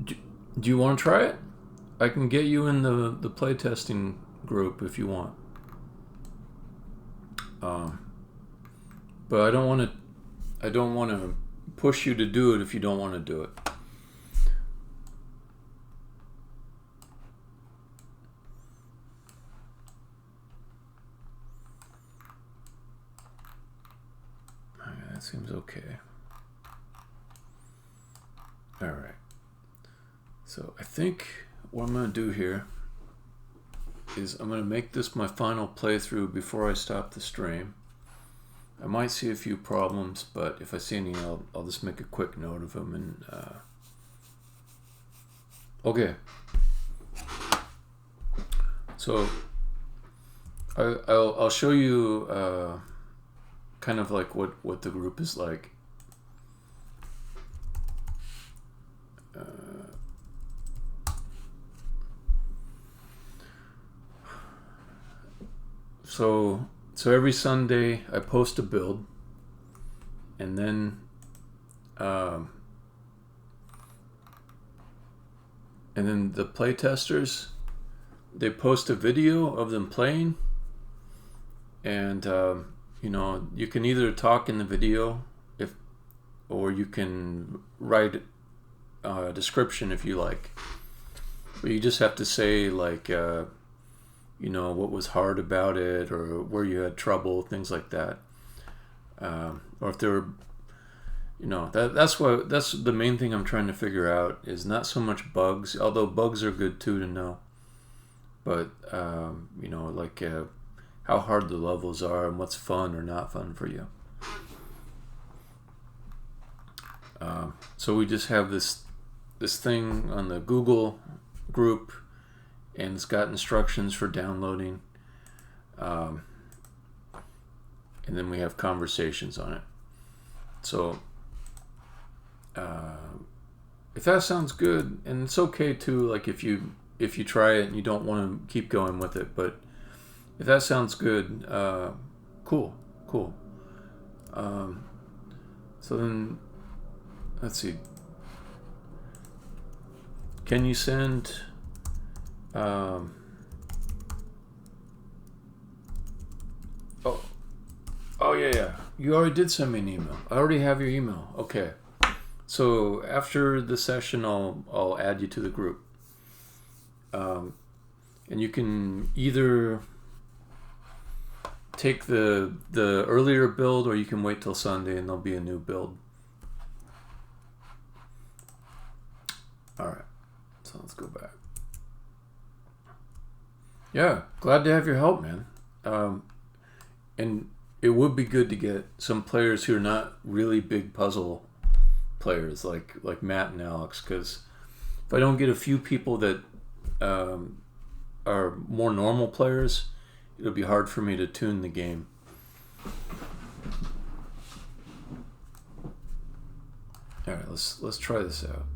Speaker 1: Do you want to try it? I can get you in the playtesting group if you want. But I don't want to push you to do it if you don't want to do it. That seems okay. All right. So I think what I'm going to do here is I'm going to make this my final playthrough before I stop the stream. I might see a few problems, but if I see any, I'll just make a quick note of them. And okay. So I'll show you kind of like what the group is like. So every Sunday I post a build, and then the playtesters, they post a video of them playing, and you know, you can either talk in the video or you can write a description if you like. But you just have to say like you know, what was hard about it, or where you had trouble, things like that. Or if there were, you know, that's the main thing I'm trying to figure out, is not so much bugs, although bugs are good too to know, but you know, like how hard the levels are and what's fun or not fun for you. So we just have this thing on the Google group, and it's got instructions for downloading, and then we have conversations on it. So if that sounds good, and it's okay too, like if you try it and you don't want to keep going with it, but if that sounds good, cool. So then, let's see. Can you send? Oh yeah. You already did send me an email. I already have your email. Okay. So after the session, I'll add you to the group. And you can either take the earlier build, or you can wait till Sunday and there'll be a new build. All right. So let's go back. Yeah, glad to have your help, man. And it would be good to get some players who are not really big puzzle players like Matt and Alex, because if I don't get a few people that are more normal players, it'll be hard for me to tune the game. All right, let's try this out.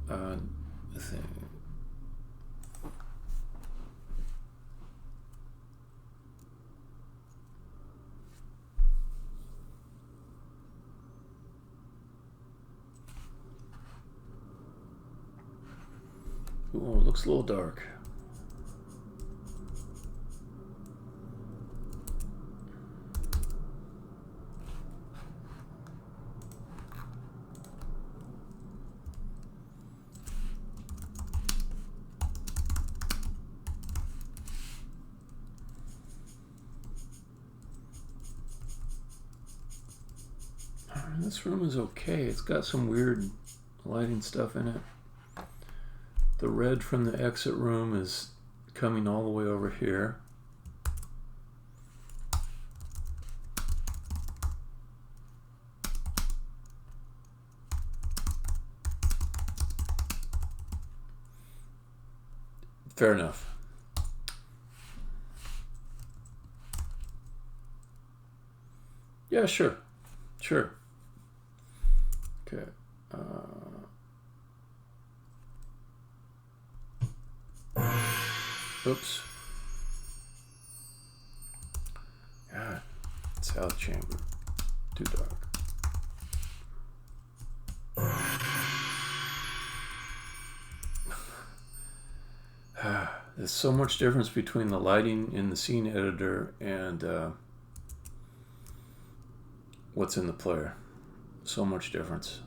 Speaker 1: Oh, it looks a little dark. This room is okay. It's got some weird lighting stuff in it. The red from the exit room is coming all the way over here. Fair enough. Yeah, sure. Sure. Okay. Oops. God, salad chamber. Too dark. There's so much difference between the lighting in the scene editor and what's in the player. So much difference.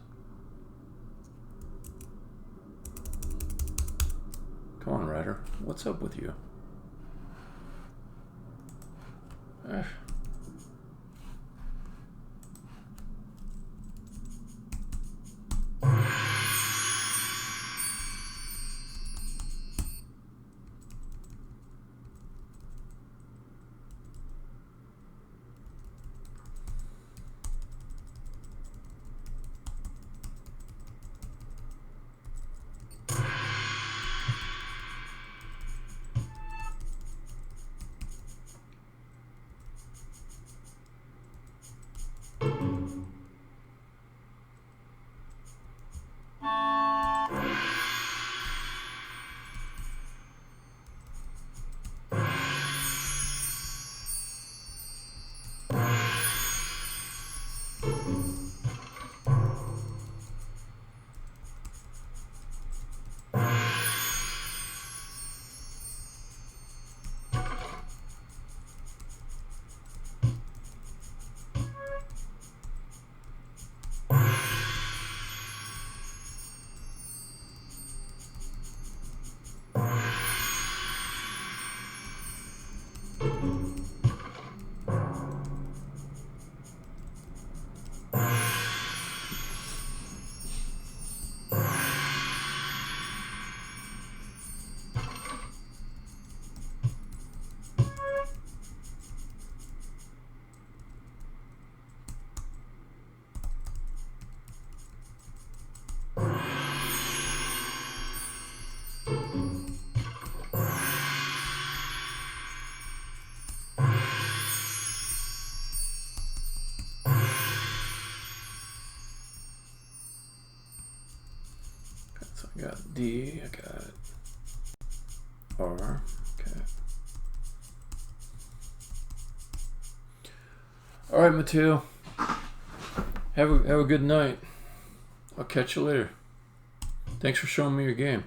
Speaker 1: Come on, Ryder. What's up with you? I got D, I got R, okay. All right, Mateo. Have a good night. I'll catch you later. Thanks for showing me your game.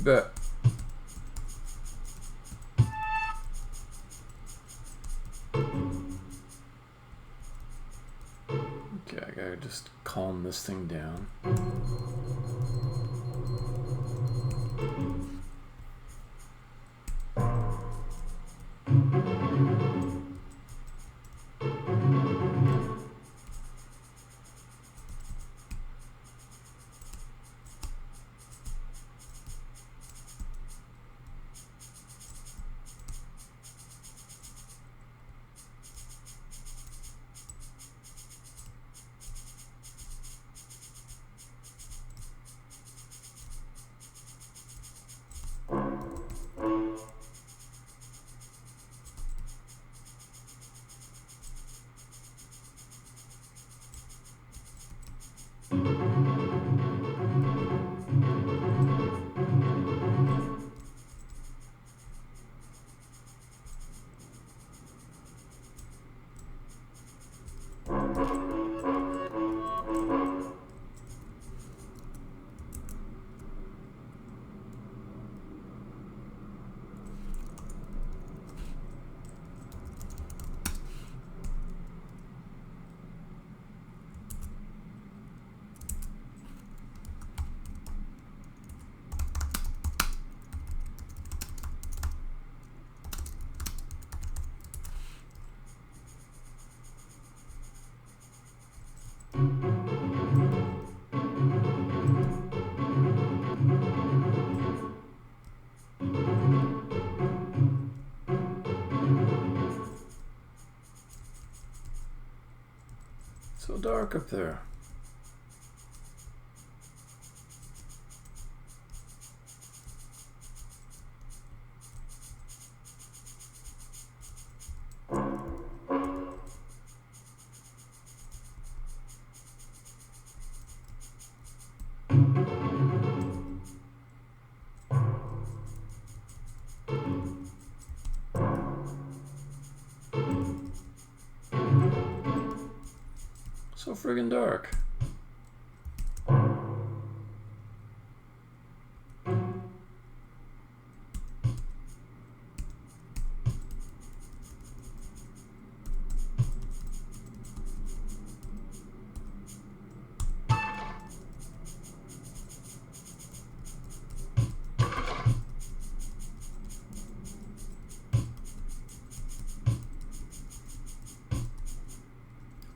Speaker 1: Bet. Okay, I gotta just calm this thing down. dark up there? So friggin' dark.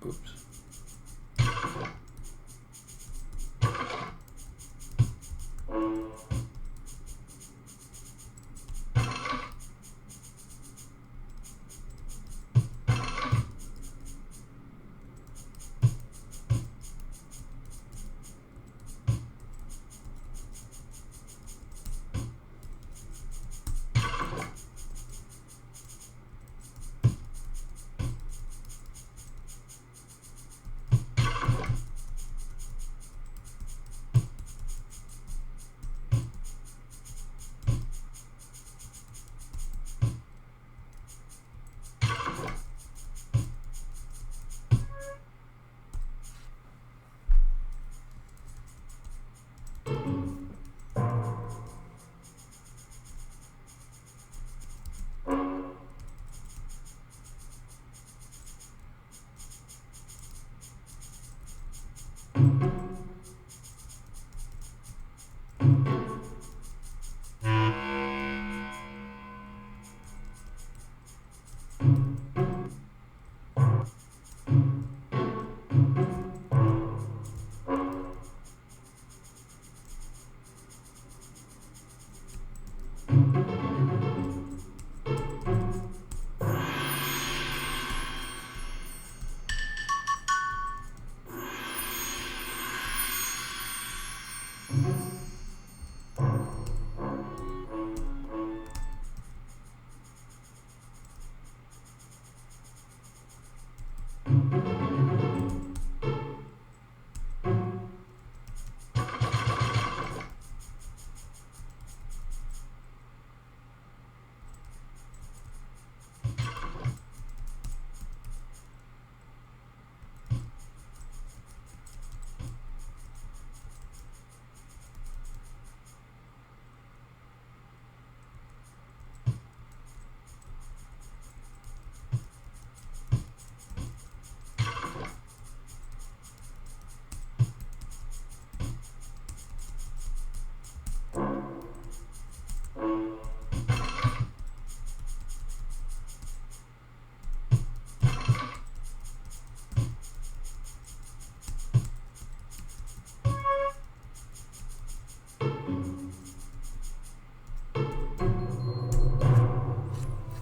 Speaker 1: Oops.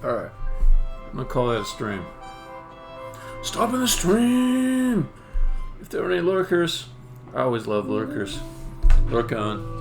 Speaker 1: Alright. I'm gonna call that a stream. Stopping the stream! If there are any lurkers, I always love lurkers. Lurk on.